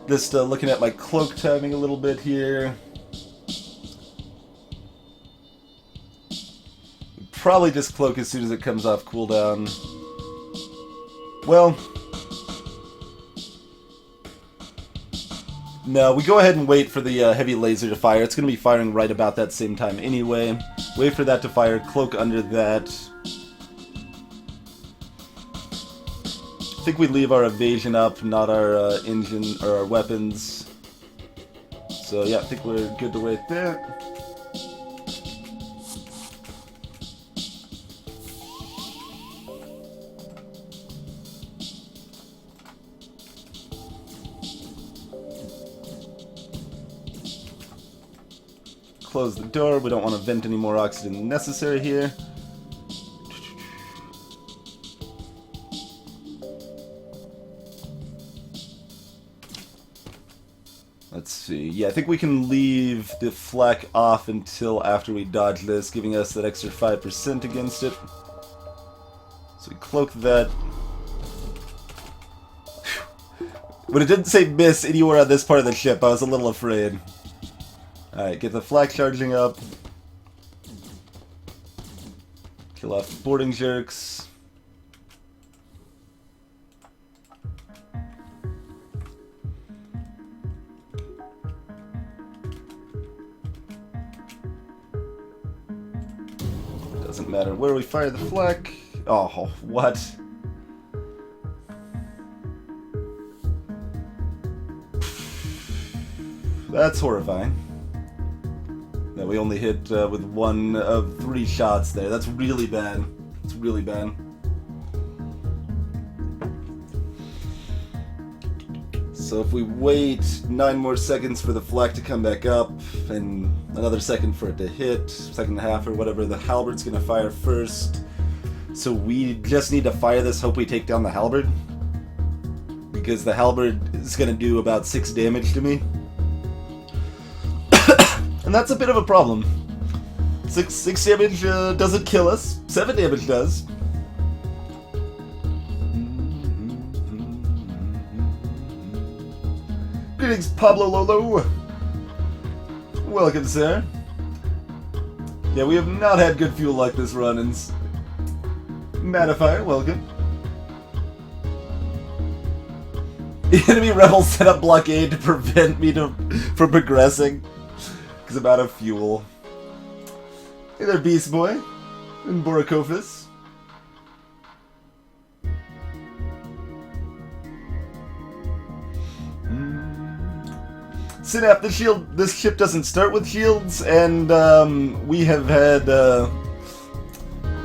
Just looking at my cloak timing a little bit here. Probably just cloak as soon as it comes off cooldown. Well, no, we go ahead and wait for the heavy laser to fire. It's going to be firing right about that same time anyway. Wait for that to fire, cloak under that. I think we leave our evasion up, not our engine or our weapons. So yeah, I think we're good to wait there. Close the door. We don't want to vent any more oxygen than necessary here. Let's see. Yeah, I think we can leave the flak off until after we dodge this, giving us that extra 5% against it. So we cloak that. When it didn't say miss anywhere on this part of the ship, I was a little afraid. Alright, get the flak charging up. Kill off the boarding jerks. Doesn't matter where we fire the flak. Oh, what? That's horrifying. Yeah, we only hit with 1 of 3 shots there. That's really bad. It's really bad. So if we wait 9 more seconds for the flak to come back up, and another second for it to hit, second and a half or whatever, the halberd's gonna fire first. So we just need to fire this, hope we take down the halberd. Because the halberd is gonna do about 6 damage to me. And that's a bit of a problem. 6 damage doesn't kill us. 7 damage does. Greetings, Pablo Lolo. Welcome, sir. Yeah, we have not had good fuel like this run. And Matifier, welcome. The enemy rebels set up blockade to prevent me from progressing. Because I'm out of fuel. Hey there, Beast Boy. And Borakofis. Synap, this ship doesn't start with shields, and we have had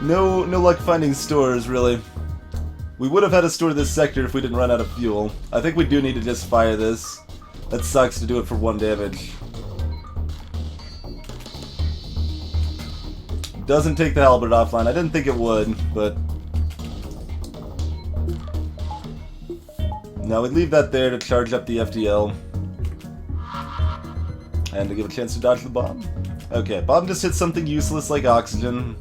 no luck finding stores, really. We would have had a store this sector if we didn't run out of fuel. I think we do need to just fire this. That sucks to do it for 1 damage. Doesn't take the halberd offline. I didn't think it would, but... Now we leave that there to charge up the FTL. And to give a chance to dodge the bomb. Okay, Bomb just hit something useless like oxygen.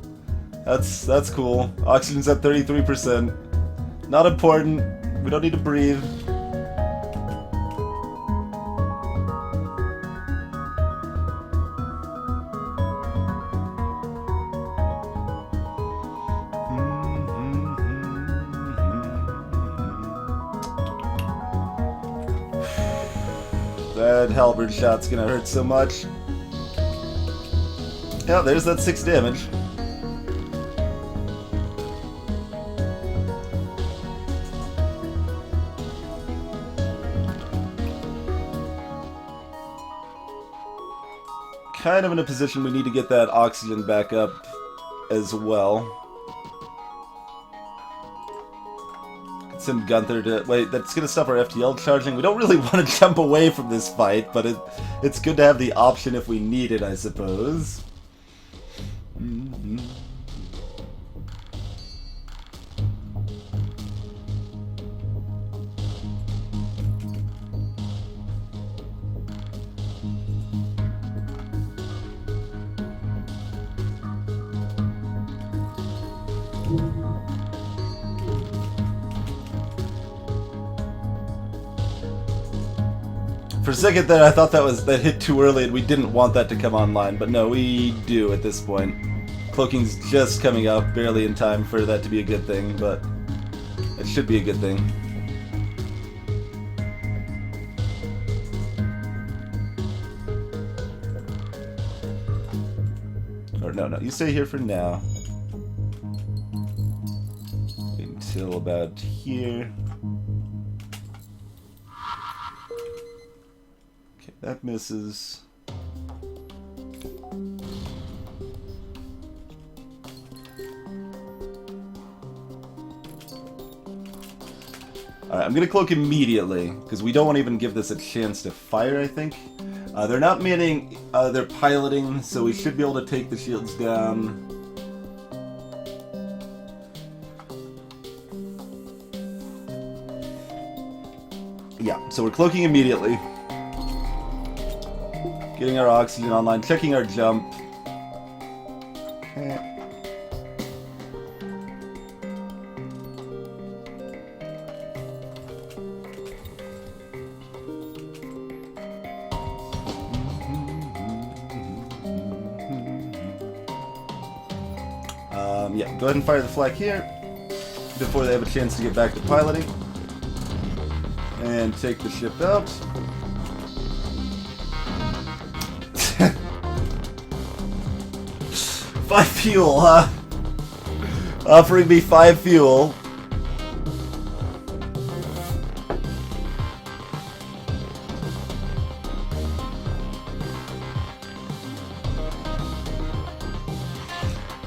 That's cool. Oxygen's at 33%. Not important. We don't need to breathe. That halberd shot's gonna hurt so much. Yeah, there's that 6 damage. Kind of in a position we need to get that oxygen back up as well. Send Gunther to... Wait, that's going to stop our FTL charging. We don't really want to jump away from this fight, but it's good to have the option if we need it, I suppose. For a second there, I thought that hit too early and we didn't want that to come online, but no, we do at this point. Cloaking's just coming up, barely in time for that to be a good thing, but it should be a good thing. Or no, you stay here for now. Wait until about here. That misses. Alright, I'm gonna cloak immediately, because we don't want to even give this a chance to fire, I think. They're not manning, they're piloting, so we should be able to take the shields down. Yeah, so we're cloaking immediately. Getting our oxygen online, checking our jump. Yeah, go ahead and fire the flak here before they have a chance to get back to piloting. And take the ship out. 5 fuel, huh? Offering me 5 fuel.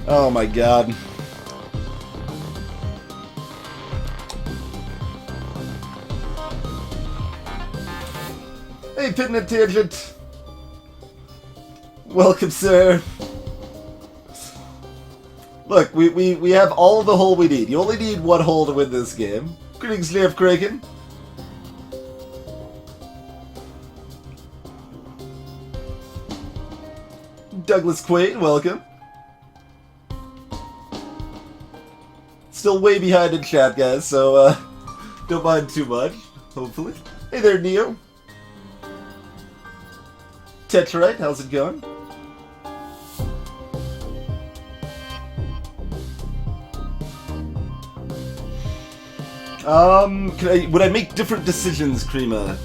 Oh my god. Hey, Pitnet Tangent. Welcome, sir. Look, we have all the hull we need. You only need 1 hull to win this game. Greetings, Liam Kraken. Douglas Quaid, welcome. Still way behind in chat, guys, so don't mind too much, hopefully. Hey there, Neo. Tetrite, how's it going? Would I make different decisions, Krima?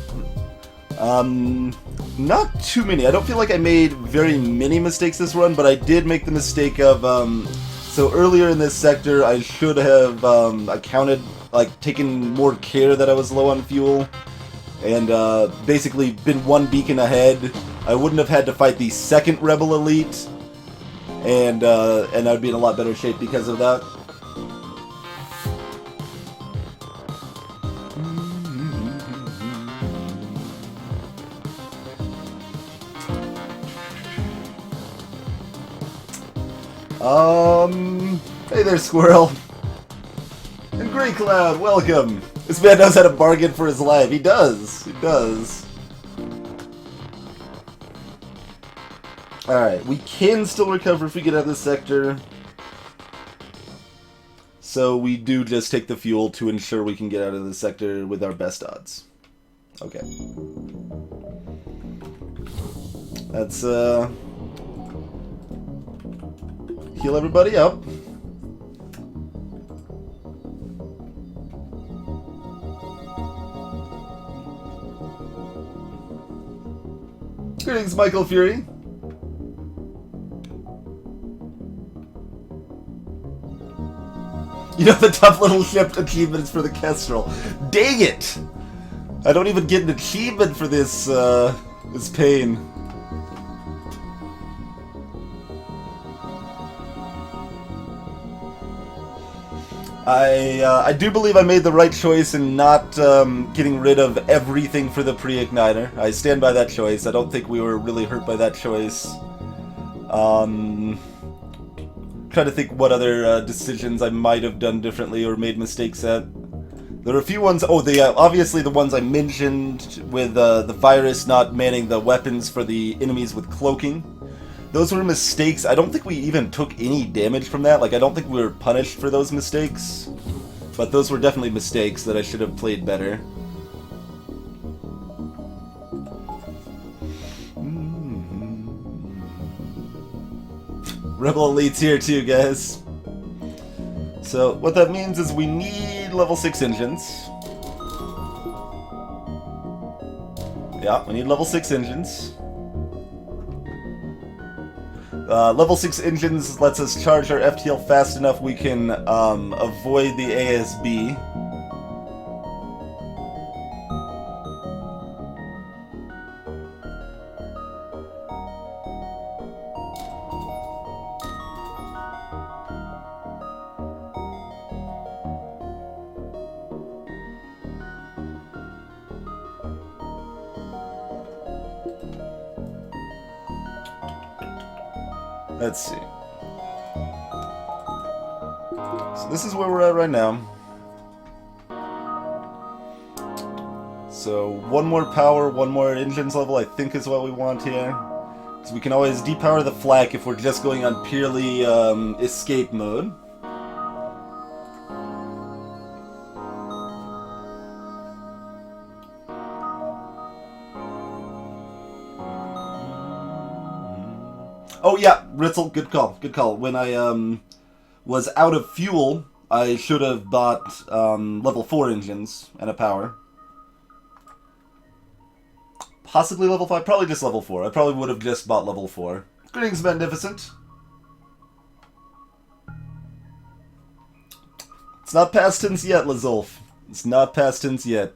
Not too many. I don't feel like I made very many mistakes this run, but I did make the mistake of, so earlier in this sector, I should have, accounted, like, taken more care that I was low on fuel, and, basically been 1 beacon ahead. I wouldn't have had to fight the second Rebel Elite, and I'd be in a lot better shape because of that. Hey there, Squirrel. And Grey Cloud, welcome. This man knows how to bargain for his life. He does. He does. Alright, we can still recover if we get out of this sector. So we do just take the fuel to ensure we can get out of the sector with our best odds. Okay. Let's heal everybody up. Greetings, Michael Fury. You know the tough little ship achievements for the Kestrel. Dang it! I don't even get an achievement for this, this pain. I do believe I made the right choice in not getting rid of everything for the pre-igniter. I stand by that choice. I don't think we were really hurt by that choice. Trying to think what other decisions I might have done differently or made mistakes at. There are a few ones. Oh, obviously the ones I mentioned with the virus not manning the weapons for the enemies with cloaking. Those were mistakes. I don't think we even took any damage from that. Like, I don't think we were punished for those mistakes. But those were definitely mistakes that I should have played better. Rebel Elite's here too, guys. So, what that means is we need level 6 engines. Yeah, we need level 6 engines. Level 6 engines lets us charge our FTL fast enough we can avoid the ASB. Let's see. So this is where we're at right now. So one more power, one more engines level I think is what we want here. So we can always depower the flak if we're just going on purely escape mode. Oh yeah, Ritzel, good call, good call. When I was out of fuel, I should have bought level 4 engines and a power. Possibly level 5, probably just level 4. I probably would have just bought level 4. Greetings, Magnificent. It's not past tense yet, Lazulf. It's not past tense yet.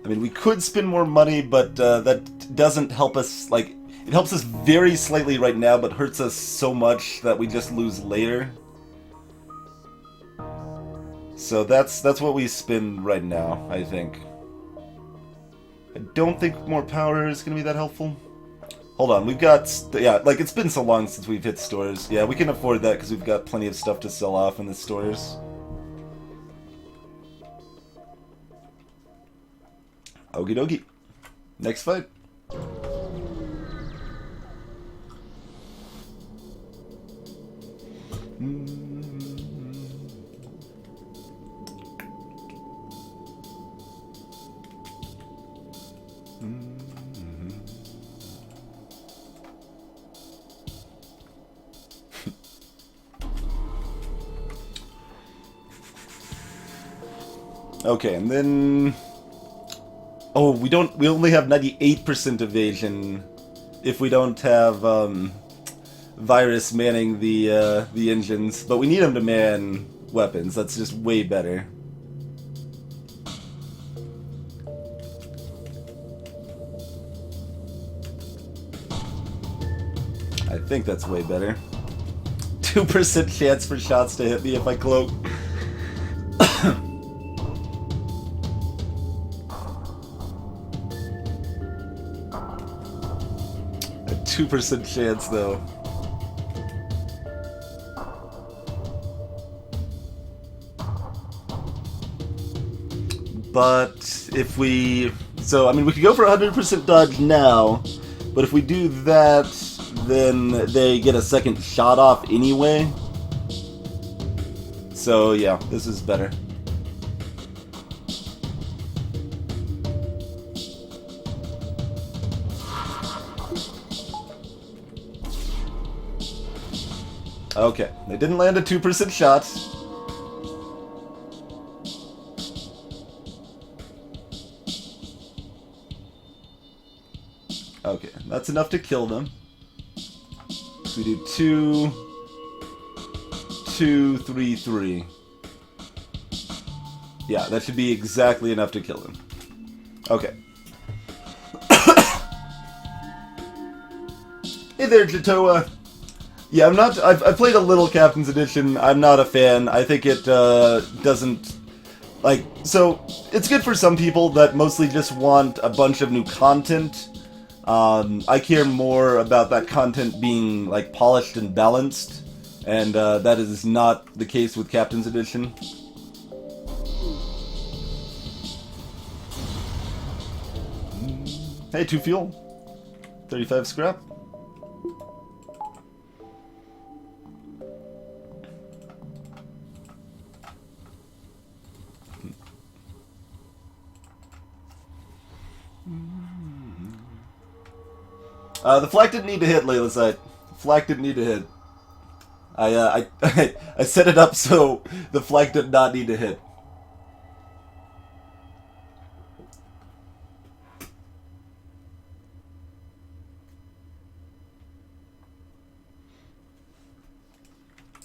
I mean, we could spend more money, but that doesn't help us, like, it helps us very slightly right now, but hurts us so much that we just lose later. So that's what we spend right now, I think. I don't think more power is going to be that helpful. Hold on, we've got, yeah, like, it's been so long since we've hit stores. Yeah, we can afford that because we've got plenty of stuff to sell off in the stores. Okie dokie. Next fight. Okay, and then... Oh, we only have 98% evasion if we don't have Virus manning the engines, but we need him to man weapons. That's just way better. I think that's way better. 2% chance for shots to hit me if I cloak. 2% chance, though. but if we... So, I mean, we could go for 100% dodge now, but if we do that, then they get a second shot off anyway. So, yeah, this is better. Okay, they didn't land a 2% shot. Okay, that's enough to kill them. So we do 2, 2, 3, 3. Yeah, that should be exactly enough to kill them. Okay. Hey there, Jatoa. Yeah, I'm not... I've played a little Captain's Edition. I'm not a fan. I think it doesn't... Like, so, it's good for some people that mostly just want a bunch of new content. I care more about that content being, like, polished and balanced. And that is not the case with Captain's Edition. Hey, 2 fuel. 35 scrap. The flak didn't need to hit, Layla. Flak didn't need to hit. I set it up so the flak did not need to hit.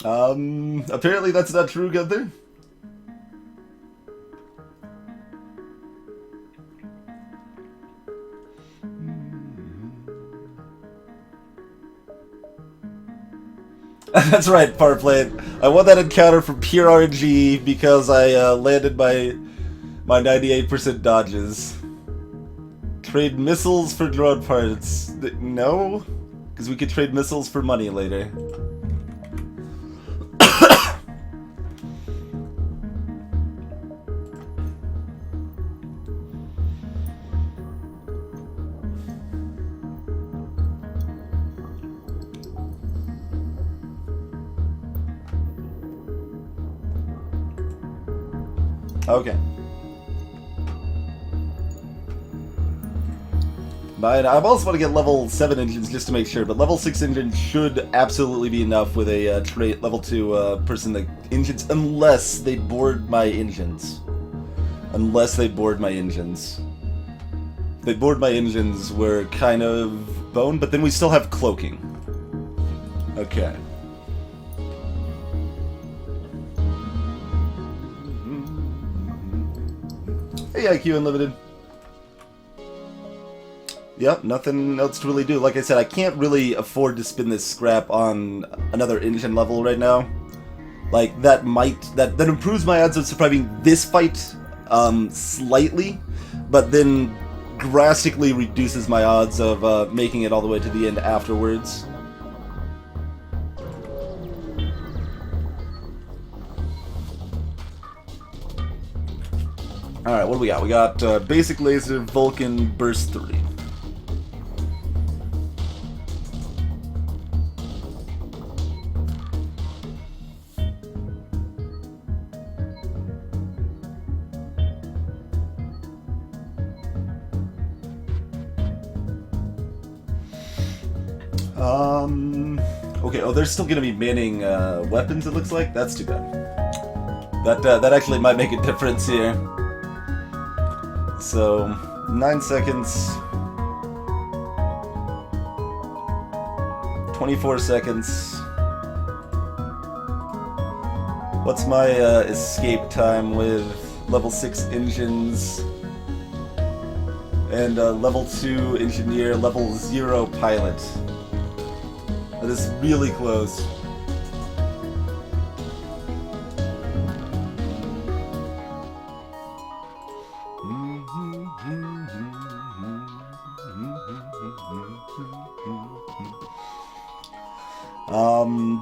Apparently that's not true, Gunther. That's right, Parplate. I won that encounter from pure RNG because I landed my 98% dodges. Trade missiles for drone parts. No? Because we could trade missiles for money later. Okay. But I also want to get level 7 engines just to make sure, but level 6 engines should absolutely be enough with a trait level 2 person that engines, unless they board my engines. Unless they board my engines. If they board my engines, we're kind of boned, but then we still have cloaking. Okay. Hey, IQ Unlimited. Yep, nothing else to really do. Like I said, I can't really afford to spend this scrap on another engine level right now. Like, that improves my odds of surviving this fight slightly, but then drastically reduces my odds of making it all the way to the end afterwards. Alright, what do we got? We got Basic Laser, Vulcan, Burst 3. Okay, oh, they're still gonna be manning weapons, it looks like? That's too bad. That actually might make a difference here. So, 9 seconds. 24 seconds. What's my escape time with level 6 engines? And level 2 engineer, level 0 pilot. That is really close.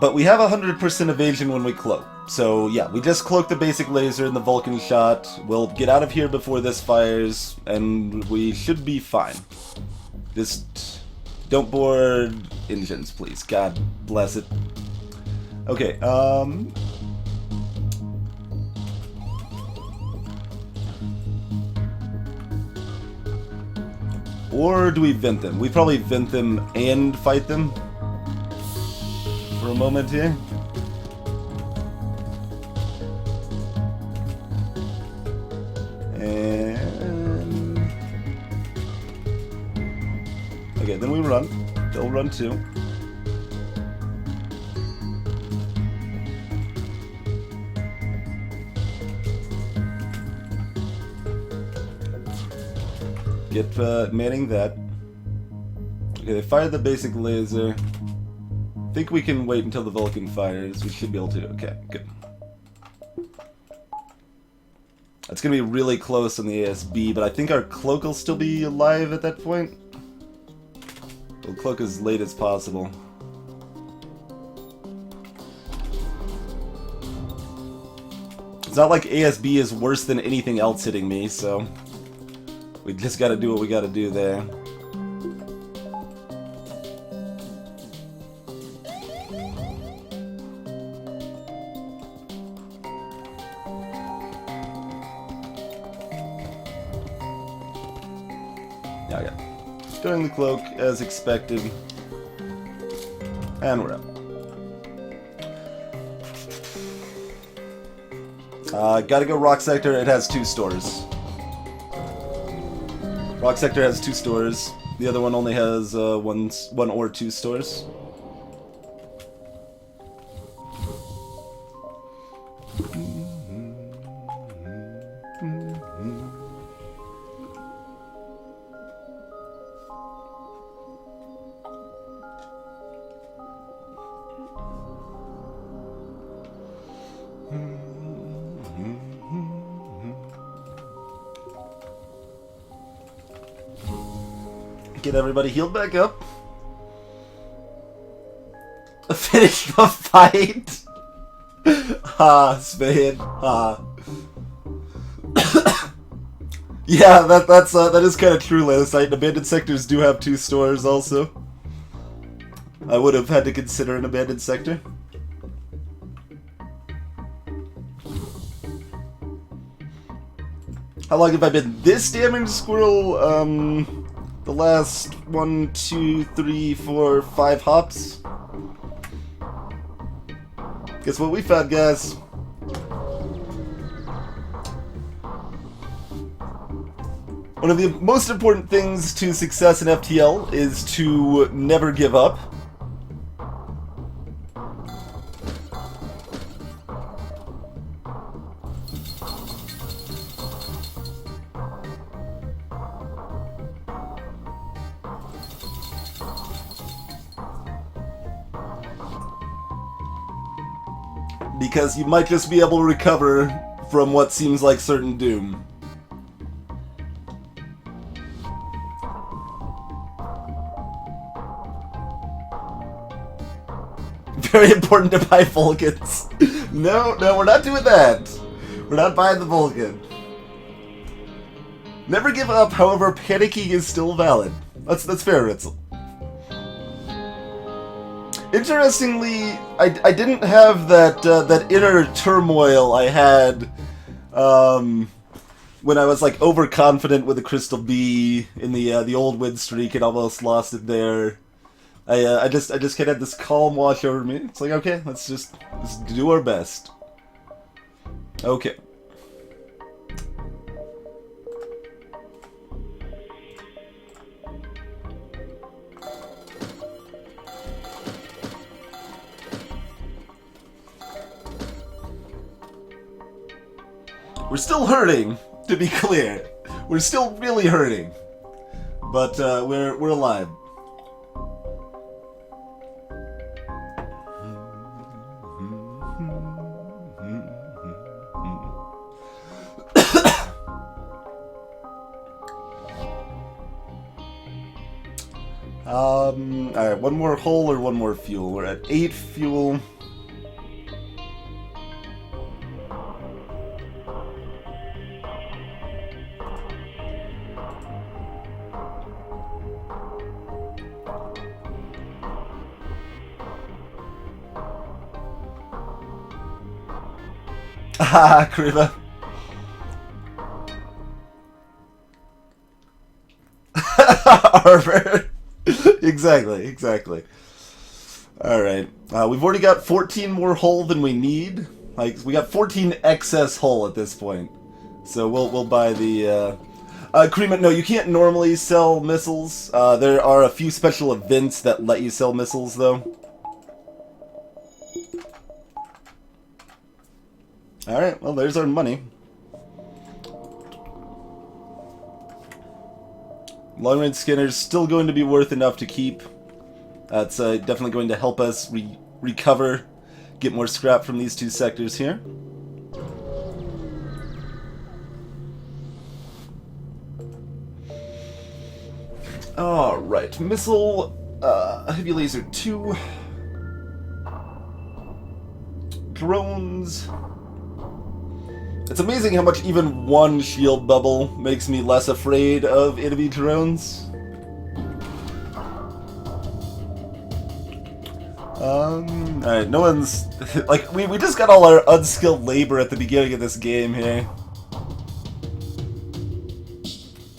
But we have 100% evasion when we cloak. So yeah, we just cloak the basic laser in the Vulcan shot. We'll get out of here before this fires, and we should be fine. Just don't board engines, please. God bless it. Okay, or do we vent them? We probably vent them and fight them for a moment here. And okay, then we run. They'll run too. Get manning that. Okay, they fired the basic laser. I think we can wait until the Vulcan fires. We should be able to. Okay, good. That's gonna be really close on the ASB, but I think our cloak will still be alive at that point. We'll cloak as late as possible. It's not like ASB is worse than anything else hitting me, so we just gotta do what we gotta do there. Yeah, yeah. During the cloak, as expected. And we're up. Gotta go Rock Sector. It has 2 stores. Rock Sector has 2 stores. The other one only has one or 2 stores. Get everybody healed back up. Finish the fight. Spade. Yeah, that is kind of true, Lanacite. Abandoned sectors do have 2 stores also. I would have had to consider an abandoned sector. How long have I been this damaged, Squirrel? The last 1, 2, 3, 4, 5 hops. Guess what we found, guys? One of the most important things to success in FTL is to never give up. Because you might just be able to recover from what seems like certain doom. Very important to buy Vulcans. No, we're not doing that. We're not buying the Vulcan. Never give up, however, panicking is still valid. That's fair, Ritzel. Interestingly, I didn't have that inner turmoil I had when I was like overconfident with the Crystal Bee in the old win streak and almost lost it there. I just kind of had this calm wash over me. It's like, okay, let's do our best. Okay. We're still hurting, to be clear. We're still really hurting, but we're alive. Alright, one more hull or one more fuel. We're at 8 fuel. Haha, Kriva. Armor. Exactly. Alright. We've already got 14 more hull than we need. Like, we got 14 excess hull at this point. So we'll buy the, Krema, no, you can't normally sell missiles. There are a few special events that let you sell missiles, though. Alright, well, there's our money. Long-range scanner's still going to be worth enough to keep. That's definitely going to help us recover, get more scrap from these two sectors here. Alright, missile, heavy laser 2. Drones. It's amazing how much even one shield bubble makes me less afraid of enemy drones. Alright, no one's... like, we just got all our unskilled labor at the beginning of this game here.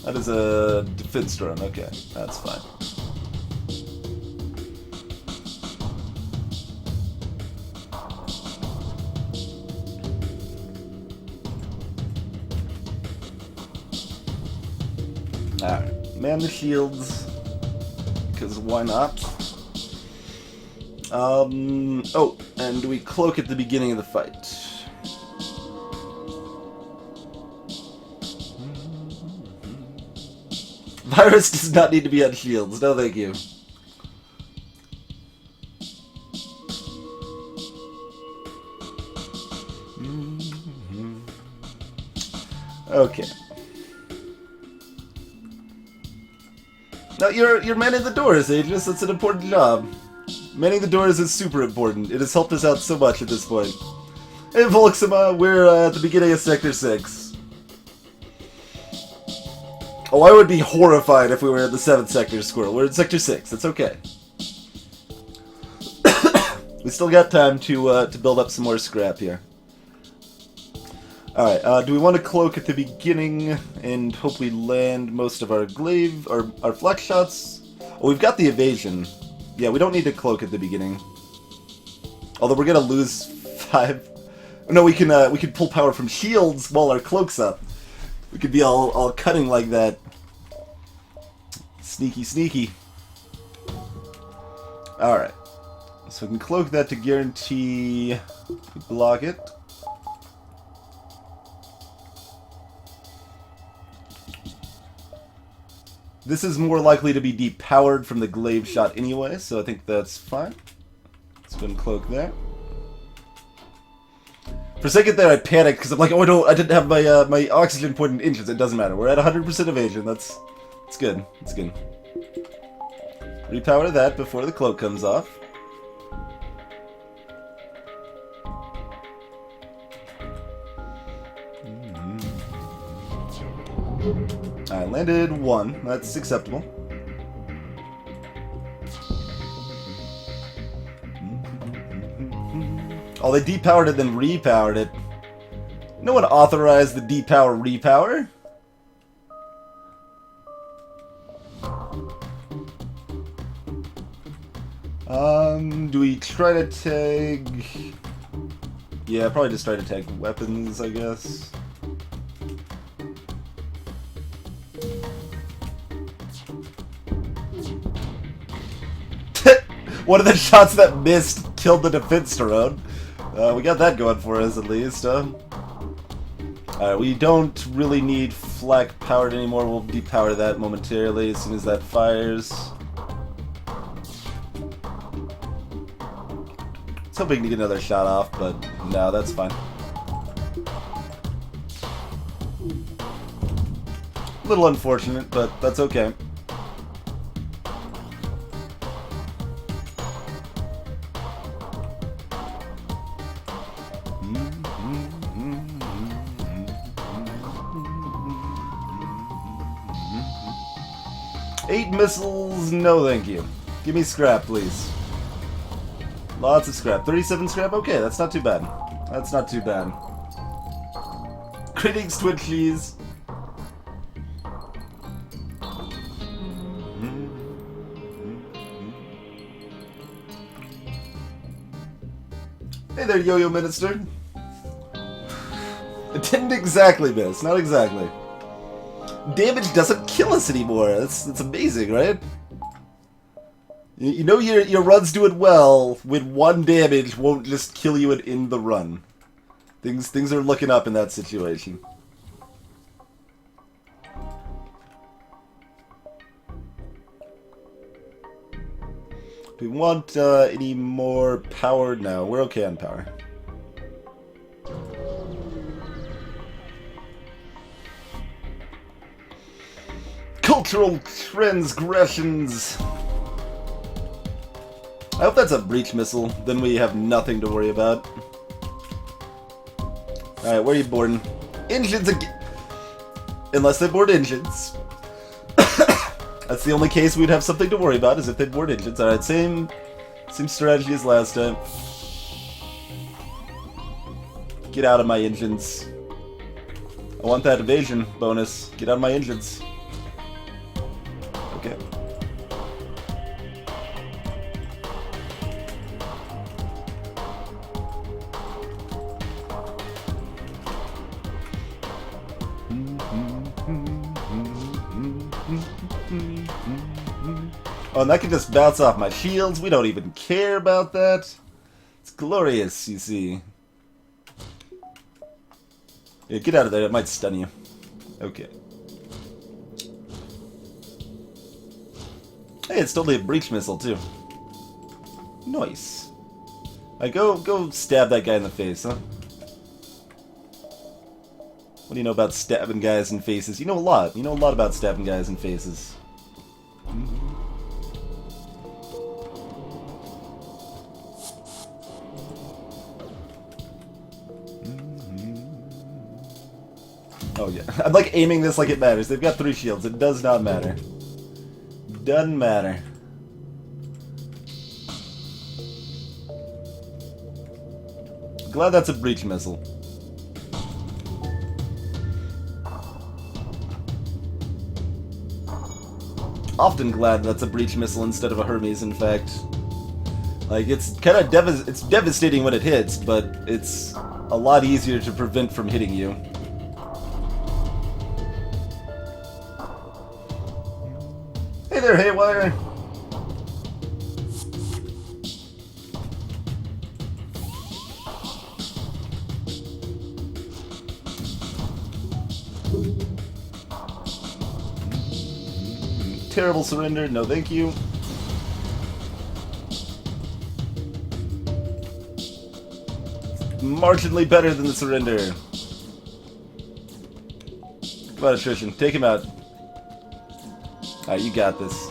That is a defense drone, okay, that's fine. Alright, man the shields, because why not? Oh, and we cloak at the beginning of the fight. Virus does not need to be on shields, no thank you. Okay. No, you're manning the doors, Aegis. That's an important job. Manning the doors is super important. It has helped us out so much at this point. Hey, Volxima, we're at the beginning of Sector 6. Oh, I would be horrified if we were in the 7th Sector, Squirrel. We're in Sector 6. It's okay. We still got time to build up some more scrap here. Alright, do we want to cloak at the beginning and hope we land most of our glaive, or our flex shots? Oh, we've got the evasion. Yeah, we don't need to cloak at the beginning. Although we're gonna lose 5... No, we can pull power from shields while our cloak's up. We could be all cutting like that. Sneaky. Alright. So we can cloak that to guarantee we block it. This is more likely to be depowered from the glaive shot anyway, so I think that's fine. Let's go and cloak there. For a second there I panicked because I'm like, oh no, I didn't have my my oxygen point in inches. It doesn't matter. We're at 100% evasion. That's good. It's good. Repower that before the cloak comes off. I landed 1. That's acceptable. Oh, they depowered it, then repowered it. No one authorized the depower repower. Do we try to tag... Yeah, probably just try to tag weapons, I guess. One of the shots that missed killed the defense drone. We got that going for us, at least. Alright, we don't really need flak powered anymore. We'll depower that momentarily as soon as that fires. I was hoping to get another shot off, but no, that's fine. A little unfortunate, but that's okay. 8 missiles, no thank you. Give me scrap, please. Lots of scrap. 37 scrap? Okay, that's not too bad. That's not too bad. Critics, Twitch cheese. Hey there, Yo-Yo Minister. It didn't exactly miss, not exactly. Damage doesn't kill us anymore. That's amazing, right? You know your run's doing well when 1 damage won't just kill you in the run. Things are looking up in that situation. Do we want any more power? No, we're okay on power. Cultural transgressions. I hope that's a breach missile. Then we have nothing to worry about. Alright, where are you boarding? Engines again. Unless they board engines. That's the only case we'd have something to worry about, is if they board engines. Alright, same strategy as last time. Get out of my engines. I want that evasion bonus. Get out of my engines. Okay. Oh, and that can just bounce off my shields. We don't even care about that. It's glorious, you see. Yeah, get out of there. It might stun you. Okay. Hey, it's totally a breach missile, too. Nice. Go stab that guy in the face, huh? What do you know about stabbing guys in faces? You know a lot. You know a lot about stabbing guys in faces. Oh yeah, I'm like aiming this like it matters. They've got 3 shields. It does not matter. Doesn't matter. Glad that's a breach missile. Often glad that's a breach missile instead of a Hermes, in fact. Like, it's kind of it's devastating when it hits, but it's a lot easier to prevent from hitting you. Hey there, Haywire! Terrible surrender, no thank you. Marginally better than the surrender. Come on, attrition, take him out. Alright, you got this.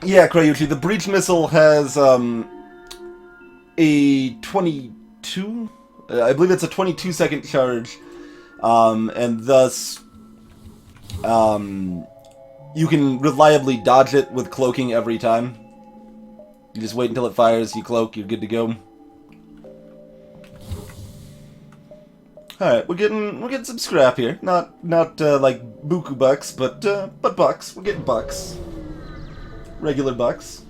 Yeah, Kryuchi, the breach missile has a 22, I believe it's a 22-second charge, and thus you can reliably dodge it with cloaking every time. You just wait until it fires, you cloak, you're good to go. Alright, we're getting some scrap here. Not like buku bucks, but bucks. We're getting bucks. Regular bucks.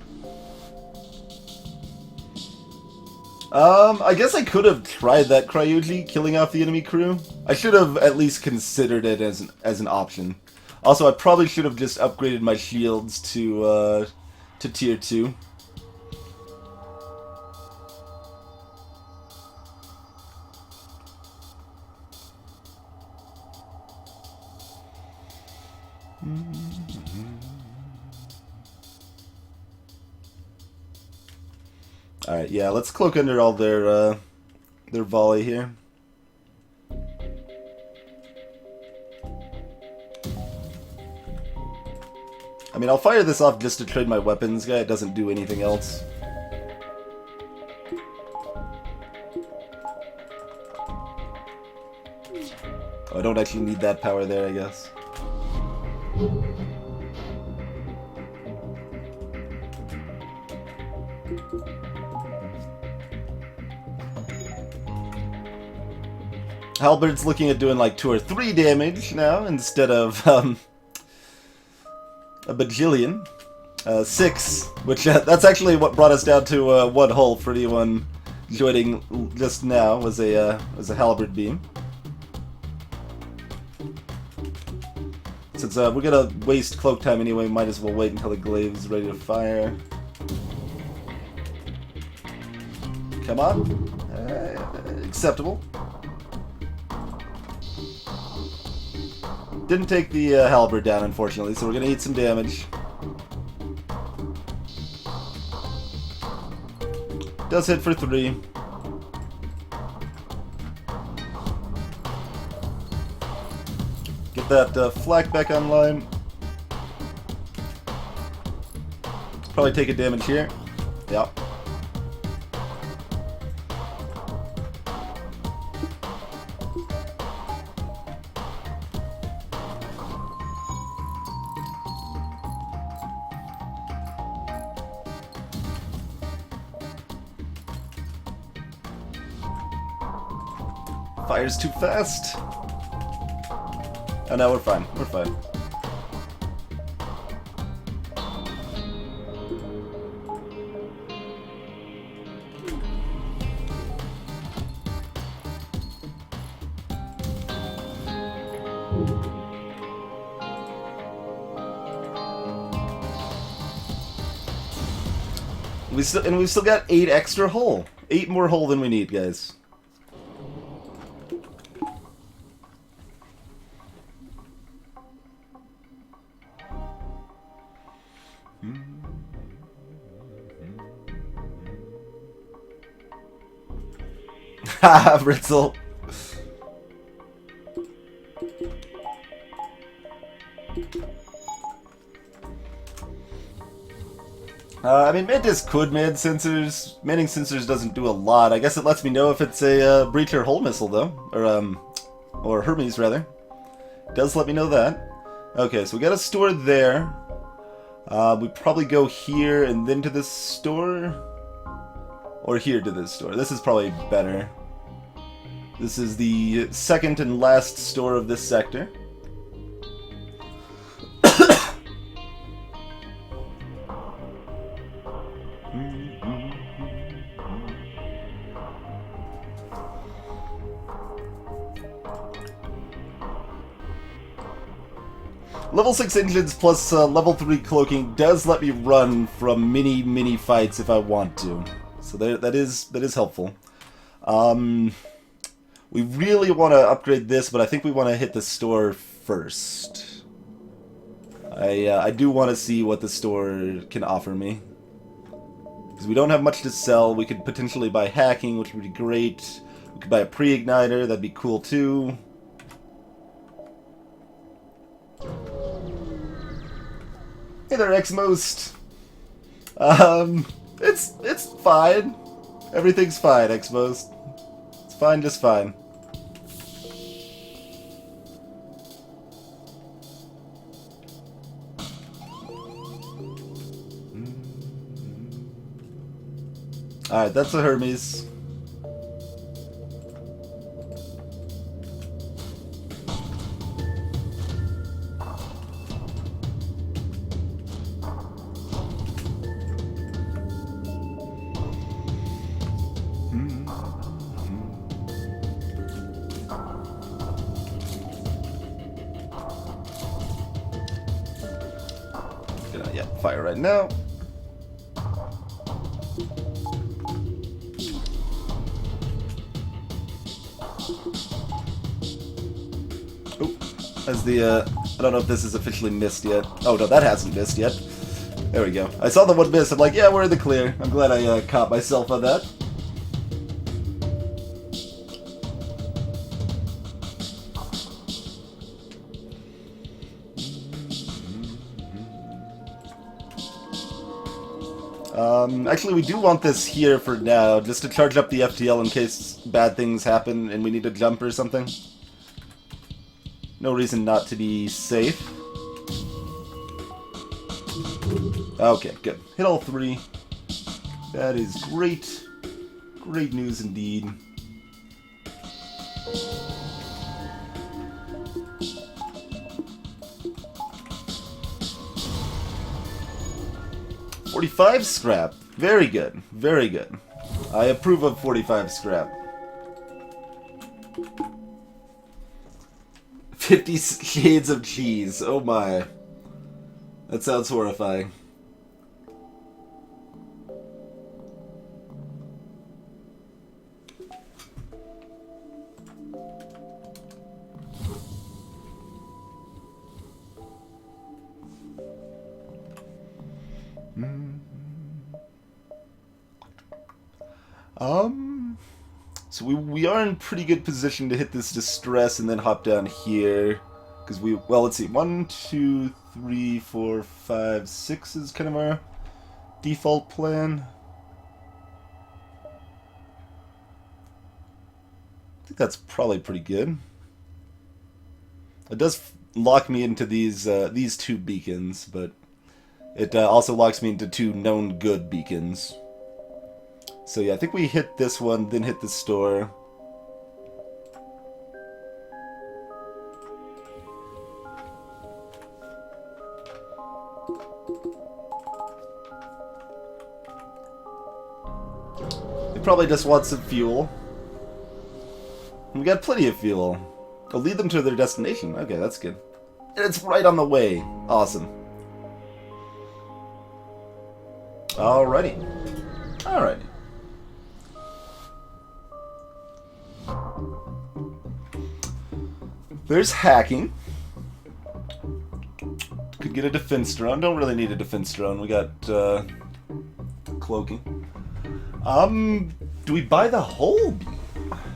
I guess I could have tried that Kryuji, killing off the enemy crew. I should have at least considered it as an option. Also, I probably should have just upgraded my shields to tier 2. Alright, yeah, let's cloak under all their volley here. I mean, I'll fire this off just to trade my weapons guy. It doesn't do anything else. Oh, I don't actually need that power there, I guess. Halberd's looking at doing like 2 or 3 damage now instead of a bajillion. 6, which that's actually what brought us down to 1 hull for anyone joining just now, was a halberd beam. Since we're gonna waste cloak time anyway, might as well wait until the glaive's ready to fire. Come on. Acceptable. Didn't take the halberd down, unfortunately, so we're gonna eat some damage. Does hit for 3. Get that flak back online. Probably take a damage here. Yeah. Fires too fast. Oh no, we're fine. We're fine. We've still got 8 extra hull. 8 more hull than we need, guys. Haha, Britzel. I mean, Mantis could man sensors. Manning sensors doesn't do a lot. I guess it lets me know if it's a breach or hull missile, though. Or Hermes, rather. It does let me know that. Okay, so we got a store there. We probably go here and then to this store. Or here to this store. This is probably better. This is the second and last store of this sector. Level 6 engines plus level 3 cloaking does let me run from mini fights if I want to. So that is helpful. We really want to upgrade this, but I think we want to hit the store first. I do want to see what the store can offer me. Because we don't have much to sell. We could potentially buy hacking, which would be great. We could buy a pre-igniter, that'd be cool too. Hey there, Xmost. It's fine. Everything's fine, Xmost. It's fine, just fine. Alright, that's a Hermes. Yeah, fire right now. As the, I don't know if this is officially missed yet. Oh no, that hasn't missed yet. There we go. I saw the one miss, I'm like, yeah, we're in the clear. I'm glad I caught myself on that. Actually, we do want this here for now, just to charge up the FTL in case bad things happen and we need to jump or something. No reason not to be safe. Okay, good. Hit all three. That is great. Great news indeed. $45 scrap. Very good. Very good. I approve of 45 scrap. 50 shades of cheese. Oh my. That sounds horrifying. So we are in pretty good position to hit this distress and then hop down here. Because well, let's see. 1, 2, 3, 4, 5, 6 is kind of our default plan. I think that's probably pretty good. It does lock me into these two beacons, but it also locks me into 2 known good beacons. So yeah, I think we hit this one, then hit the store. They probably just want some fuel. We got plenty of fuel. I'll lead them to their destination. Okay, that's good. And it's right on the way. Awesome. Alrighty. Alrighty. There's hacking. Could get a defense drone. Don't really need a defense drone. We got cloaking. Do we buy the whole beam?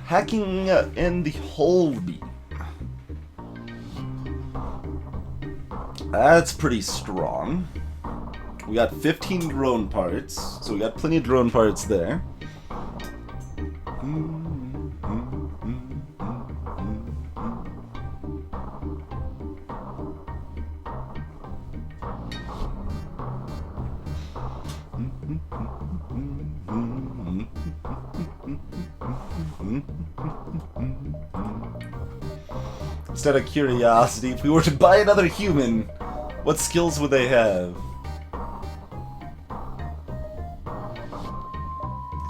Hacking and the whole beam. That's pretty strong. We got 15 drone parts, so we got plenty of drone parts there. Just out of curiosity, if we were to buy another human, what skills would they have?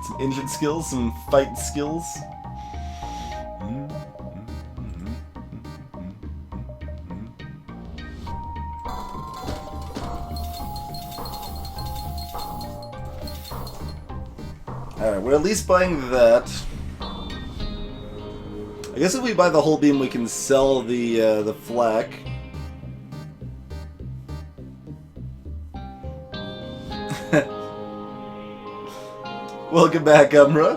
Some engine skills, some fight skills. Alright, we're at least buying that. I guess if we buy the whole beam, we can sell the flak. Welcome back, Umbra.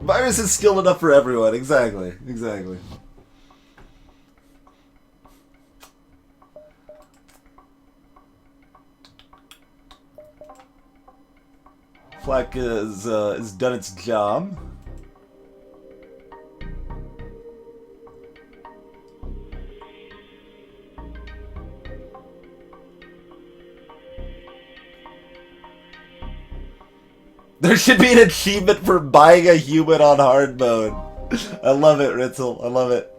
Virus is skilled enough for everyone. Exactly. Exactly. Flak is done its job. There should be an achievement for buying a human on hard mode. I love it, Ritzel. I love it.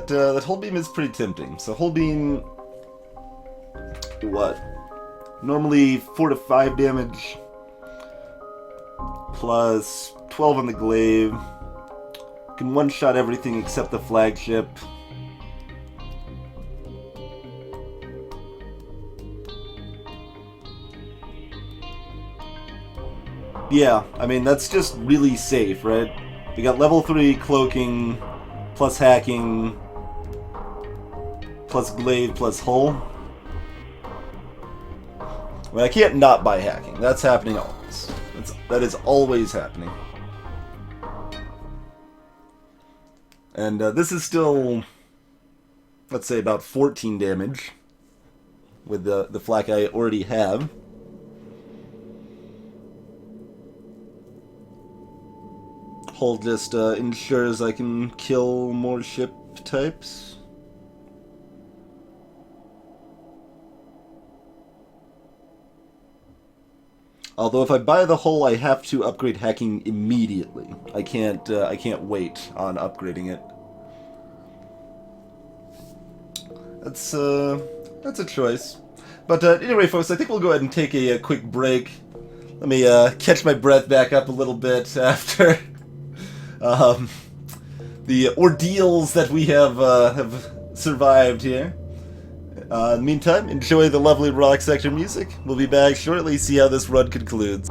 That whole beam is pretty tempting. So whole beam, what? Normally 4 to 5 damage, plus 12 on the glaive. Can one-shot everything except the flagship. Yeah, I mean, that's just really safe, right? We got level 3 cloaking, plus hacking, plus glaive, plus hull. I mean, I can't not buy hacking. That's happening always. That is always happening. And this is still, let's say, about 14 damage. with the flak I already have. Hull just ensures I can kill more ship types. Although if I buy the hull, I have to upgrade hacking immediately. I can't wait on upgrading it. That's a choice. But anyway, folks, I think we'll go ahead and take a quick break. Let me catch my breath back up a little bit after the ordeals that we have survived here. In the meantime, enjoy the lovely rock sector music. We'll be back shortly, see how this run concludes.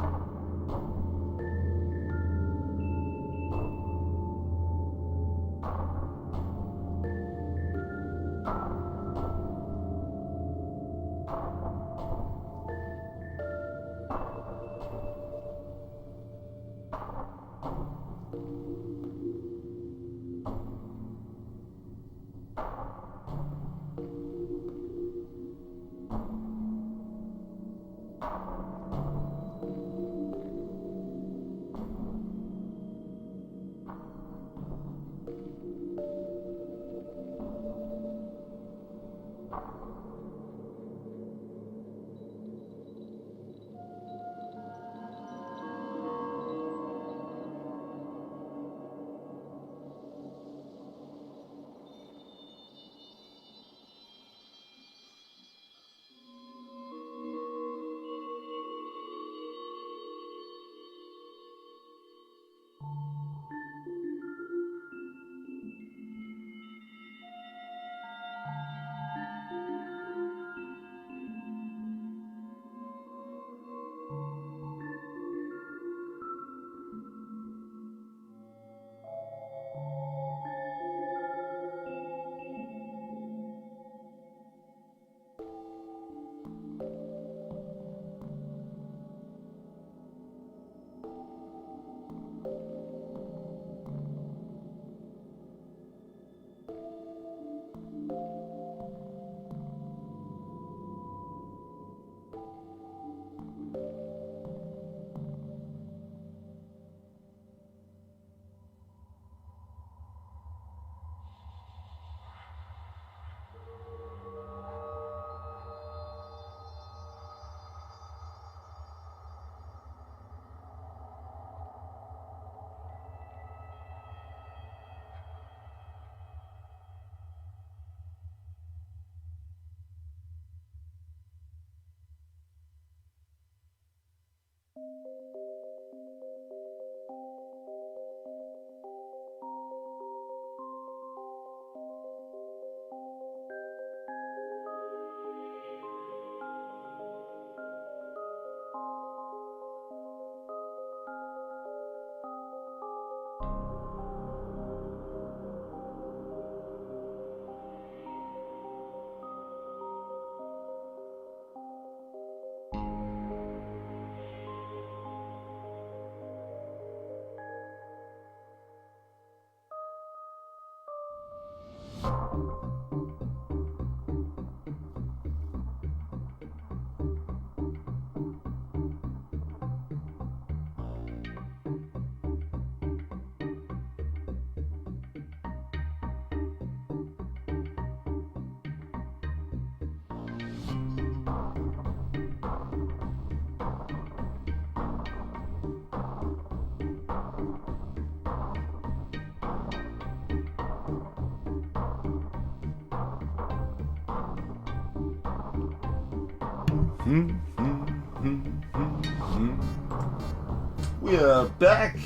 We are back.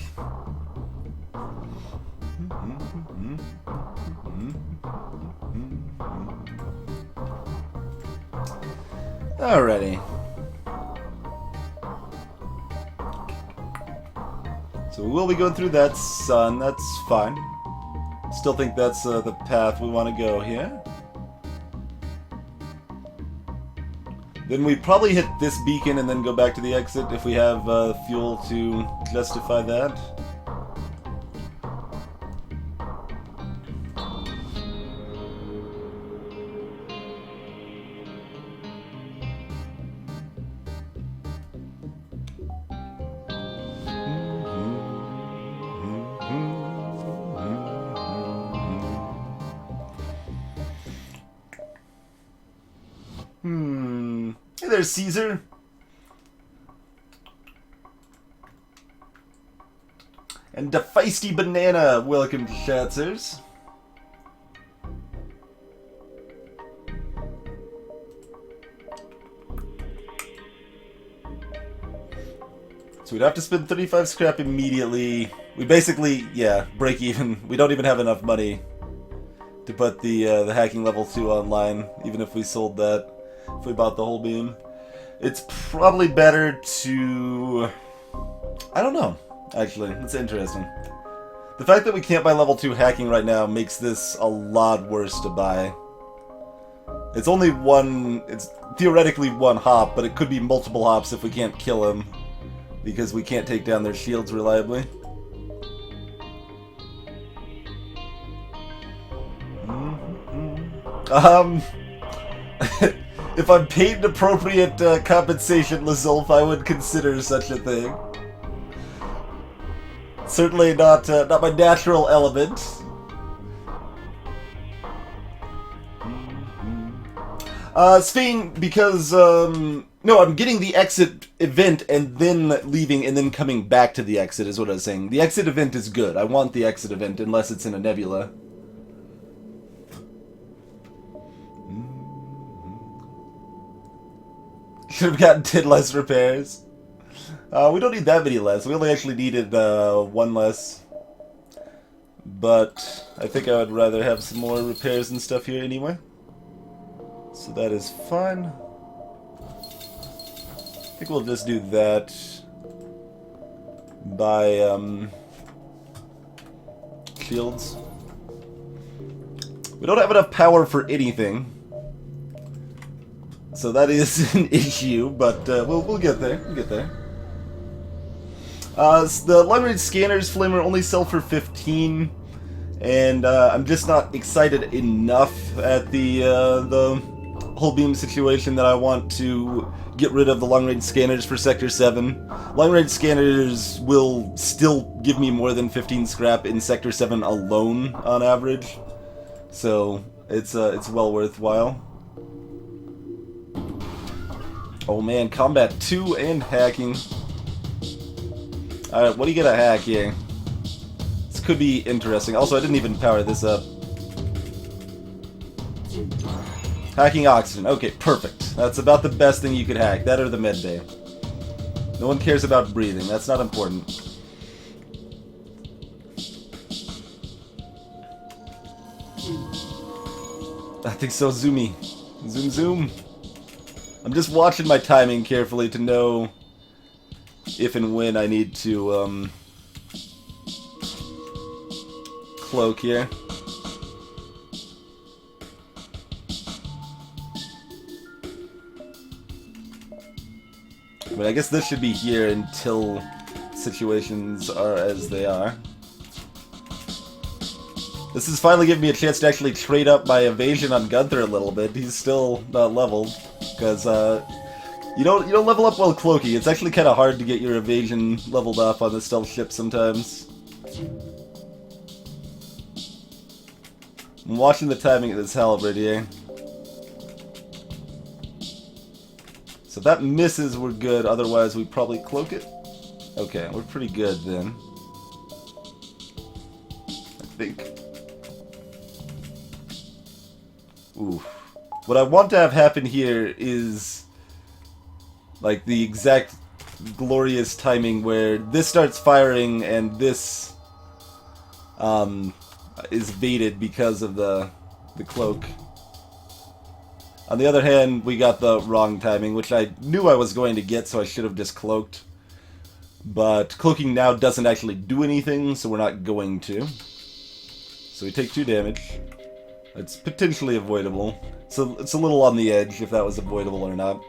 Alrighty. So we'll be going through that sun. That's fine. Still think that's the path we want to go here. Then we probably hit this beacon and then go back to the exit if we have fuel to justify that. there, Caesar. And the Feisty Banana, welcome to Shatzers. So we'd have to spend 35 scrap immediately. We basically, yeah, break even. We don't even have enough money to put the hacking level 2 online, even if we sold that, if we bought the whole beam. It's probably better to... I don't know. Actually, it's interesting. The fact that we can't buy level 2 hacking right now makes this a lot worse to buy. It's only one... It's theoretically one hop, but it could be multiple hops if we can't kill him. Because we can't take down their shields reliably. If I'm paid an appropriate compensation, Lazulf, I would consider such a thing. Certainly not my natural element. Sting, because, no, I'm getting the exit event and then leaving and then coming back to the exit is what I was saying. The exit event is good. I want the exit event unless it's in a nebula. Should have gotten 10 less repairs. We don't need that many less. We only actually needed 1 less. But I think I would rather have some more repairs and stuff here anyway. So that is fine. I think we'll just do that by shields. We don't have enough power for anything. So that is an issue, but we'll get there. We'll get there. The long-range scanners, Flamer, only sell for 15, and I'm just not excited enough at the whole beam situation that I want to get rid of the long-range scanners for Sector 7. Long-range scanners will still give me more than 15 scrap in Sector 7 alone on average, so it's well worthwhile. Oh man, Combat 2 and hacking. Alright, what do you get a hack here? This could be interesting. Also, I didn't even power this up. Hacking oxygen. Okay, perfect. That's about the best thing you could hack. That or the med bay. No one cares about breathing. That's not important. I think so, Zoomy. Zoom, zoom. I'm just watching my timing carefully to know if and when I need to, cloak here. But I guess this should be here until situations are as they are. This is finally giving me a chance to actually trade up my evasion on Gunther a little bit. He's still not leveled, because, you don't level up while cloaking. It's actually kind of hard to get your evasion leveled up on the stealth ship sometimes. I'm watching the timing of this halberd here. So if that misses, we're good. Otherwise, we probably cloak it. Okay, we're pretty good then. I think. Ooh. What I want to have happen here is like the exact glorious timing where this starts firing and this is baited because of the cloak. On the other hand, we got the wrong timing, which I knew I was going to get, so I should have just cloaked. But cloaking now doesn't actually do anything, so we're not going to. So we take 2 damage. It's potentially avoidable. So it's a little on the edge if that was avoidable or not.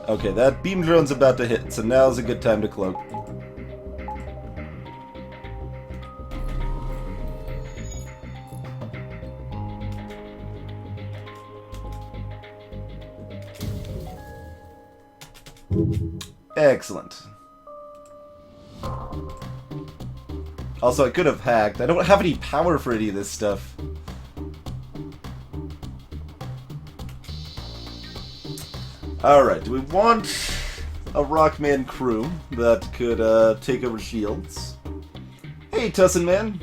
Okay, that beam drone's about to hit, so now's a good time to cloak. Excellent. Also, I could have hacked. I don't have any power for any of this stuff. Alright, do we want a Rockman crew that could take over shields? Hey, Tussin Man!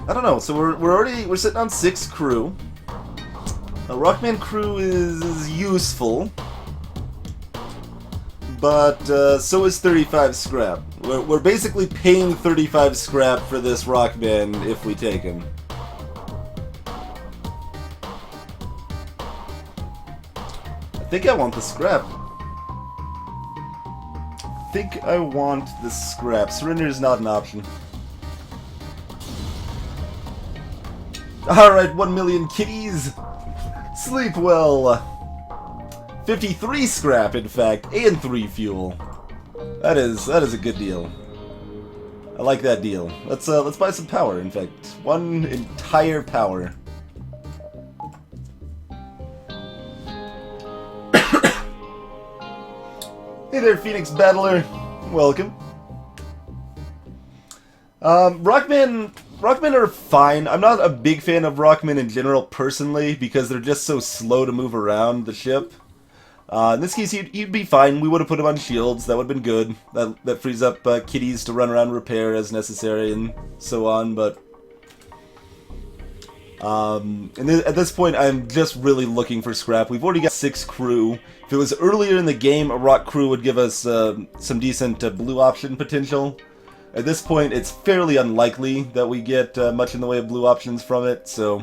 I don't know, so we're sitting on 6 crew. A Rockman crew is useful, but so is 35 scrap. We're basically paying 35 scrap for this Rockman if we take him. I think I want the scrap. I think I want the scrap. Surrender is not an option. Alright, 1 million kitties! Sleep well! 53 scrap, in fact, and 3 fuel. That is a good deal. I like that deal. Let's buy some power, in fact. 1 entire power. Hey there, Phoenix Battler. Welcome. Rockmen are fine. I'm not a big fan of Rockmen in general, personally, because they're just so slow to move around the ship. In this case, he'd be fine. We would have put him on shields. That would have been good. That frees up kitties to run around and repair as necessary and so on, but... at this point, I'm just really looking for scrap. We've already got 6 crew. If it was earlier in the game, a rock crew would give us some decent blue option potential. At this point, it's fairly unlikely that we get much in the way of blue options from it, so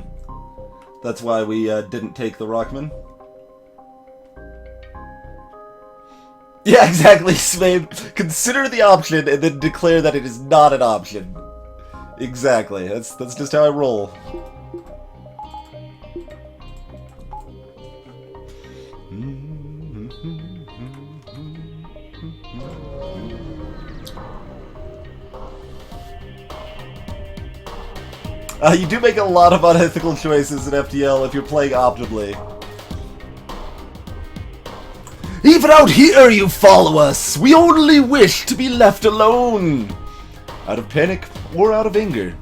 that's why we didn't take the Rockman. Yeah, exactly, Svabe. Consider the option and then declare that it is not an option. Exactly. That's just how I roll. You do make a lot of unethical choices in FTL if you're playing optimally. Even out here you follow us! We only wish to be left alone! Out of panic or out of anger,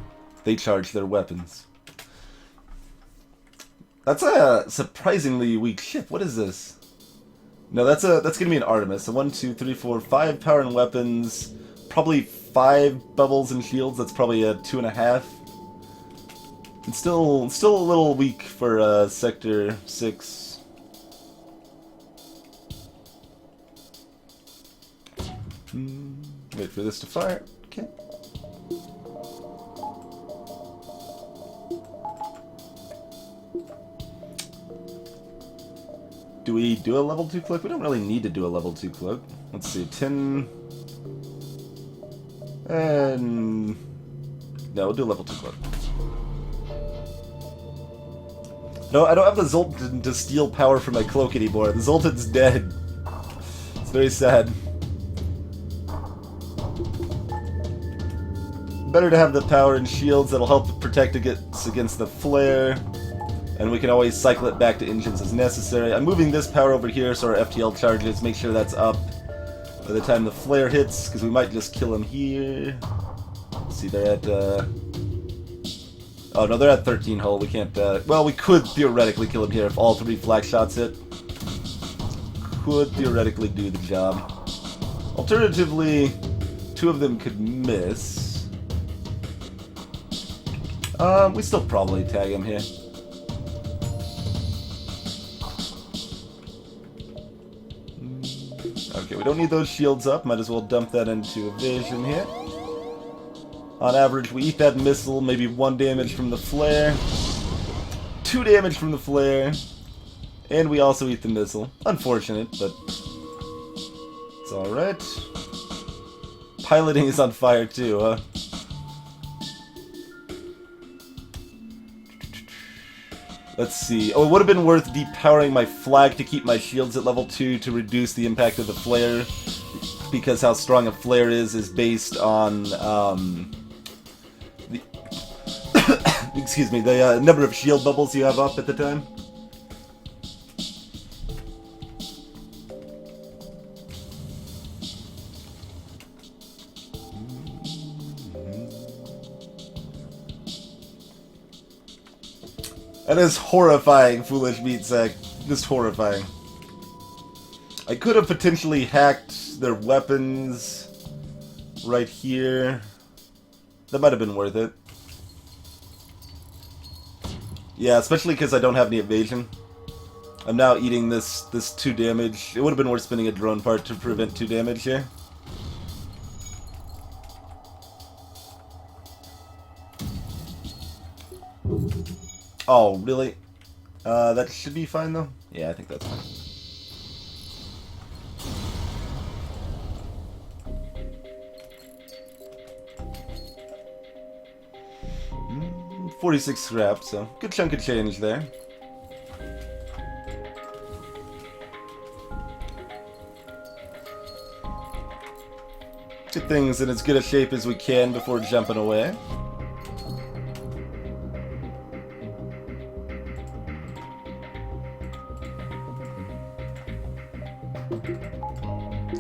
they charge their weapons. That's a surprisingly weak ship. What is this? No, that's gonna be an Artemis. So 1, 2, 3, 4, 5 power and weapons. Probably 5 bubbles and shields. That's probably a 2.5. It's still a little weak for Sector 6. Wait for this to fire. Okay. Do we do a level 2 cloak? We don't really need to do a level 2 cloak. Let's see, 10... And... No, we'll do a level 2 cloak. No, I don't have the Zoltan to steal power from my cloak anymore. The Zoltan's dead. It's very sad. Better to have the power and shields that'll help protect against the flare. And we can always cycle it back to engines as necessary. I'm moving this power over here so our FTL charges. Make sure that's up by the time the flare hits, because we might just kill him here. Let's see, they're at... Oh no, they're at 13 hull. We can't... Well, we could theoretically kill him here if all 3 flak shots hit. Could theoretically do the job. Alternatively, 2 of them could miss. We still probably tag him here. Okay, we don't need those shields up. Might as well dump that into evasion here. On average, we eat that missile, maybe 1 damage from the flare, 2 damage from the flare, and we also eat the missile. Unfortunate, but it's alright. Piloting is on fire too, huh? Let's see. Oh, it would have been worth depowering my flag to keep my shields at level 2 to reduce the impact of the flare, because how strong a flare is based on the excuse me, the number of shield bubbles you have up at the time. That is horrifying, foolish meat sack. Just horrifying. I could have potentially hacked their weapons right here. That might have been worth it. Yeah, especially because I don't have any evasion. I'm now eating this 2 damage. It would have been worth spinning a drone part to prevent 2 damage here. Oh, really? That should be fine, though? Yeah, I think that's fine. Mm, 46 scrap, so good chunk of change there. Get things in as good a shape as we can before jumping away.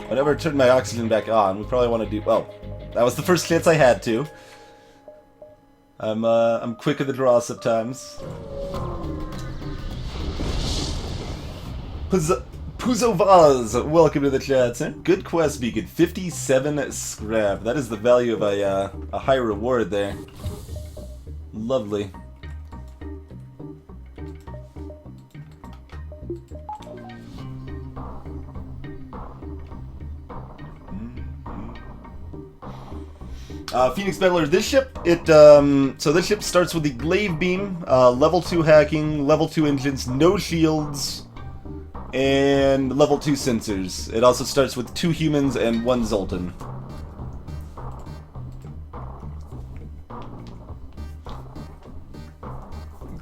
Whenever I turn my oxygen back on, we probably want to do... Well, that was the first chance I had to. I'm quick at the draw sometimes. Puzovaz, welcome to the chat, sir. Good quest beacon, 57 scrap. That is the value of a high reward there. Lovely. Phoenix Battler, this ship, so this ship starts with the Glaive Beam, level 2 hacking, level 2 engines, no shields, and level 2 sensors. It also starts with 2 humans and 1 Zoltan.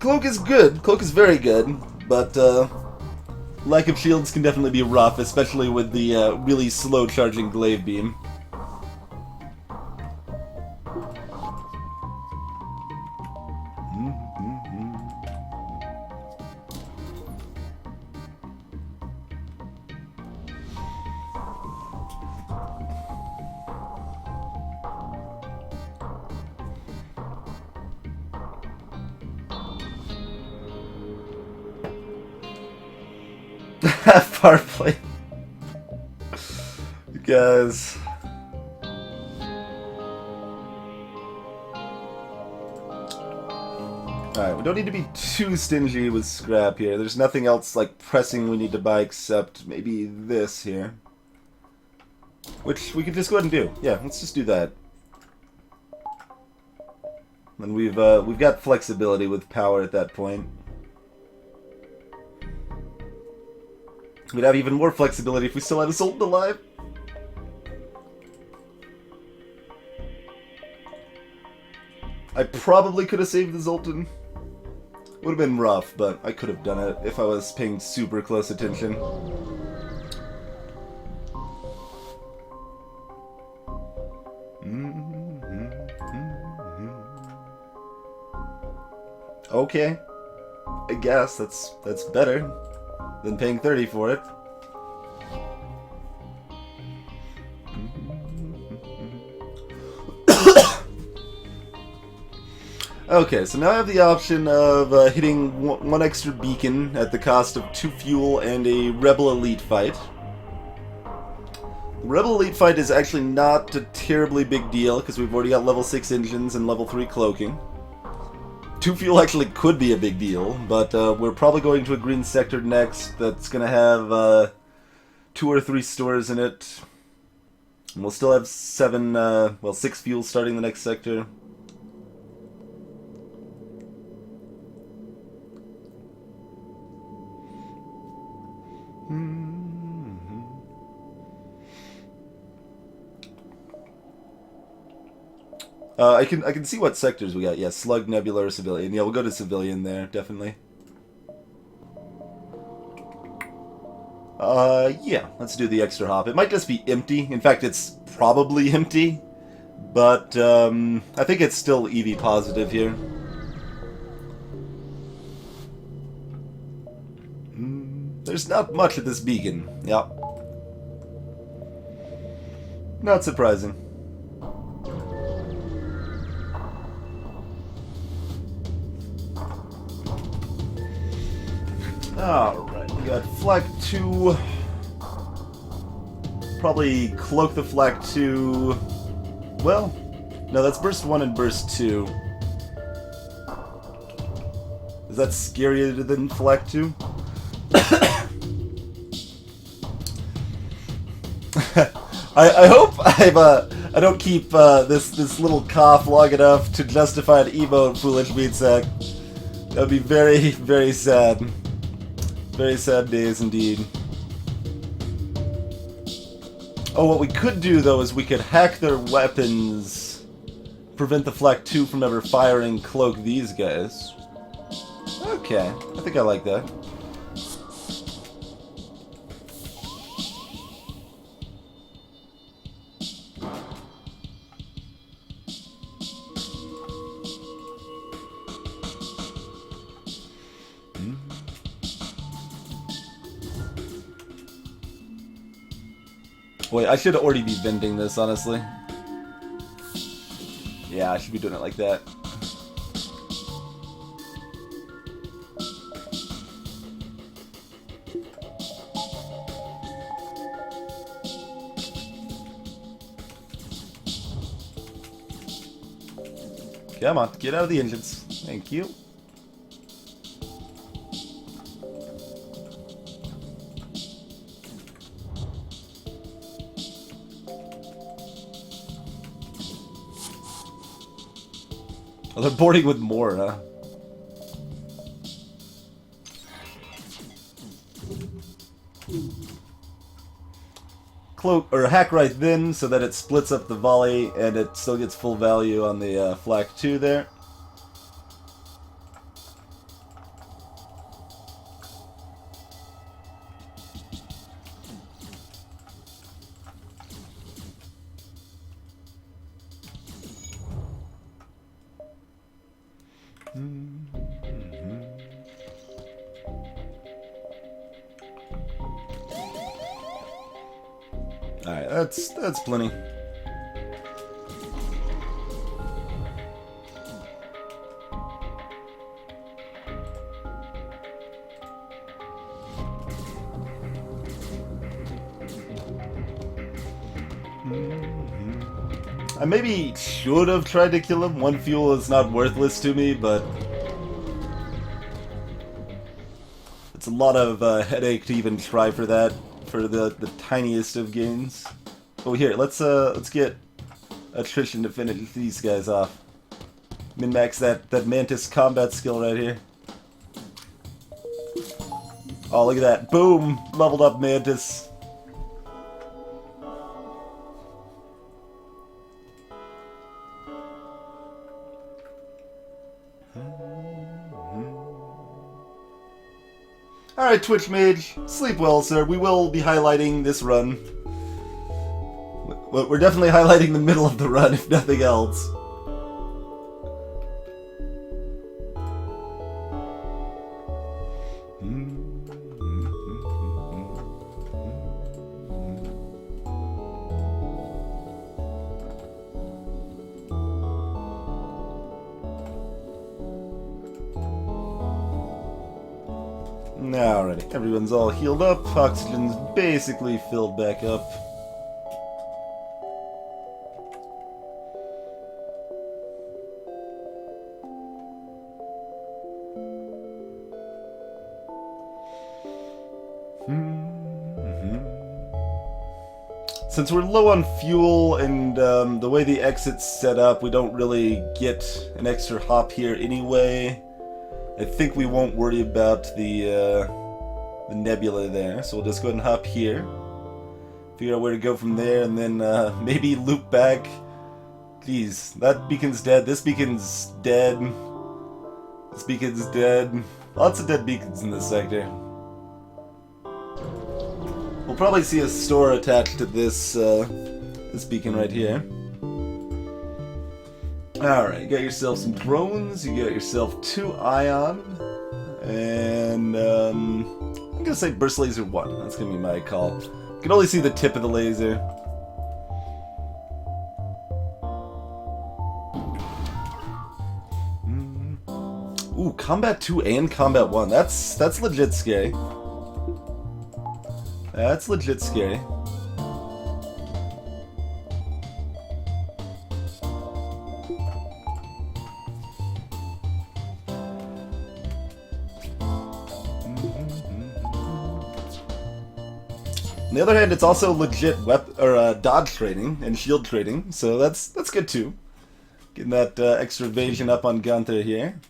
Cloak is good, Cloak is very good, but lack of shields can definitely be rough, especially with the really slow charging Glaive Beam. Power play. Guys. Alright, we don't need to be too stingy with scrap here. There's nothing else like pressing we need to buy except maybe this here. Which we could just go ahead and do. Yeah, let's just do that. And we've got flexibility with power at that point. We'd have even more flexibility if we still had a Zoltan alive. I probably could have saved the Zoltan. Would have been rough, but I could have done it if I was paying super close attention. Okay. I guess that's better than paying 30 for it. Okay, so now I have the option of hitting one extra beacon at the cost of 2 fuel and a Rebel Elite fight. The Rebel Elite fight is actually not a terribly big deal, because we've already got level 6 engines and level 3 cloaking. 2 fuel actually could be a big deal, but we're probably going to a green sector next that's going to have 2 or 3 stores in it. And we'll still have 6 fuel starting the next sector. I can see what sectors we got. Yeah, Slug, Nebula, or Civilian. Yeah, we'll go to Civilian there, definitely. Yeah, let's do the extra hop. It might just be empty. In fact, it's probably empty. But I think it's still EV positive here. There's not much at this beacon. Yeah. Not surprising. Alright, we got Flak 2. Probably cloak the Flak 2. Well, no, that's Burst 1 and Burst 2. Is that scarier than Flak 2? I hope I don't keep this little cough long enough to justify an emote, Foolish Meatsack. That would be very, very sad. Very sad days indeed. Oh, what we could do though is we could hack their weapons, prevent the Flak 2 from ever firing, cloak these guys. Okay, I think I like that. Wait, I should already be vending this, honestly. Yeah, I should be doing it like that. Come on, get out of the engines. Thank you. Oh, they're boarding with more, huh? Cloak or hack right then so that it splits up the volley and it still gets full value on the Flak 2 there. Alright, that's plenty. I maybe should have tried to kill him. One fuel is not worthless to me, but it's a lot of headache to even try for that, for the tiniest of gains. Oh, here, let's get attrition to finish these guys off. Min-max that Mantis combat skill right here. Oh, look at that. Boom! Leveled up Mantis. Alright, Twitch Mage, sleep well, sir. We will be highlighting this run. We're definitely highlighting the middle of the run, if nothing else. Alrighty, everyone's all healed up, oxygen's basically filled back up. Since we're low on fuel and the way the exit's set up, we don't really get an extra hop here anyway. I think we won't worry about the nebula there, so we'll just go ahead and hop here. Figure out where to go from there, and then maybe loop back. Jeez, that beacon's dead, this beacon's dead. This beacon's dead. Lots of dead beacons in this sector. We'll probably see a store attached to this this beacon right here. Alright, you got yourself some drones, you got yourself 2 ion, and I'm gonna say burst laser 1. That's gonna be my call. You can only see the tip of the laser. Ooh, combat 2 and combat 1. That's legit scary. That's legit scary. On the other hand, it's also legit dodge trading and shield trading, so that's good too. Getting that extra evasion up on Gunther here.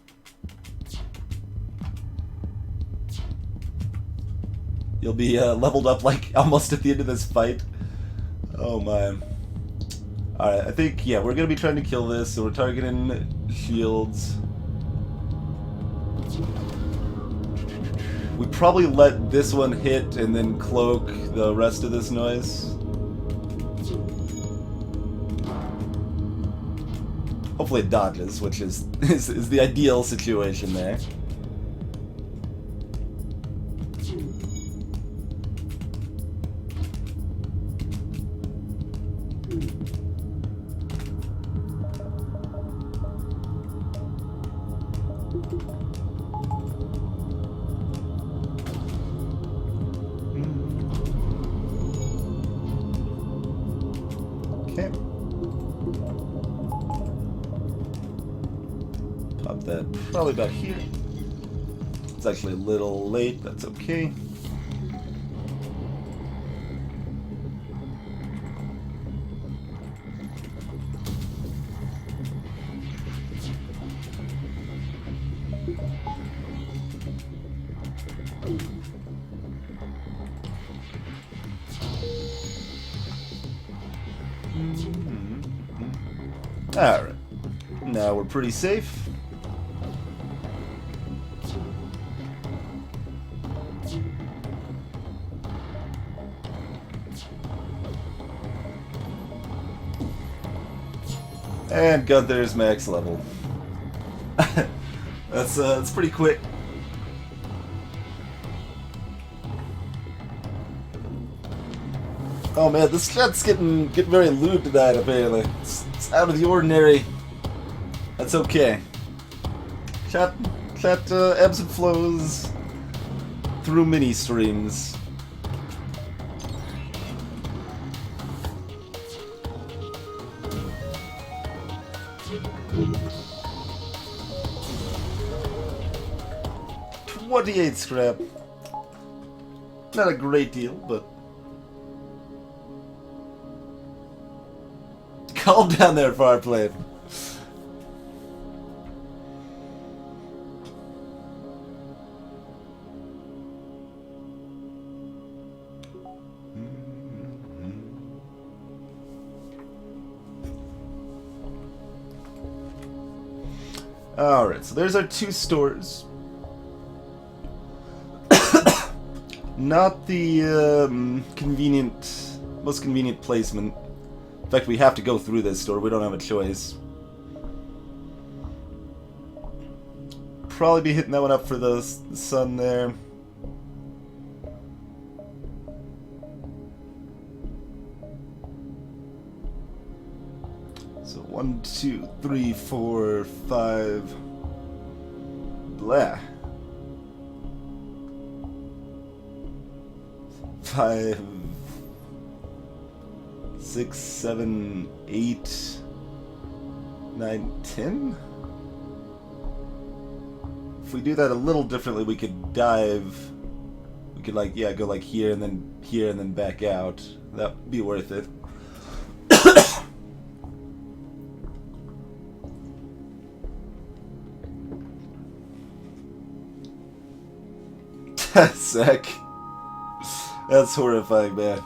You'll be leveled up like almost at the end of this fight. Oh my. Alright, I think, yeah, we're gonna be trying to kill this, so we're targeting shields. We probably let this one hit and then cloak the rest of this noise. Hopefully it dodges, which is the ideal situation there. Okay. Pop that probably about here. It's actually a little late, that's okay. Alright, now we're pretty safe. And Gunther's max level. That's pretty quick. Oh man, this chat's getting very lewd tonight apparently. It's out of the ordinary. That's okay. Chat ebbs and flows through mini streams. $28 scrap. Not a great deal, but calm down there, Farplane. Alright, so there's our 2 stores. Not the most convenient placement. In fact, we have to go through this store. We don't have a choice. Probably be hitting that one up for the sun there. So 1, 2, 3, 4, 5. Blah. 5, 6, 7, 8, 9, 10? If we do that a little differently, we could dive. We could, like, yeah, go like here and then back out. That would be worth it. Sick. That's horrifying, man.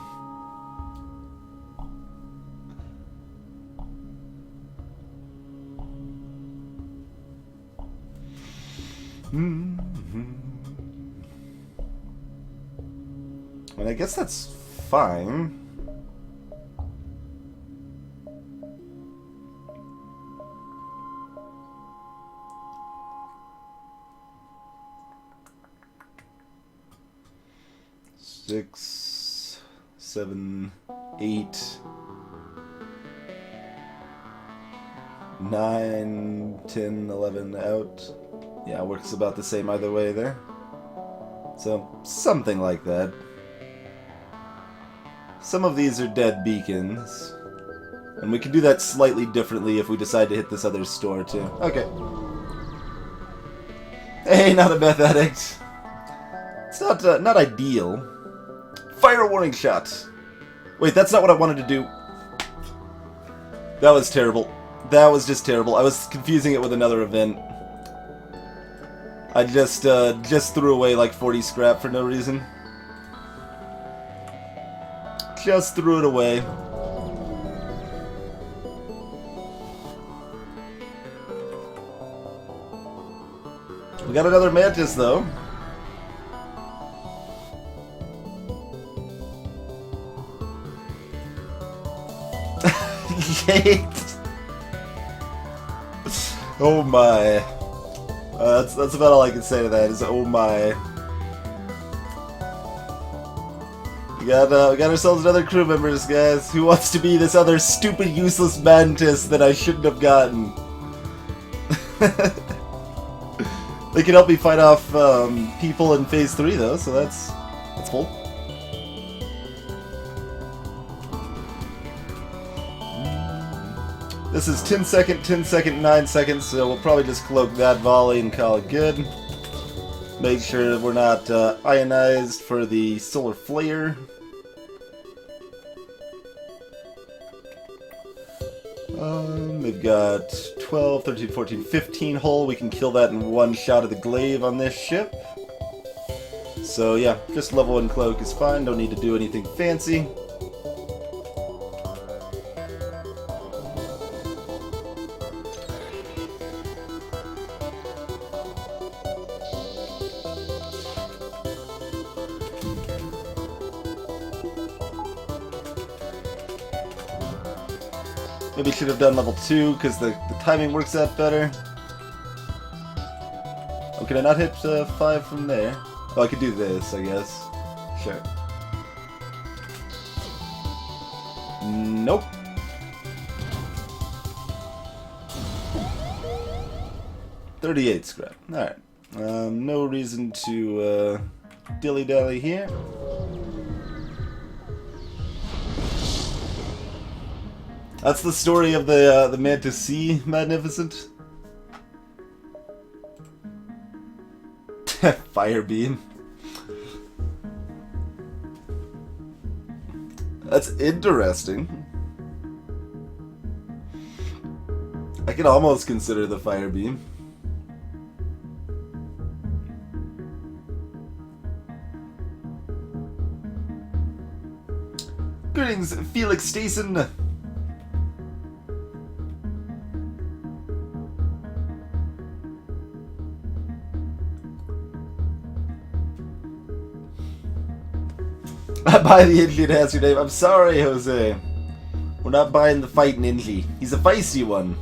And I guess that's fine. 6, 7, 8, 9, 10, 11 out. Yeah, works about the same either way there. So, something like that. Some of these are dead beacons. And we can do that slightly differently if we decide to hit this other store too. Okay. Hey, not a meth addict. It's not ideal. Fire warning shot. Wait, that's not what I wanted to do. That was terrible. That was just terrible. I was confusing it with another event. I just threw away like 40 scrap for no reason. Just threw it away. We got another mantis though. Oh my. That's about all I can say to that, is oh my. We got ourselves another crew members, guys. Who wants to be this other stupid, useless mantis that I shouldn't have gotten? They can help me fight off people in Phase 3, though, so that's cool. This is 10 second, 10 second, 9 seconds, so we'll probably just cloak that volley and call it good. Make sure we're not ionized for the solar flare. We've got 12, 13, 14, 15 hull. We can kill that in one shot of the glaive on this ship. So yeah, just level 1 cloak is fine. Don't need to do anything fancy. Maybe should have done level 2 because the timing works out better. Oh, can I not hit 5 from there? Oh, I could do this, I guess. Sure. Nope. $38 scrap. Alright. No reason to dilly-dally here. That's the story of the Mantis Sea, Magnificent. Fire beam. That's interesting. I can almost consider the fire beam. Greetings, Felix Stason. I buy the Inji that has your name. I'm sorry, Jose. We're not buying the fighting Inji. He's a feisty one.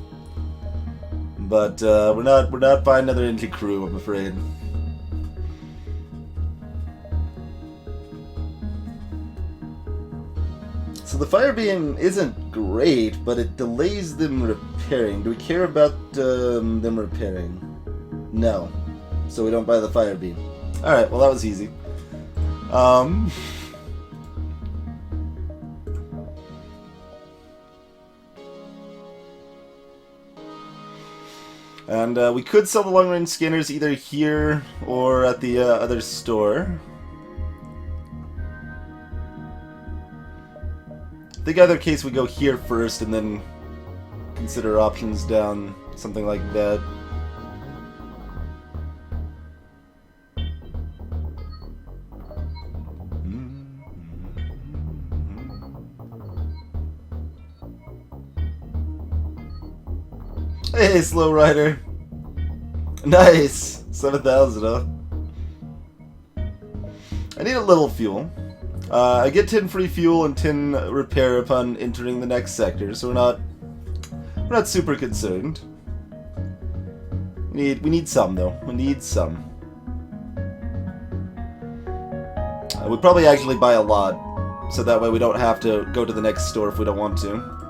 But we're not buying another Inji crew, I'm afraid. So the fire beam isn't great, but it delays them repairing. Do we care about them repairing? No. So we don't buy the fire beam. Alright, well that was easy. And we could sell the long-range scanners either here or at the other store. I think either case we go here first and then consider options down, something like that. Hey, Slow Rider. Nice! 7,000, huh? I need a little fuel. I get 10 free fuel and 10 repair upon entering the next sector, so we're not super concerned. We need some though. We need some. We'd probably actually buy a lot, so that way we don't have to go to the next store if we don't want to.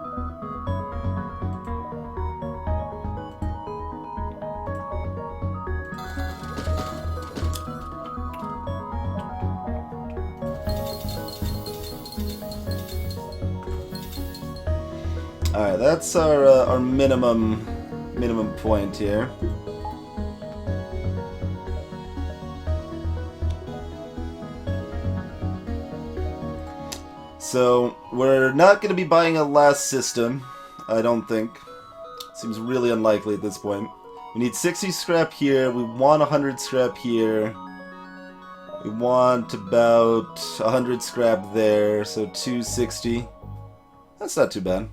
Alright, that's our minimum point here. So, we're not going to be buying a last system, I don't think. Seems really unlikely at this point. We need 60 scrap here, we want 100 scrap here. We want about 100 scrap there, so 260. That's not too bad.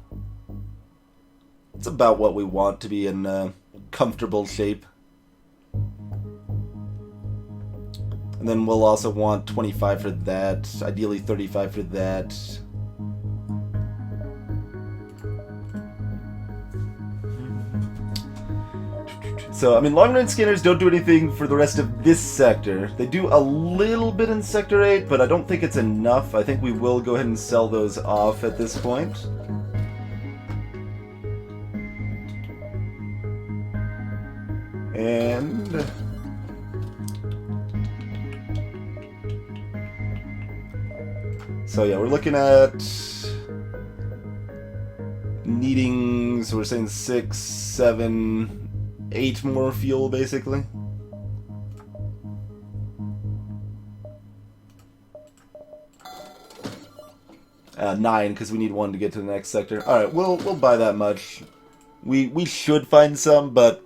It's about what we want to be in comfortable shape. And then we'll also want 25 for that, ideally 35 for that. So, I mean, long-range scanners don't do anything for the rest of this sector. They do a little bit in Sector 8, but I don't think it's enough. I think we will go ahead and sell those off at this point. And so yeah, we're looking at needing, so we're saying 6, 7, 8 more fuel basically. Nine, because we need 1 to get to the next sector. Alright, we'll buy that much. We should find some, but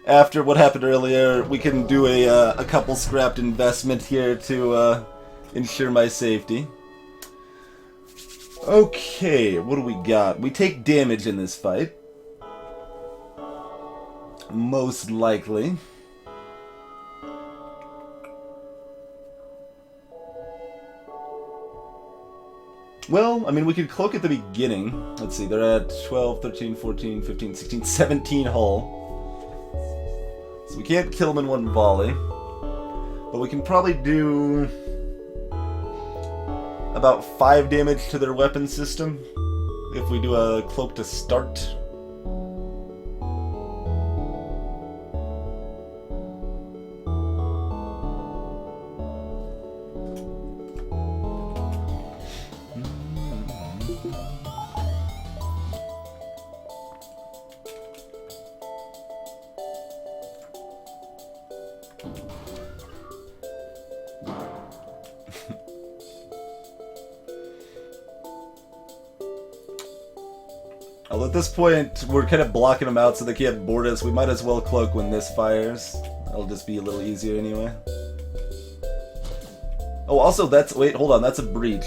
after what happened earlier, we can do a couple scrapped investment here to ensure my safety. Okay, what do we got? We take damage in this fight. Most likely. Well, I mean, we could cloak at the beginning. Let's see, they're at 12, 13, 14, 15, 16, 17 hull. So we can't kill them in one volley. But we can probably do about 5 damage to their weapon system if we do a cloak to start. Although at this point, we're kind of blocking them out so they can't board us. We might as well cloak when this fires. That'll just be a little easier anyway. Oh, also that's... Wait, hold on. That's a breach.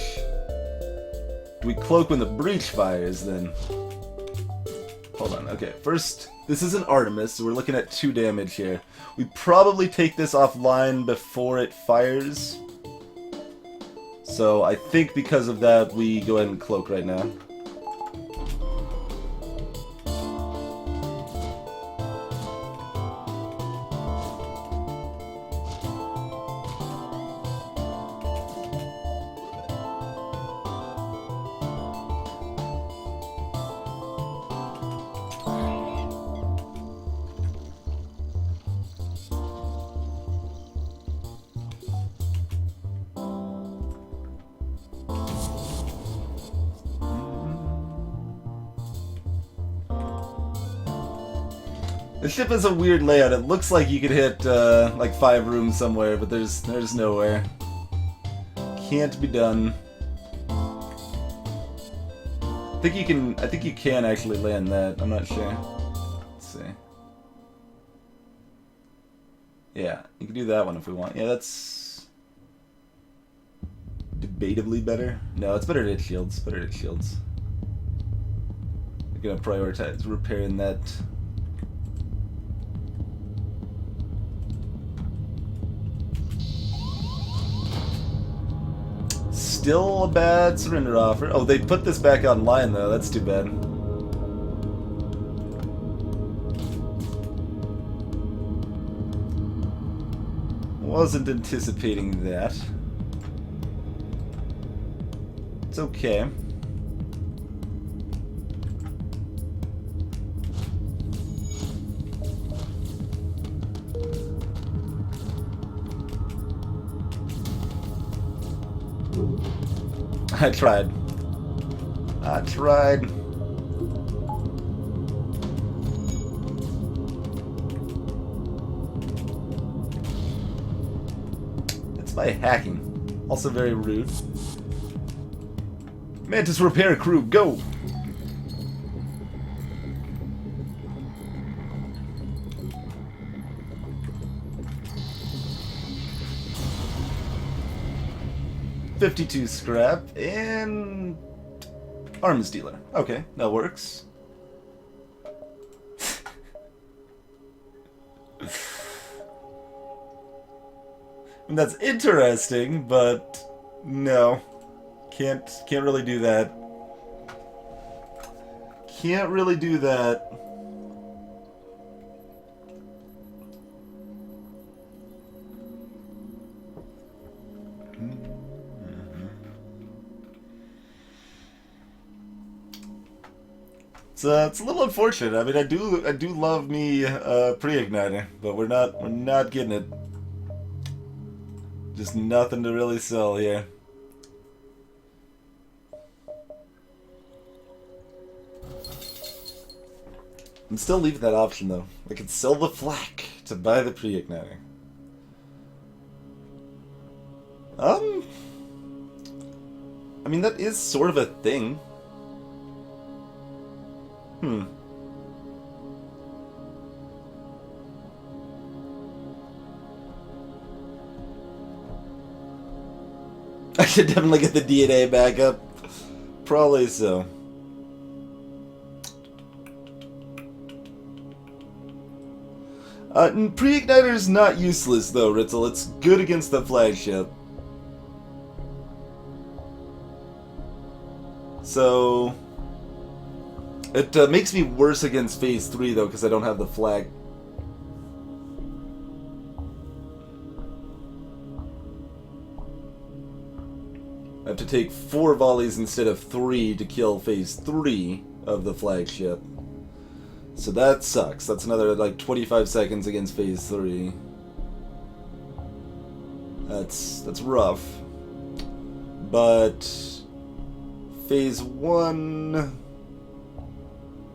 Do we cloak when the breach fires, then? Hold on. Okay, first, this is an Artemis, so we're looking at 2 damage here. We probably take this offline before it fires. So I think because of that, we go ahead and cloak right now. The ship has a weird layout. It looks like you could hit like 5 rooms somewhere, but there's nowhere. Can't be done. I think you can actually land that. I'm not sure. Let's see. Yeah, you can do that one if we want. Yeah, that's debatably better. No, it's better to hit shields. Better to hit shields. We're gonna prioritize repairing that. Still a bad surrender offer. Oh, they put this back online though. That's too bad. Wasn't anticipating that. That's okay. I tried. I tried. It's by hacking. Also very rude. Mantis repair crew, go! $52 scrap and arms dealer. Okay, that works. And that's interesting, but no. Can't really do that. Can't really do that. It's a little unfortunate. I mean, I do love me pre-igniter, but we're not getting it. Just nothing to really sell here. I'm still leaving that option though. I could sell the flak to buy the pre-igniter. I mean, that is sort of a thing. I should definitely get the DNA back up. Probably so. Pre-igniter is not useless though, Ritzel. It's good against the flagship. So it makes me worse against phase 3 though, because I don't have the flag. I have to take 4 volleys instead of 3 to kill phase 3 of the flagship. So that sucks. That's another like 25 seconds against phase 3. That's rough. But phase 1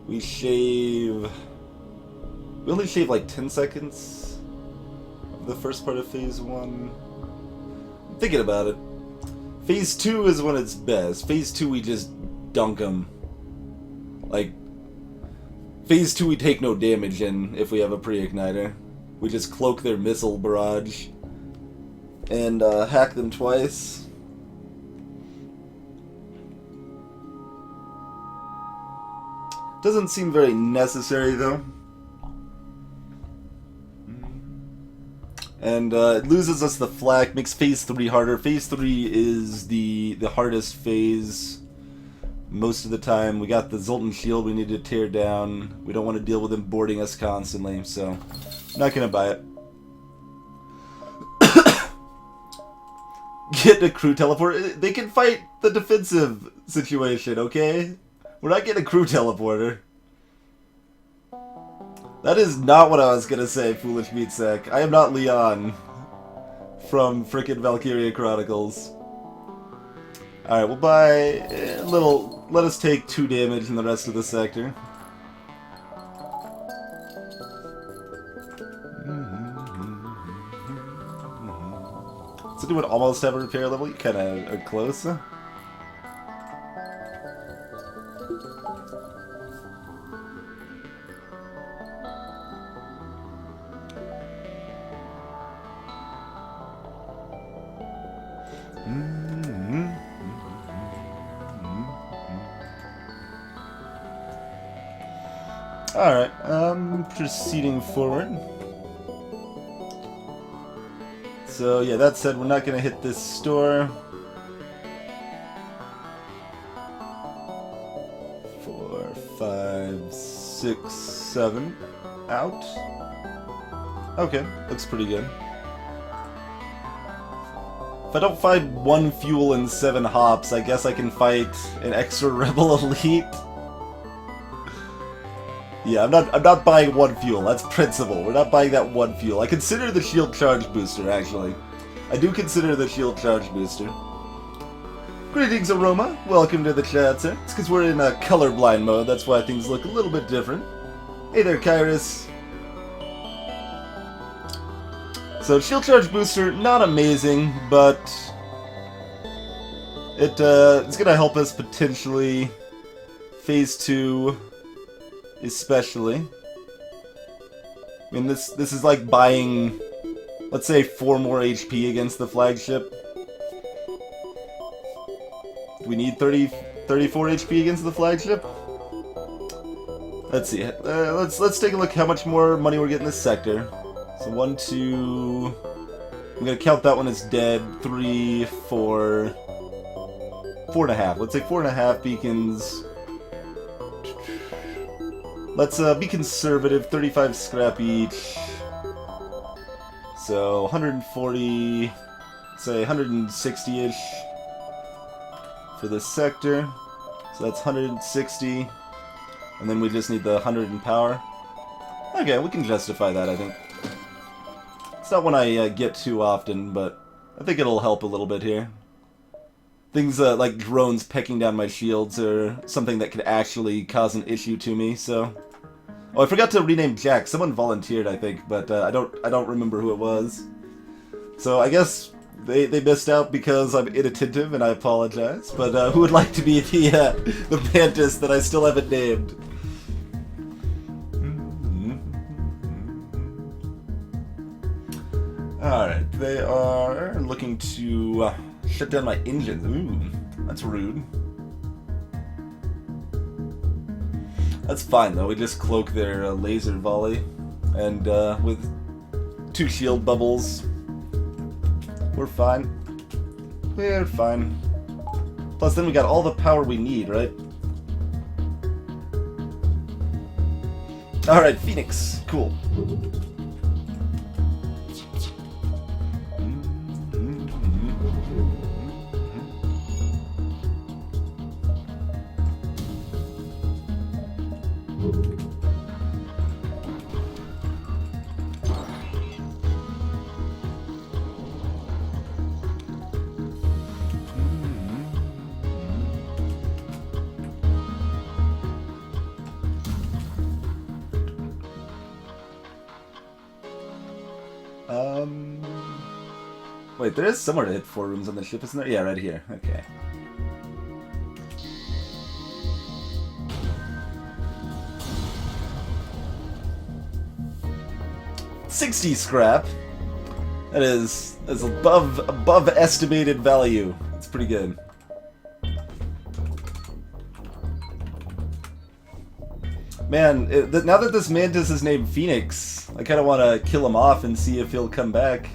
we only shave like 10 seconds of the first part of phase 1. I'm thinking about it. Phase 2 is when it's best. Phase 2 we just dunk them. Like, phase 2 we take no damage in if we have a pre-igniter. We just cloak their missile barrage and hack them twice. Doesn't seem very necessary though. And it loses us the flak, makes phase 3 harder. Phase 3 is the hardest phase most of the time. We got the Zoltan shield we need to tear down. We don't want to deal with him boarding us constantly, so I'm not going to buy it. Get a crew teleporter. They can fight the defensive situation, okay? We're not getting a crew teleporter. That is not what I was gonna say, Foolish Meat Sack. I am not Leon from frickin' Valkyria Chronicles. Alright, we'll buy a little. Let us take 2 damage in the rest of the sector. So, do it almost have a repair level? You kinda are close. Alright, proceeding forward. So, yeah, that said, we're not going to hit this store. 4, 5, 6, 7. Out. Okay, looks pretty good. If I don't find 1 fuel and 7 hops, I guess I can fight an extra Rebel Elite. Yeah, I'm not buying 1 fuel. That's principle. We're not buying that 1 fuel. I consider the shield charge booster, actually. I do consider the shield charge booster. Greetings, Aroma. Welcome to the chat, sir. It's because we're in a colorblind mode. That's why things look a little bit different. Hey there, Kyrus. So, shield charge booster, not amazing, but it's gonna help us potentially phase 2, especially. I mean, this is like buying, let's say, 4 more HP against the flagship. Do we need 34 HP against the flagship? Let's see. Let's take a look how much more money we're getting this sector. So 1, 2. I'm gonna count that one as dead. 3, 4, 4.5. Let's say 4.5 beacons. Let's be conservative. 35 scrap each. So 140. Say 160-ish for this sector. So that's 160. And then we just need the 100 in power. Okay, we can justify that, I think. It's not one I get too often, but I think it'll help a little bit here. Things like drones pecking down my shields are something that could actually cause an issue to me, so... Oh, I forgot to rename Jack. Someone volunteered, I think, but I don't remember who it was. So I guess they missed out because I'm inattentive, and I apologize. But who would like to be the mantis that I still haven't named? Alright, they are looking to shut down my engines. Ooh, that's rude. That's fine, though. We just cloak their laser volley. And with 2 shield bubbles, we're fine. We're fine. Plus, then we got all the power we need, right? Alright, Phoenix. Cool. Wait, there is somewhere to hit 4 rooms on the ship, isn't there? Yeah, right here. Okay. $60 scrap. That's above estimated value. It's pretty good. Man, now that this mantis is named Phoenix, I kind of want to kill him off and see if he'll come back.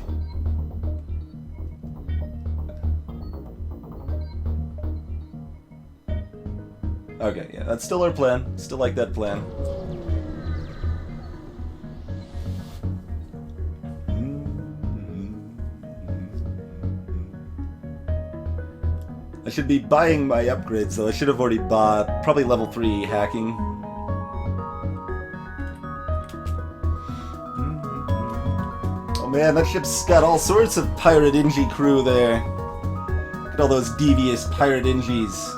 Okay, yeah, that's still our plan. Still like that plan. I should be buying my upgrades, though. I should have already bought probably level 3 hacking. Oh man, that ship's got all sorts of pirate Ingi crew there. Look at all those devious pirate Ingis.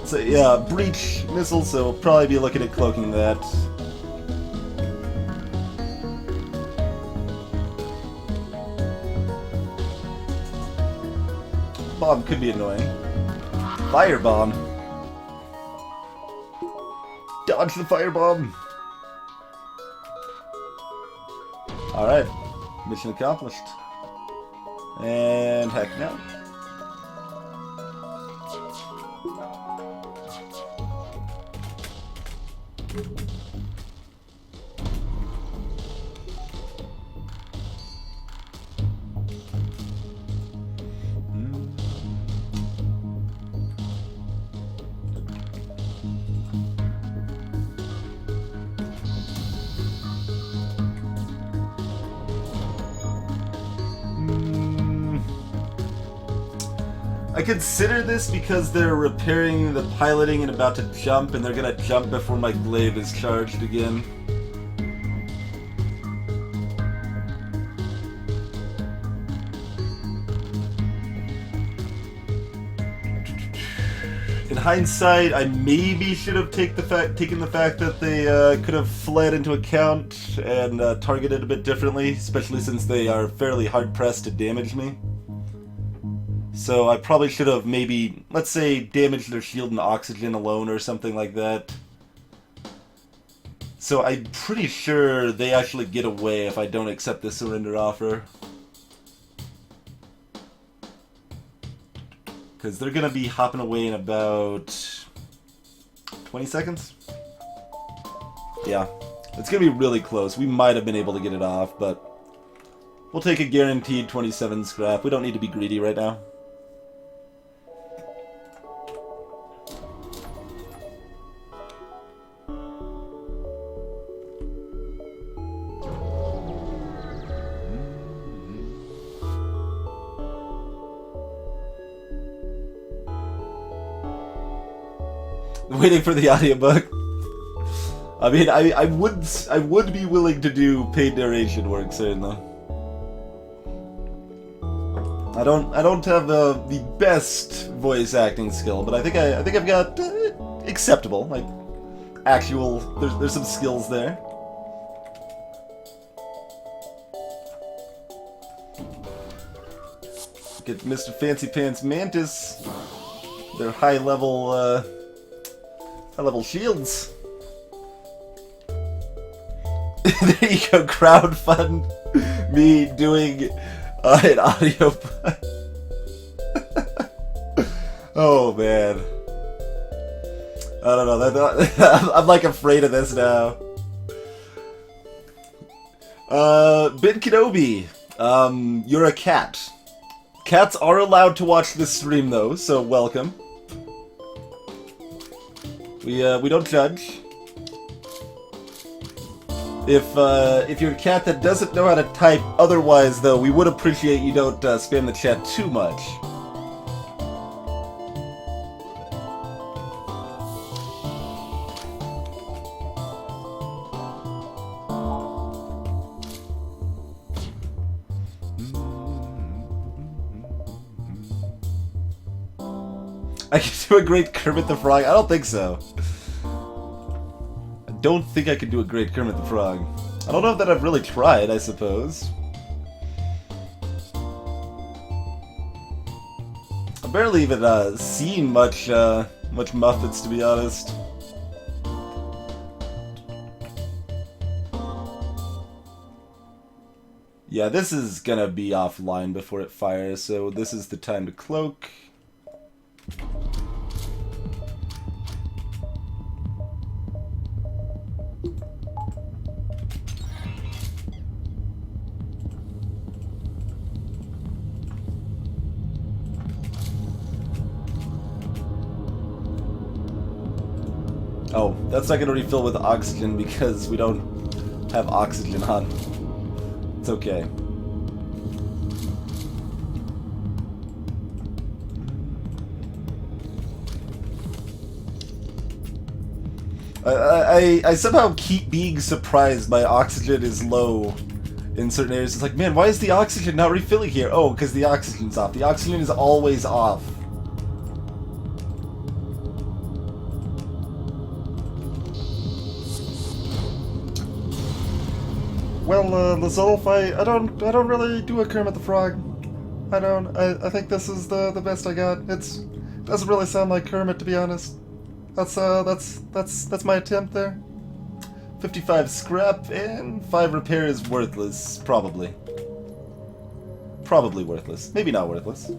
So yeah, breach missile, so we'll probably be looking at cloaking that. Bomb could be annoying. Firebomb. Dodge the firebomb. Alright, mission accomplished. And heck no. I consider this because they're repairing the piloting and about to jump, and they're gonna jump before my glaive is charged again. In hindsight, I maybe should have taken the fact that they could have fled into account and targeted a bit differently, especially since they are fairly hard-pressed to damage me. So I probably should have maybe, let's say, damaged their shield and oxygen alone or something like that. So I'm pretty sure they actually get away if I don't accept the surrender offer. Because they're going to be hopping away in about 20 seconds? Yeah, it's going to be really close. We might have been able to get it off, but we'll take a guaranteed 27 scrap. We don't need to be greedy right now. Waiting for the audiobook. I mean, I would be willing to do paid narration work, certainly. I don't have the best voice acting skill, but I think I've got acceptable, like actual. There's some skills there. Get Mr. Fancy Pants Mantis. Their high level shields. There you go, crowdfund me doing an audio. Oh man, I don't know. I'm like afraid of this now. Ben Kenobi, you're a cat. Cats are allowed to watch this stream though, so welcome. We don't judge. If you're a cat that doesn't know how to type otherwise, though, we would appreciate you don't spam the chat too much. I can do a great Kermit the Frog? I don't think so. I don't think I can do a great Kermit the Frog. I don't know that I've really tried, I suppose. I've barely even seen much Muppets, to be honest. Yeah, this is gonna be offline before it fires, so this is the time to cloak. Oh, that's not going to refill with oxygen because we don't have oxygen on. It's okay. I somehow keep being surprised my oxygen is low in certain areas. It's like, man, why is the oxygen not refilling here? Oh, because the oxygen's off. The oxygen is always off. Well, Lazolf, I don't really do a Kermit the Frog. I think this is the best I got. It doesn't really sound like Kermit, to be honest. That's my attempt there. 55 scrap and 5 repair is worthless, probably. Probably worthless. Maybe not worthless.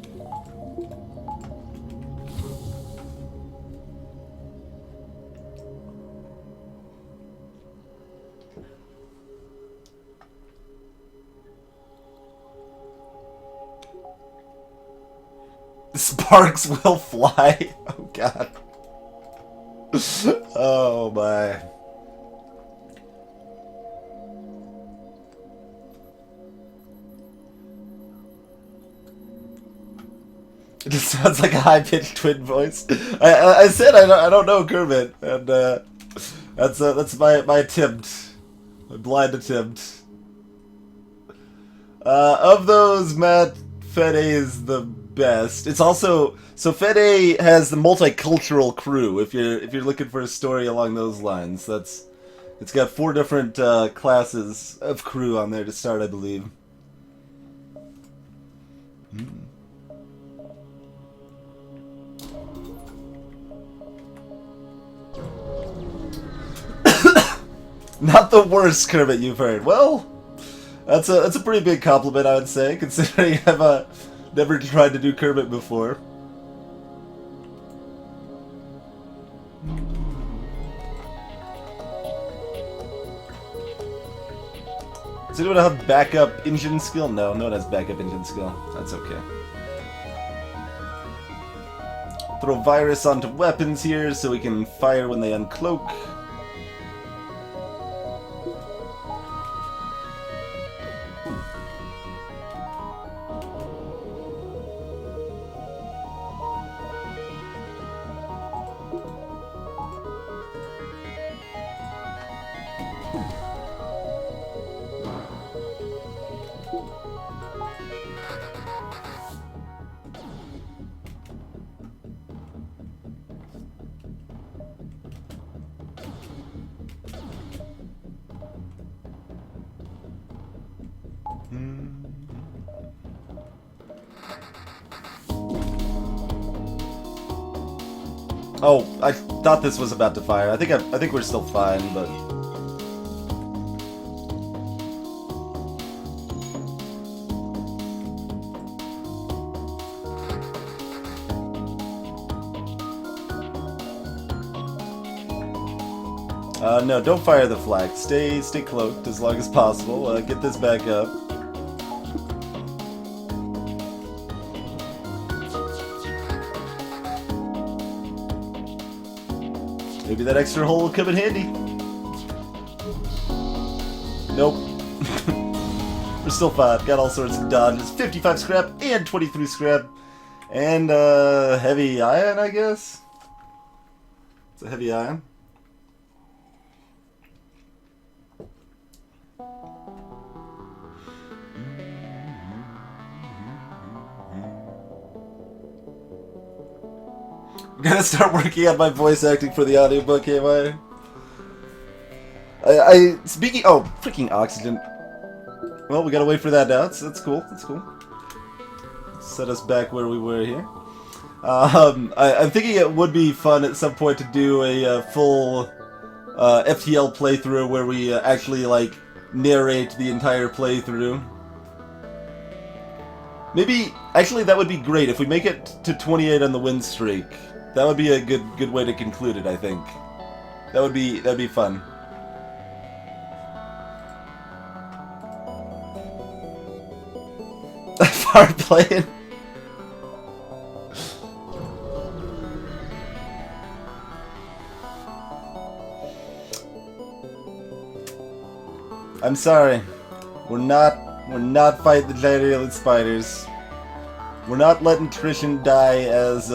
Sparks will fly. Oh god. Oh my. It just sounds like a high-pitched twin voice. I said I don't know Kermit, and that's my attempt, my blind attempt. Of those, Matt, Fede is the best. It's also so Fede has the multicultural crew. If you're looking for a story along those lines, it's got 4 different classes of crew on there to start, I believe. Not the worst Kermit you've heard. Well, that's a pretty big compliment, I would say, considering I've never tried to do Kermit before. Does anyone have backup engine skill? No, no one has backup engine skill. That's okay. Throw virus onto weapons here so we can fire when they uncloak. Oh, I thought this was about to fire. I think we're still fine, but no, don't fire the flag. Stay cloaked as long as possible. Get this back up. Maybe that extra hole will come in handy. Nope. We're still fine. Got all sorts of dodges. 55 scrap and 23 scrap. And heavy iron, I guess? It's a heavy iron. I'm gonna start working on my voice acting for the audiobook, am I speaking. Oh, freaking oxygen. Well, we gotta wait for that now. That's cool. That's cool. Set us back where we were here. I'm thinking it would be fun at some point to do a full FTL playthrough where we actually like narrate the entire playthrough. Maybe actually that would be great if we make it to 28 on the win streak. That would be a good way to conclude it, I think. That'd be fun. Far playing. I'm sorry. We're not fighting the giant alien spiders. We're not letting Trishan die as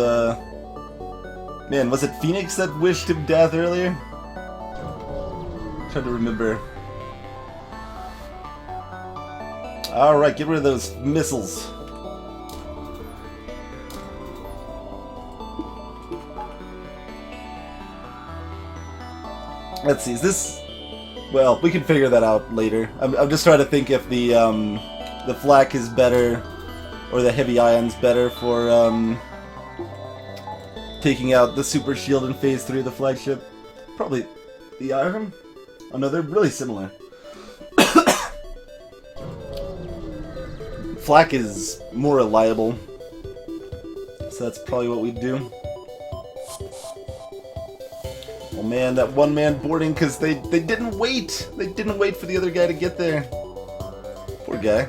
man, was it Phoenix that wished him death earlier? I'm trying to remember. Alright, get rid of those missiles. Let's see, is this... Well, we can figure that out later. I'm just trying to think if the flak is better, or the heavy ion's better for, taking out the super shield in Phase 3 of the flagship. Probably the iron? Oh no, they're really similar. Flak is more reliable, so that's probably what we'd do. Oh man, that one man boarding because they didn't wait. They didn't wait for the other guy to get there. Poor guy.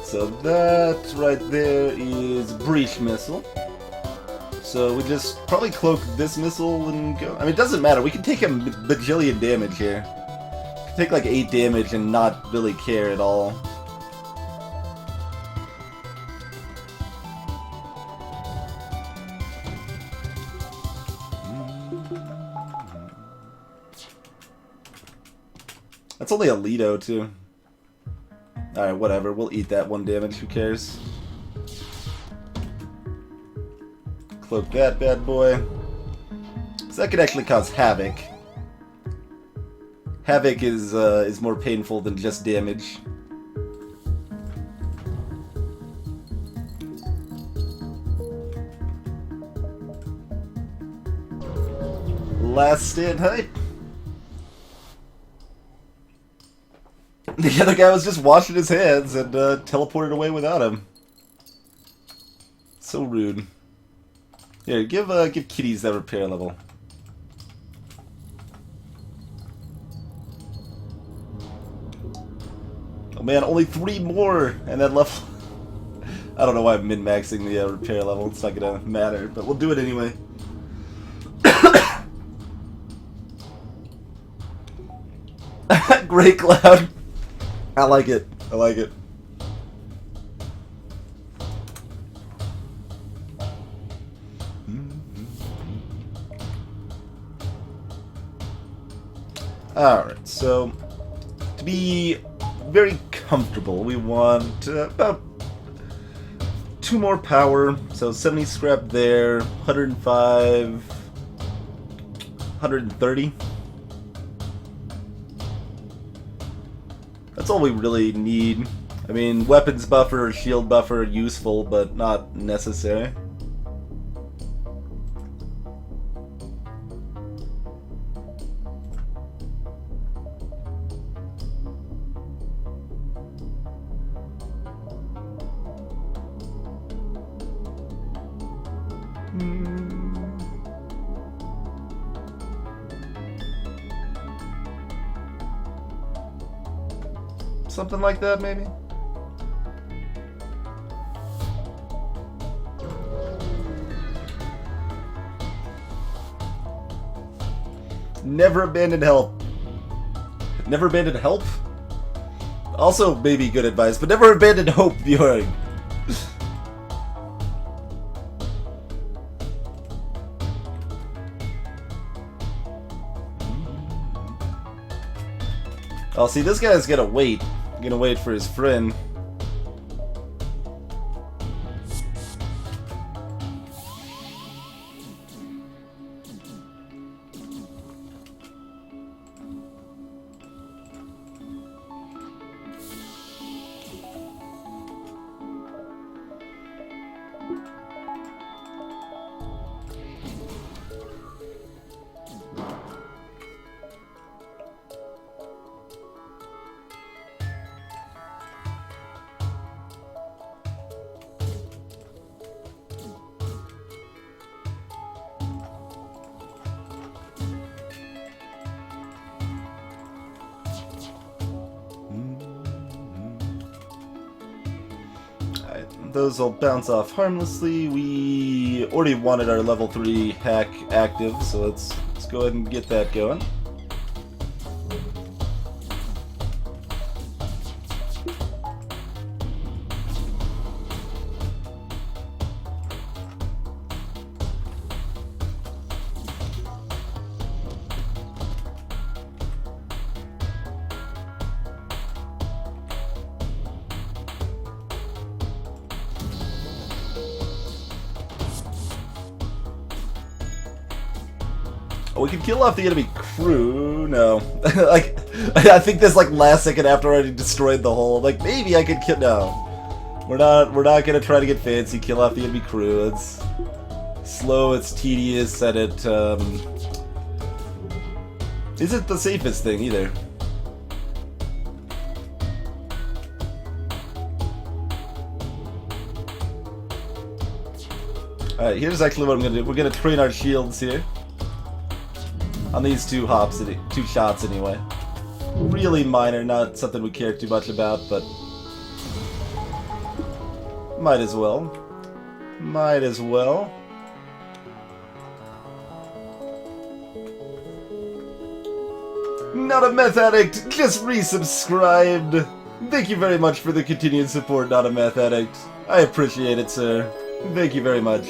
So that right there is breach missile. So we just probably cloak this missile and go. I mean, it doesn't matter. We can take a bajillion damage here. We can take like 8 damage and not really care at all. That's only a Lido, too. Alright, whatever. We'll eat that 1 damage. Who cares? Cloak that bad boy. So that could actually cause havoc. Havoc is more painful than just damage. Last stand height. The other guy was just washing his hands and teleported away without him. So rude. Here, give kitties that repair level. Oh man, only 3 more, and then level. I don't know why I'm min-maxing the repair level. It's not gonna matter, but we'll do it anyway. Great Cloud. I like it. I like it. Alright, so to be very comfortable, we want about 2 more power. So 70 scrap there, 105, 130. That's all we really need. I mean, weapons buffer or shield buffer are useful, but not necessary. Something like that, maybe? Never abandon help. Never abandon help? Also, maybe good advice, but never abandon hope viewing. Oh, see, this guy's gonna wait. Gonna wait for his friend. Those will bounce off harmlessly. We already wanted our level 3 hack active, so let's go ahead and get that going. We can kill off the enemy crew. No, like I think this like last second after I already destroyed the whole. Like maybe I could kill. No, we're not gonna try to get fancy. Kill off the enemy crew. It's slow. It's tedious, and it isn't the safest thing either. All right, here's actually what I'm gonna do. We're gonna train our shields here. On these 2 hops, 2 shots anyway. Really minor, not something we care too much about, but might as well. Might as well. Not a meth addict, just resubscribed. Thank you very much for the continued support, Not a Meth Addict. I appreciate it, sir. Thank you very much.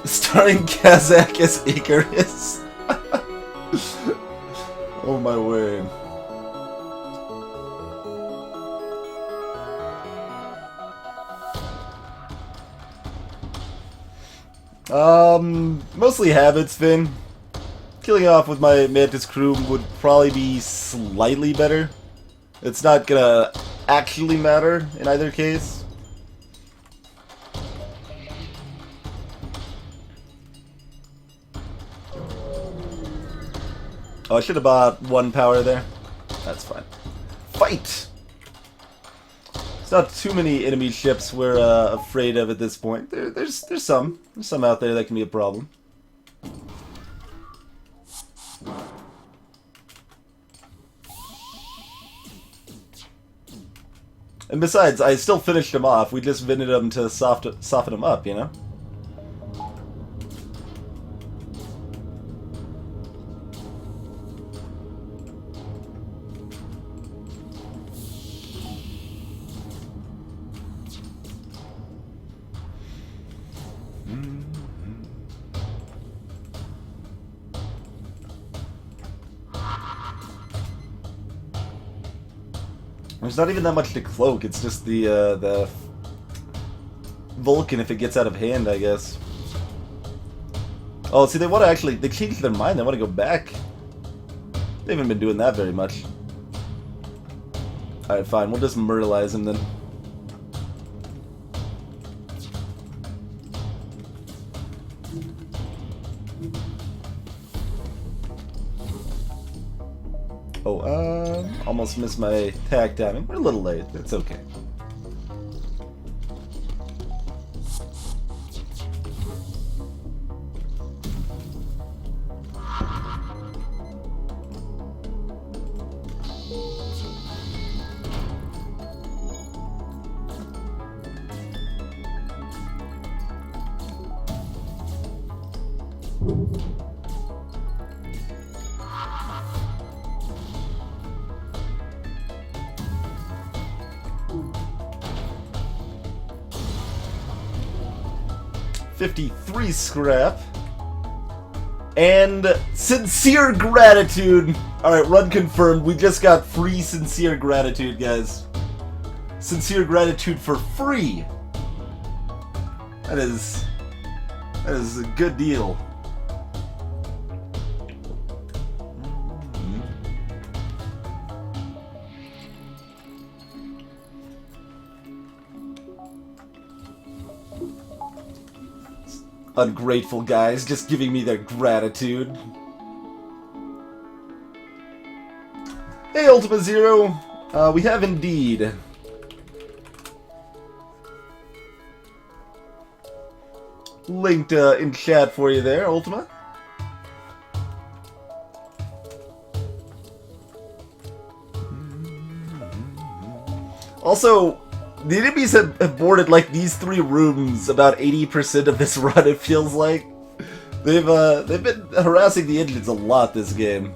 Starring Kazakh as Icarus. Oh my word. Mostly habits, Finn. Killing off with my Mantis crew would probably be slightly better. It's not gonna actually matter in either case. Oh, I should have bought 1 power there. That's fine. Fight! There's not too many enemy ships we're afraid of at this point. There's some. There's some out there that can be a problem. And besides, I still finished him off. We just vented him to soften him up, you know? There's not even that much to cloak, it's just the Vulcan if it gets out of hand, I guess. Oh, see, they want to actually, they changed their mind, they want to go back. They haven't been doing that very much. Alright, fine, we'll just myrtleize him then. Oh, almost missed my attack timing. We're a little late. It's okay. $53 scrap. And sincere gratitude. Alright, run confirmed. We just got free sincere gratitude, guys. Sincere gratitude for free. That is a good deal. Ungrateful guys, just giving me their gratitude. Hey, Ultima Zero. We have indeed linked in chat for you there, Ultima. Also, the enemies have boarded like these 3 rooms about 80% of this run, it feels like. They've been harassing the engines a lot this game.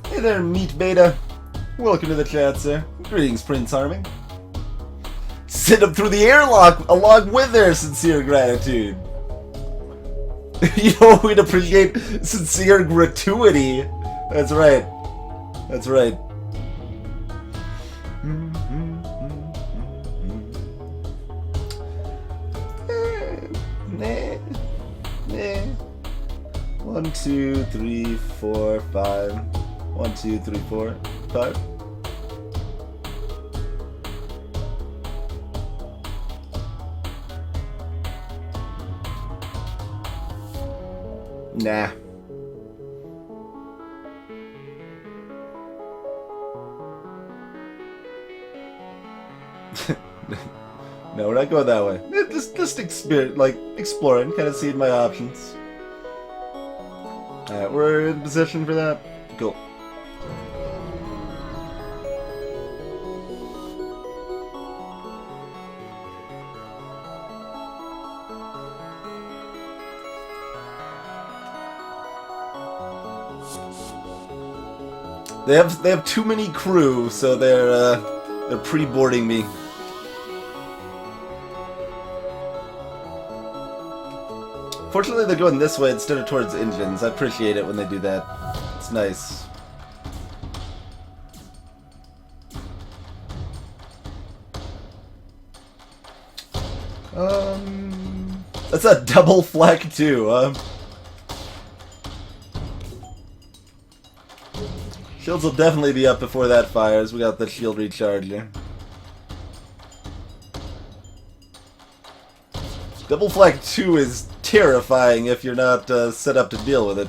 Hey there, Meat Beta. Welcome to the chat, sir. Greetings, Prince Harming. Send him through the airlock along with their sincere gratitude. You know, we'd appreciate sincere gratuity. That's right. That's right. Nah. 1, 2, 3, 4, 5. 1, 2, 3, 4, 5. Nah. No, we're not going that way. Just exploring, kind of seeing my options. Alright, we're in position for that. Cool. They have too many crew, so they're pre-boarding me. Fortunately, they're going this way instead of towards engines. I appreciate it when they do that. It's nice. That's a double flak too. Shields will definitely be up before that fires. We got the shield recharger. Double flak 2 is terrifying if you're not set up to deal with it.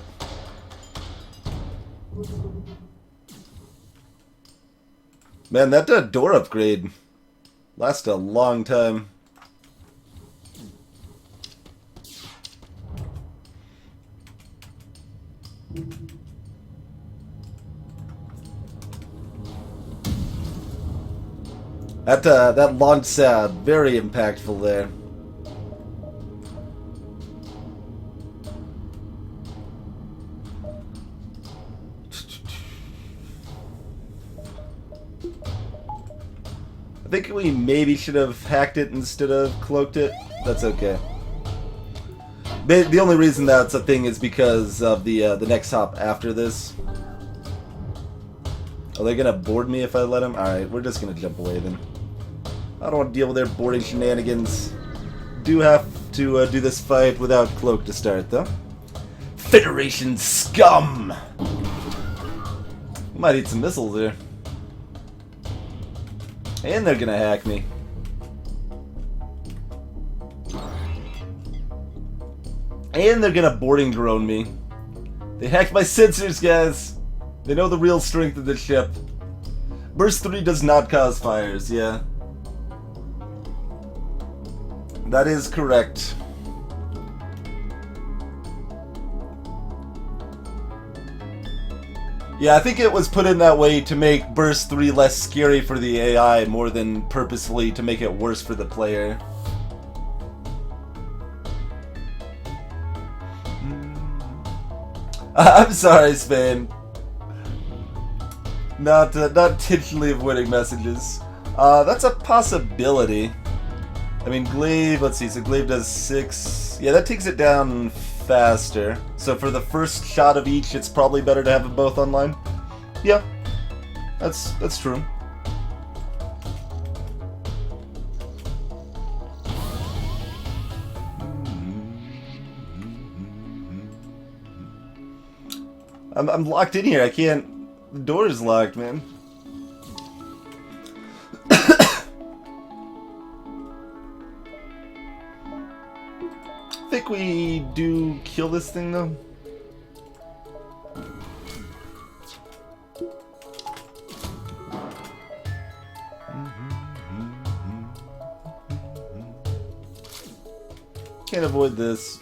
Man, that door upgrade lasts a long time. That launch sound, very impactful there. I think we maybe should have hacked it instead of cloaked it. That's okay. The only reason that's a thing is because of the next hop after this. Are they gonna board me if I let them? Alright, we're just gonna jump away then. I don't want to deal with their boarding shenanigans. Do have to do this fight without cloak to start though. Federation scum! Might need some missiles there. And they're gonna hack me. And they're gonna boarding drone me. They hacked my sensors, guys! They know the real strength of the ship. Burst 3 does not cause fires, yeah. That is correct. Yeah, I think it was put in that way to make Burst 3 less scary for the AI more than purposefully to make it worse for the player. I'm sorry, Spain. Not intentionally avoiding messages. That's a possibility. I mean, Glaive, let's see, so Glaive does 6. Yeah, that takes it down faster. So for the first shot of each, it's probably better to have them both online. Yeah, that's true. I'm locked in here. I can't. The door is locked, man. I think we do kill this thing though. Can't avoid this.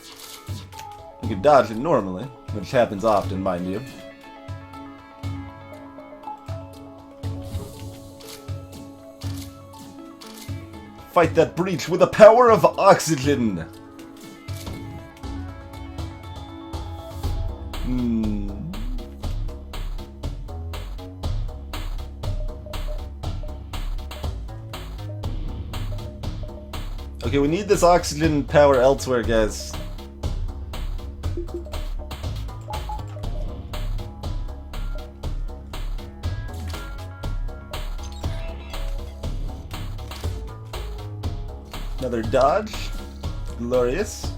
You can dodge it normally, which happens often, mind you. Fight that breach with the power of oxygen! Okay, we need this oxygen power elsewhere, guys. Another dodge. Glorious.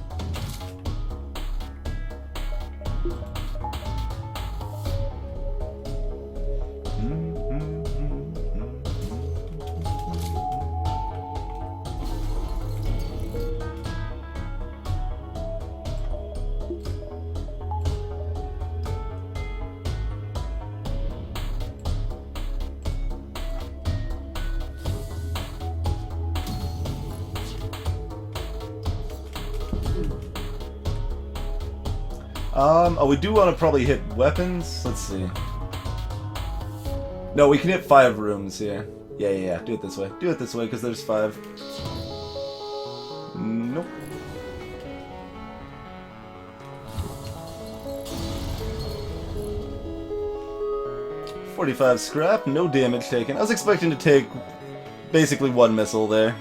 Oh, we do want to probably hit weapons. Let's see. No, we can hit 5 rooms here. Yeah. Do it this way. Do it this way, because there's 5. Nope. .45 scrap, no damage taken. I was expecting to take basically 1 missile there.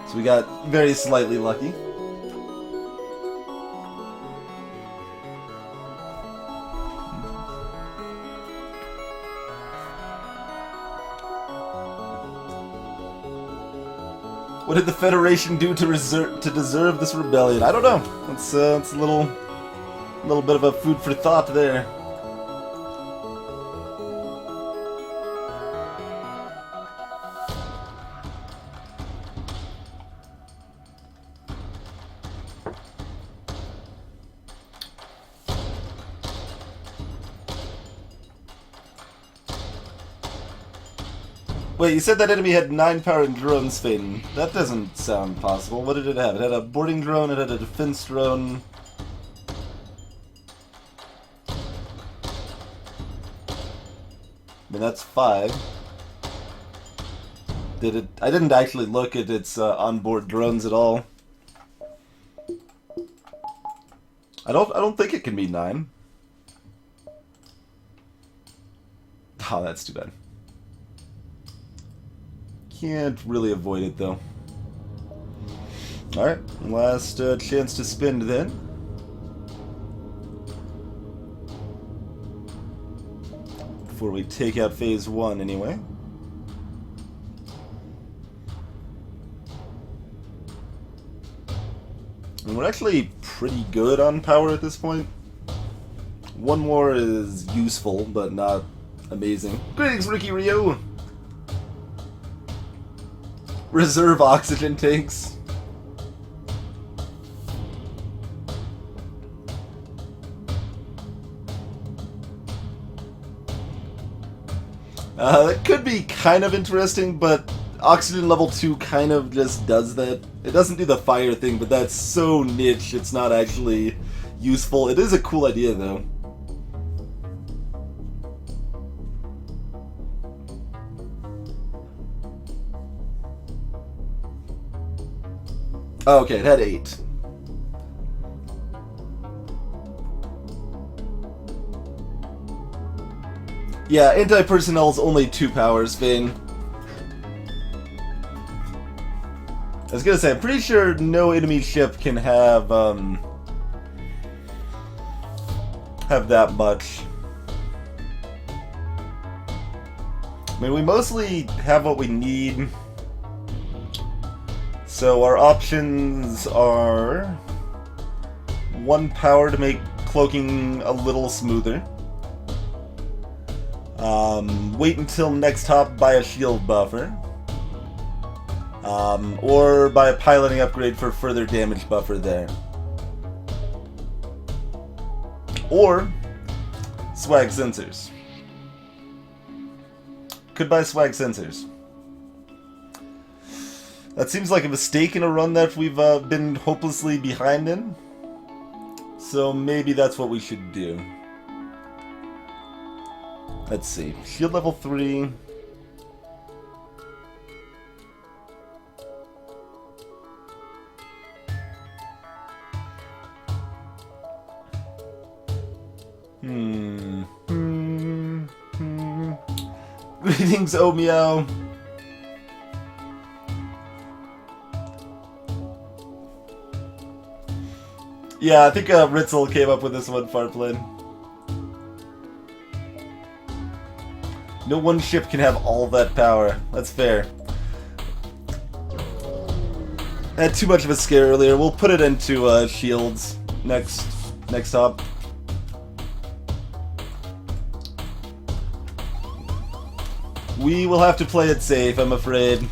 So we got very slightly lucky. What did the Federation do to deserve this rebellion? I don't know. It's a little bit of a food for thought there. Wait, you said that enemy had 9 power and drones, Faden. That doesn't sound possible. What did it have? It had a boarding drone, it had a defense drone. I mean, that's 5. Did it... I didn't actually look at its onboard drones at all. I don't think it can be 9. Oh, that's too bad. Can't really avoid it, though. Alright, last chance to spend then. Before we take out Phase 1, anyway. And we're actually pretty good on power at this point. 1 more is useful, but not amazing. Greetings, Ricky Ryo! Reserve oxygen tanks. That could be kind of interesting, but oxygen level 2 kind of just does that. It doesn't do the fire thing, but that's so niche, it's not actually useful. It is a cool idea, though. Oh, okay, it had 8. Yeah, anti-personnel is only 2 powers, Vane. I was gonna say, I'm pretty sure no enemy ship can have that much. I mean, we mostly have what we need. So our options are 1 power to make cloaking a little smoother. Wait until next hop, buy a shield buffer. Or buy a piloting upgrade for further damage buffer there. Or swag sensors. Could buy swag sensors. That seems like a mistake in a run that we've been hopelessly behind in. So maybe that's what we should do. Let's see. Shield level 3. Greetings, Oh Meow. Yeah, I think Ritzel came up with this one, Farplane. No one ship can have all that power. That's fair. I had too much of a scare earlier. We'll put it into shields next hop. We will have to play it safe, I'm afraid.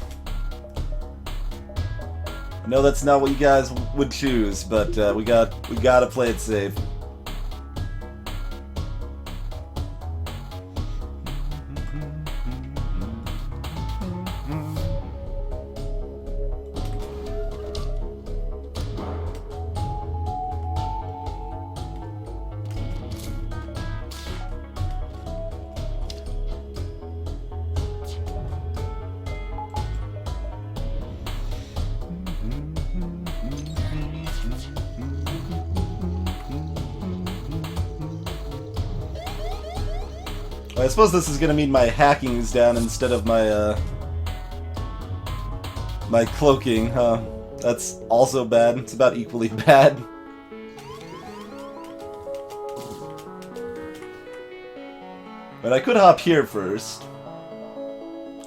I know that's not what you guys would choose, but we gotta play it safe. I suppose this is gonna mean my hacking is down instead of my, my cloaking, huh? That's also bad. It's about equally bad. But I could hop here first.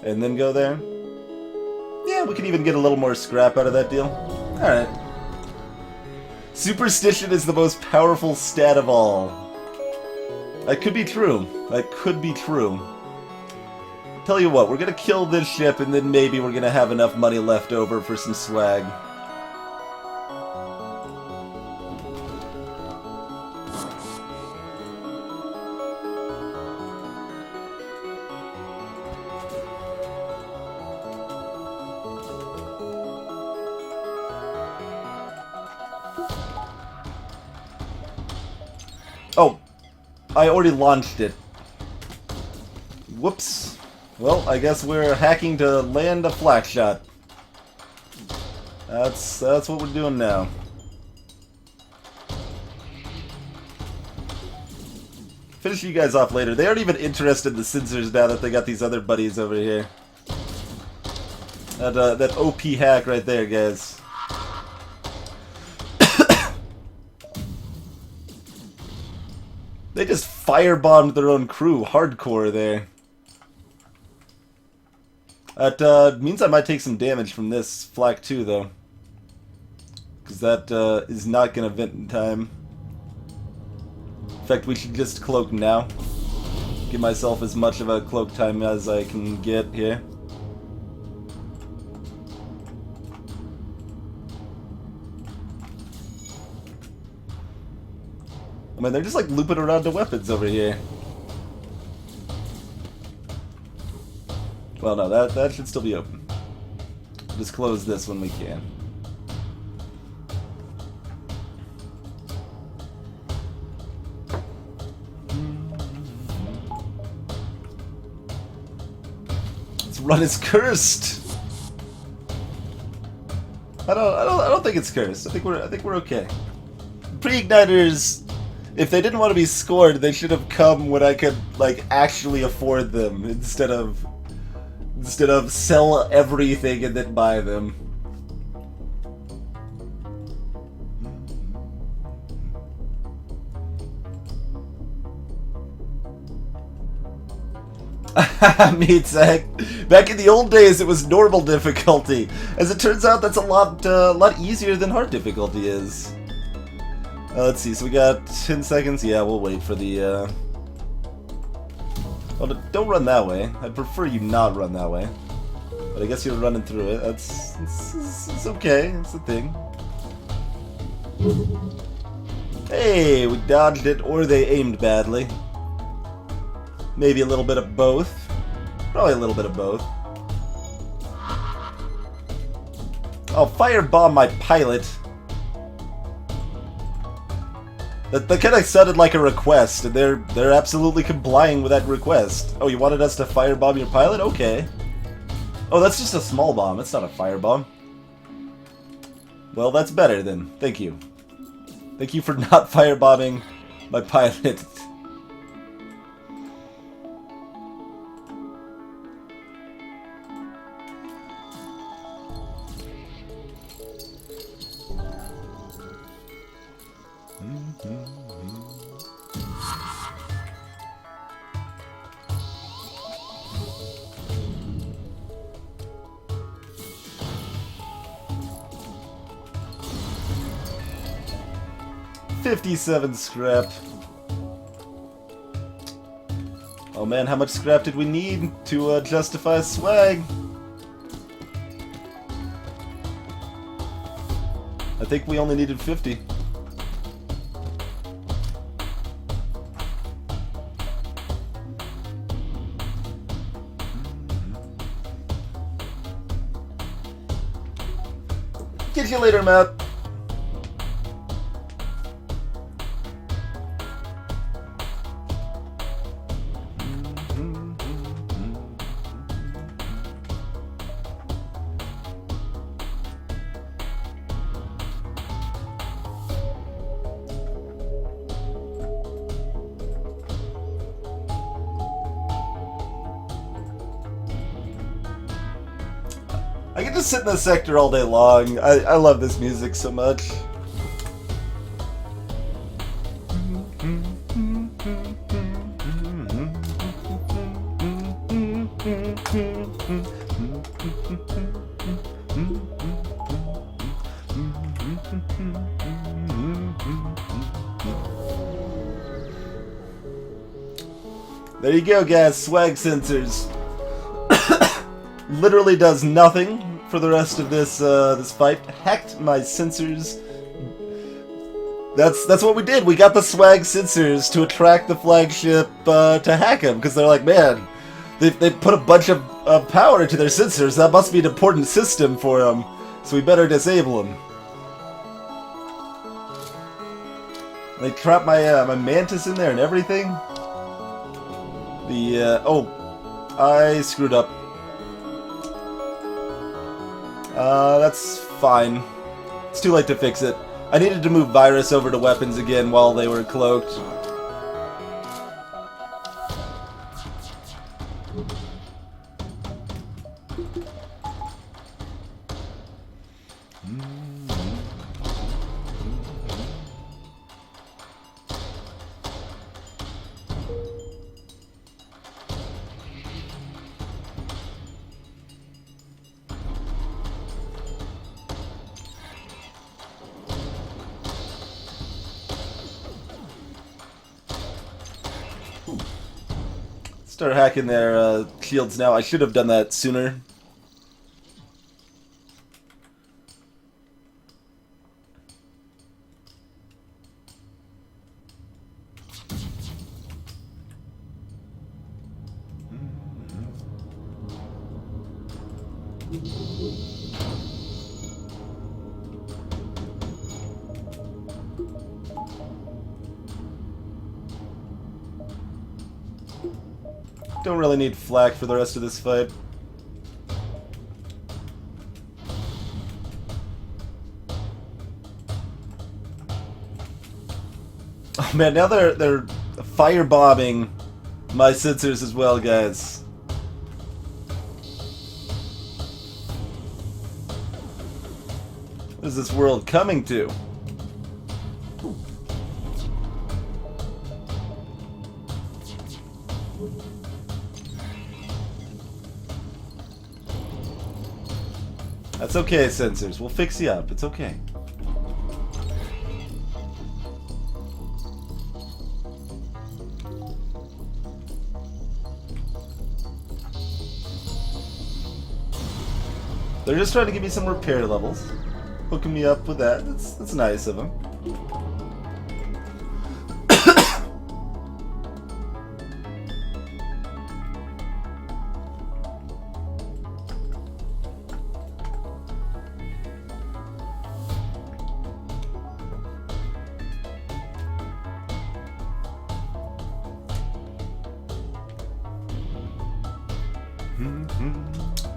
And then go there. Yeah, we can even get a little more scrap out of that deal. Alright. Superstition is the most powerful stat of all. That could be true. That could be true. Tell you what, we're gonna kill this ship and then maybe we're gonna have enough money left over for some swag. Oh, I already launched it. Whoops. Well, I guess we're hacking to land a flak shot. That's what we're doing now. Finish you guys off later. They aren't even interested in the sensors now that they got these other buddies over here. That OP hack right there, guys. They just firebombed their own crew hardcore there. That means I might take some damage from this flak too, though. Because that is not going to vent in time. In fact, we should just cloak now. Give myself as much of a cloak time as I can get here. I mean, they're just like looping around the weapons over here. Well, no, that should still be open. Just close this when we can. This run is cursed. I don't think it's cursed. I think we're okay. Pre-igniters, if they didn't want to be scored, they should have come when I could like actually afford them instead of sell everything and then buy them. Meat sack. Back in the old days, it was normal difficulty. As it turns out, that's a lot easier than hard difficulty is. Let's see. So we got 10 seconds. Yeah, we'll wait for the. Well, don't run that way. I'd prefer you not run that way. But I guess you're running through it. It's okay. It's a thing. Hey, we dodged it, or they aimed badly. Maybe a little bit of both. Probably a little bit of both. I'll firebomb my pilot. That kind of sounded like a request, and they're absolutely complying with that request. Oh, you wanted us to firebomb your pilot? Okay. Oh, that's just a small bomb. It's not a firebomb. Well, that's better then. Thank you. Thank you for not firebombing my pilot. $57 scrap. Oh man, how much scrap did we need to justify swag? I think we only needed 50. Get you later, Matt. I can just sit in this sector all day long. I love this music so much. There you go, guys. Swag sensors. Literally does nothing for the rest of this this fight. Hacked my sensors. That's what we did. We got the swag sensors to attract the flagship to hack them, because they're like, man, they put a bunch of power into their sensors. That must be an important system for them. So we better disable them. They trapped my my mantis in there and everything. The oh, I screwed up. That's fine. It's too late to fix it. I needed to move Virus over to weapons again while they were cloaked. Start hacking their shields now. I should have done that sooner. Don't really need flak for the rest of this fight. Oh man, now they're firebombing my sensors as well, guys. What is this world coming to? That's okay, sensors. We'll fix you up. It's okay. They're just trying to give me some repair levels. Hooking me up with that. That's nice of them.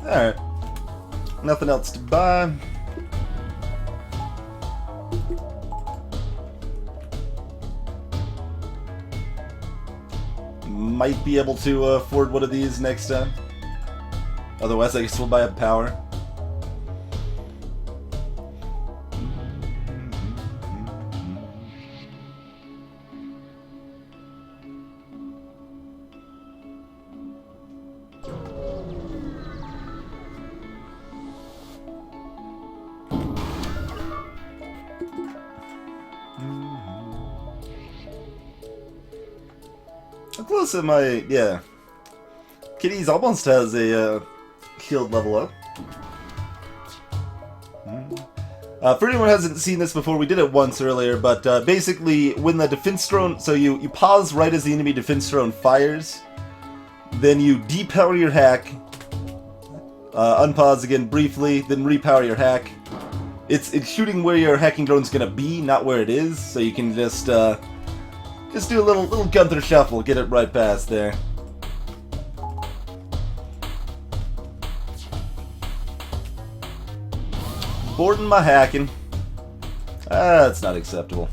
Alright. Nothing else to buy. Might be able to afford one of these next time. Otherwise, I guess we'll buy a power. How close am I? Yeah. Kitty's almost has a shield level up. For anyone who hasn't seen this before, we did it once earlier, but basically when the defense drone, so you pause right as the enemy defense drone fires, then you depower your hack, unpause again briefly, then repower your hack. It's shooting where your hacking drone's gonna be, not where it is, so you can just do a little Gunther shuffle, get it right past there. Boarding my hacking. That's not acceptable.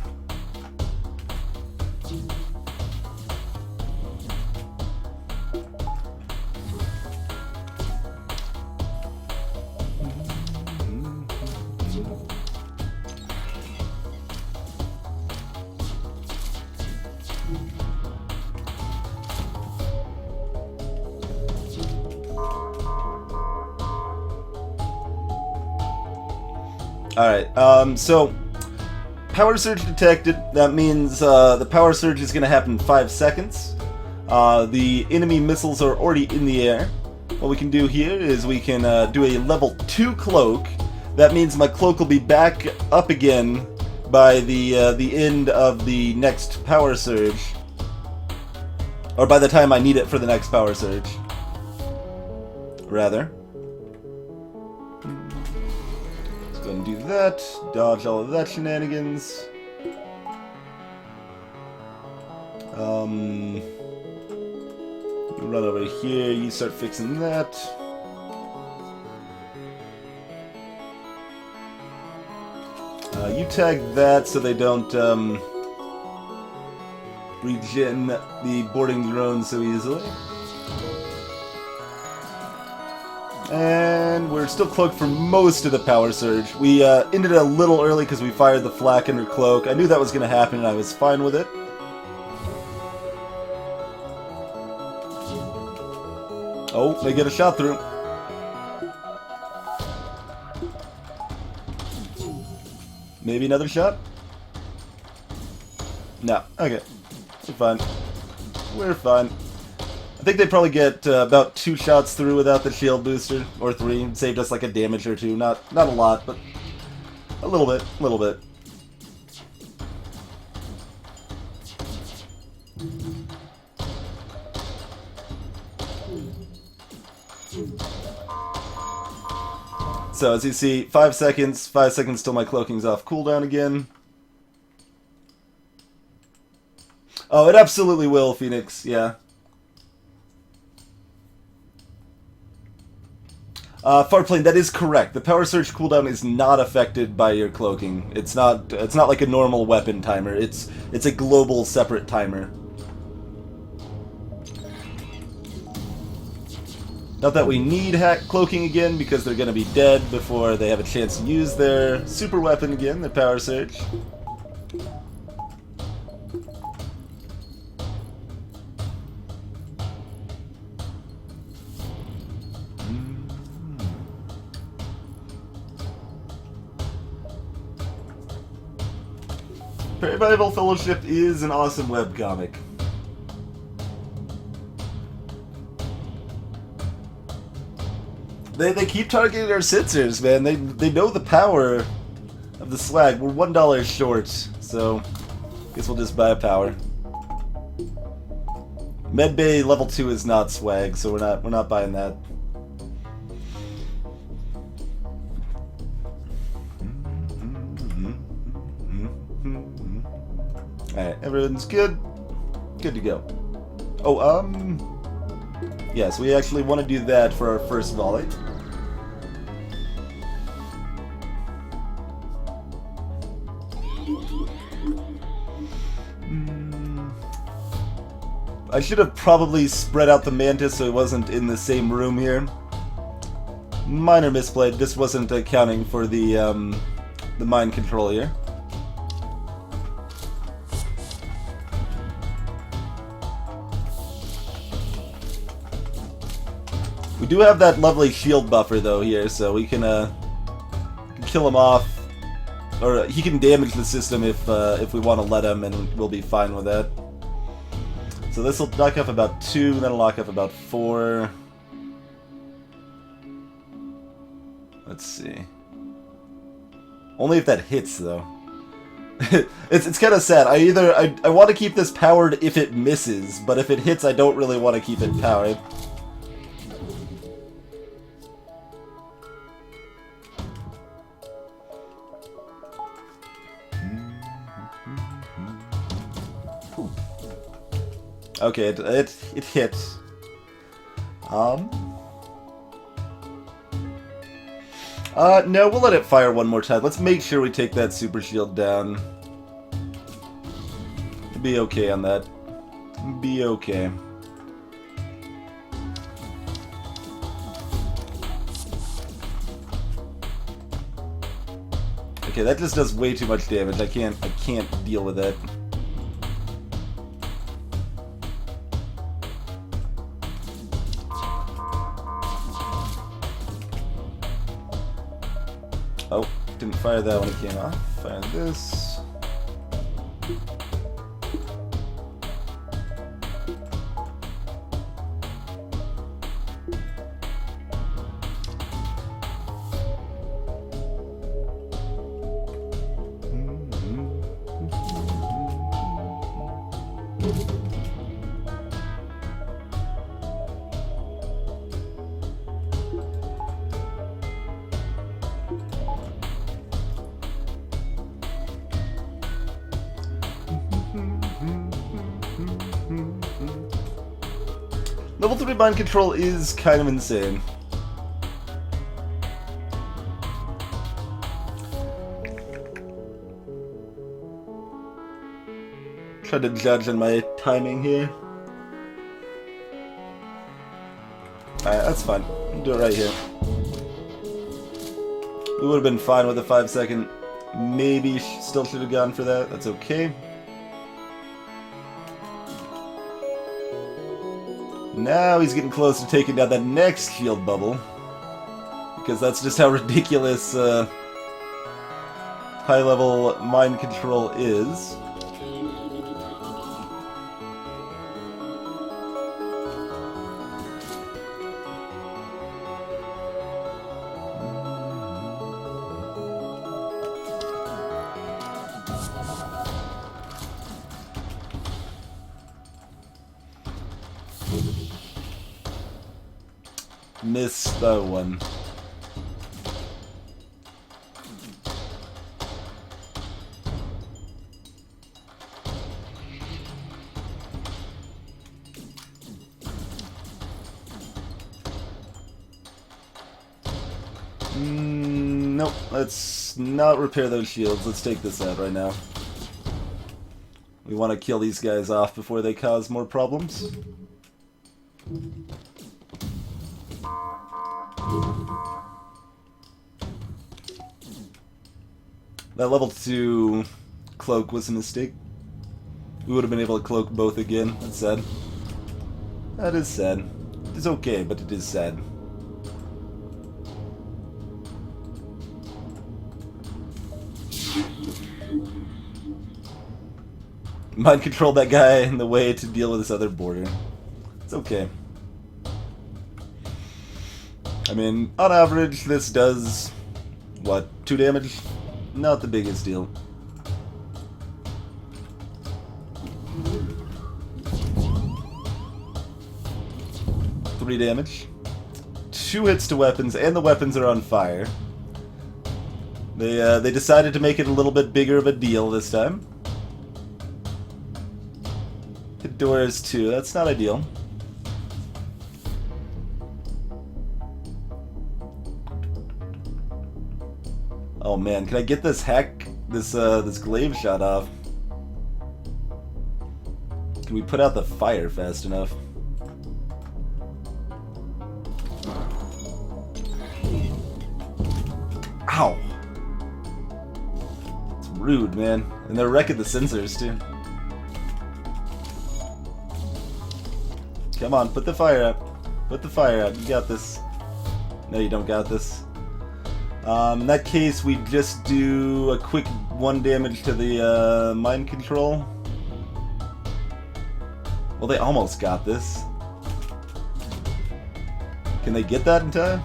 Alright, so power surge detected. That means the power surge is going to happen in 5 seconds. The enemy missiles are already in the air. What we can do here is we can do a level 2 cloak. That means my cloak will be back up again by the end of the next power surge. Or by the time I need it for the next power surge. Rather. Let's go and do that. Dodge all of that shenanigans. You run over here, you start fixing that. You tag that so they don't regen the boarding drones so easily. And we're still cloaked for most of the power surge. We ended a little early because we fired the flak in her cloak. I knew that was going to happen and I was fine with it. Oh, they get a shot through. Maybe another shot? No. Okay. We're fine. We're fine. I think they probably get about 2 shots through without the shield booster. Or 3. Saved us like a damage or 2. Not a lot, but a little bit. A little bit. So as you see, 5 seconds till my cloaking's off cooldown again. Oh, it absolutely will, Phoenix, yeah. Farplane, that is correct. The power surge cooldown is not affected by your cloaking. It's not like a normal weapon timer. It's a global separate timer. Not that we need hack cloaking again, because they're going to be dead before they have a chance to use their super weapon again, their power surge. Revival Fellowship is an awesome webcomic. They keep targeting our censors, man. They know the power of the swag. We're $1 short, so guess we'll just buy a power. Medbay level 2 is not swag, so we're not buying that. Alright, everyone's good. Good to go. Oh, yes, we actually want to do that for our first volley. I should have probably spread out the Mantis so it wasn't in the same room here. Minor misplay, this wasn't accounting for the mind control here. We do have that lovely shield buffer though here, so we can kill him off, or he can damage the system if we want to let him, and we'll be fine with that. So this will knock off about 2, and that'll knock off about 4. Let's see. Only if that hits though. it's kind of sad. I want to keep this powered if it misses, but if it hits, I don't really want to keep it powered. Okay, it hit. No, we'll let it fire one more time. Let's make sure we take that super shield down. Be okay on that. Be okay. Okay, that just does way too much damage. I can't deal with that. Oh, didn't fire that when it came off. Fire this. Level 3 mind control is kind of insane. Try to judge on my timing here. Alright, that's fine. I'll do it right here. We would have been fine with a 5-second. Maybe still should have gone for that. That's okay. Now he's getting close to taking down that next shield bubble. Because that's just how ridiculous high-level mind control is. Missed that one. Nope, let's not repair those shields. Let's take this out right now. We want to kill these guys off before they cause more problems. That level 2 cloak was a mistake. We would have been able to cloak both again. That's sad. That is sad. It is okay, but it is sad. Mind controlled that guy in the way to deal with this other border. It's okay. I mean, on average, this does, what, 2 damage? Not the biggest deal. Three damage. 2 hits to weapons, and the weapons are on fire. They decided to make it a little bit bigger of a deal this time. Hit doors too. That's not ideal. Oh man, can I get this this glaive shot off? Can we put out the fire fast enough? Ow! It's rude, man. And they're wrecking the sensors too. Come on, put the fire out. Put the fire out. You got this. No, you don't got this. In that case, we just do a quick 1 damage to the mind control. Well, they almost got this. Can they get that in time?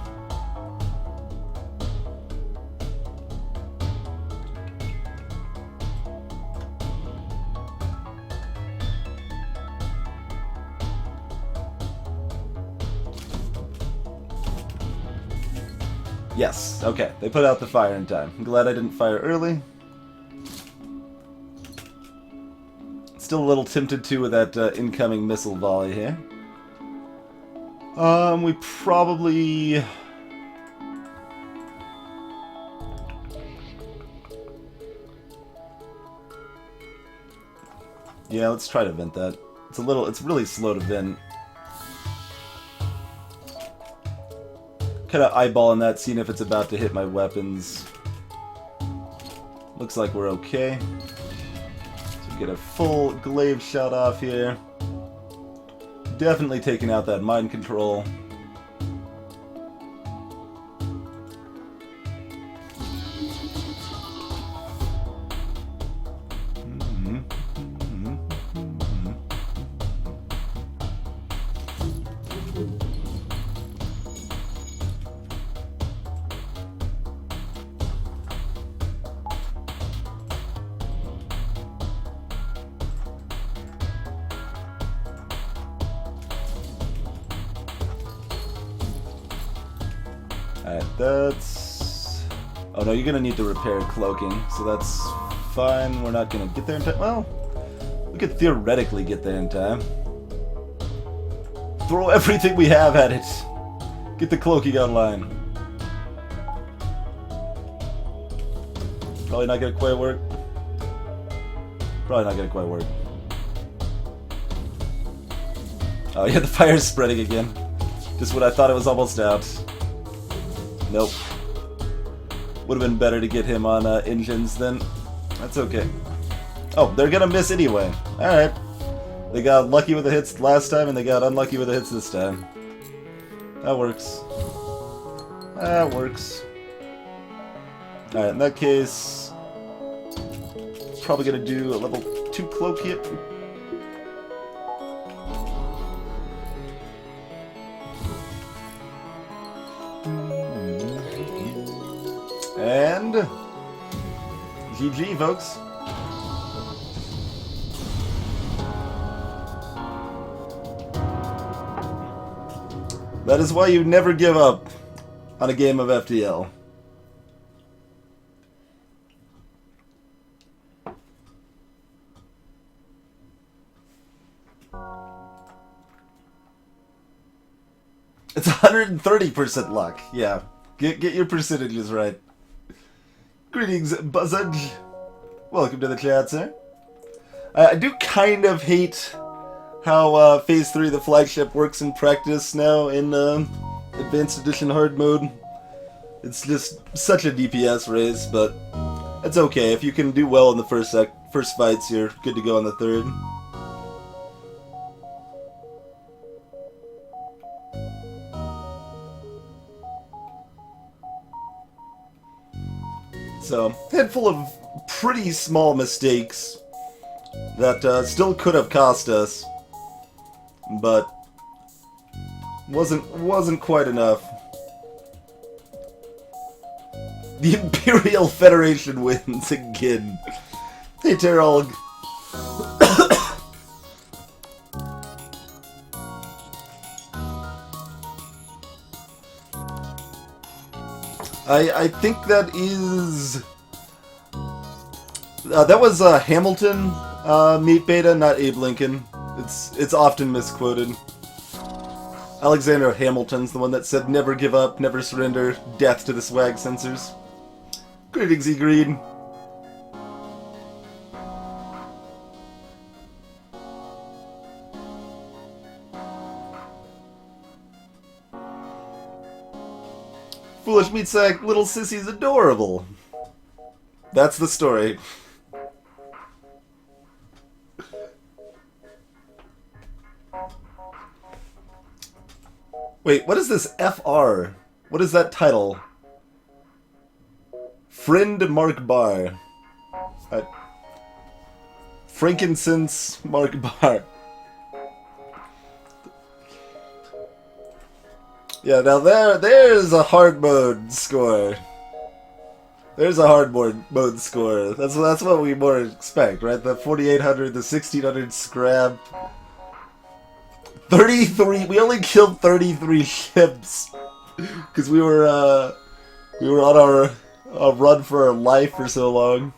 Yes, okay. They put out the fire in time. I'm glad I didn't fire early. Still a little tempted to with that incoming missile volley here. We probably... Yeah, let's try to vent that. It's really slow to vent. Kind of eyeballing that, seeing if it's about to hit my weapons. Looks like we're okay. So get a full glaive shot off here. Definitely taking out that mind control. Alright, that's... Oh no, you're gonna need to repair cloaking, so that's fine. We're not gonna get there in time. Well, we could theoretically get there in time. Throw everything we have at it. Get the cloaking online. Probably not gonna quite work. Probably not gonna quite work. Oh yeah, the fire's spreading again. Just when I thought it was almost out. Nope. Would have been better to get him on engines then. That's okay. Oh, they're gonna miss anyway. Alright. They got lucky with the hits last time and they got unlucky with the hits this time. That works. That works. Alright, in that case... Probably gonna do a level 2 cloak hit. And... GG, folks. That is why you never give up on a game of FTL. It's 130% luck. Yeah. Get your percentages right. Greetings, Buzzage. Welcome to the chat, sir. I do kind of hate how Phase 3 of the flagship works in practice now in Advanced Edition hard mode. It's just such a DPS race, but it's okay. If you can do well in the first fights, you're good to go on the third. So, handful of pretty small mistakes that still could have cost us, but wasn't quite enough. The Imperial Federation wins again. Hey, Terrell. I think that is... that was Hamilton meat beta, not Abe Lincoln. It's often misquoted. Alexander Hamilton's the one that said, "Never give up, never surrender, death to the swag sensors." Greetings, E-Greed. Foolish meat sack, little sissy's adorable. That's the story. Wait, what is this FR? What is that title? Friend Mark Barr. Frankincense Mark Barr. Yeah, now there's a hard mode score. There's a hard mode score. That's what we more expect, right? The 4800, the 1600 scrap. 33. We only killed 33 ships because we were on our run for our life for so long.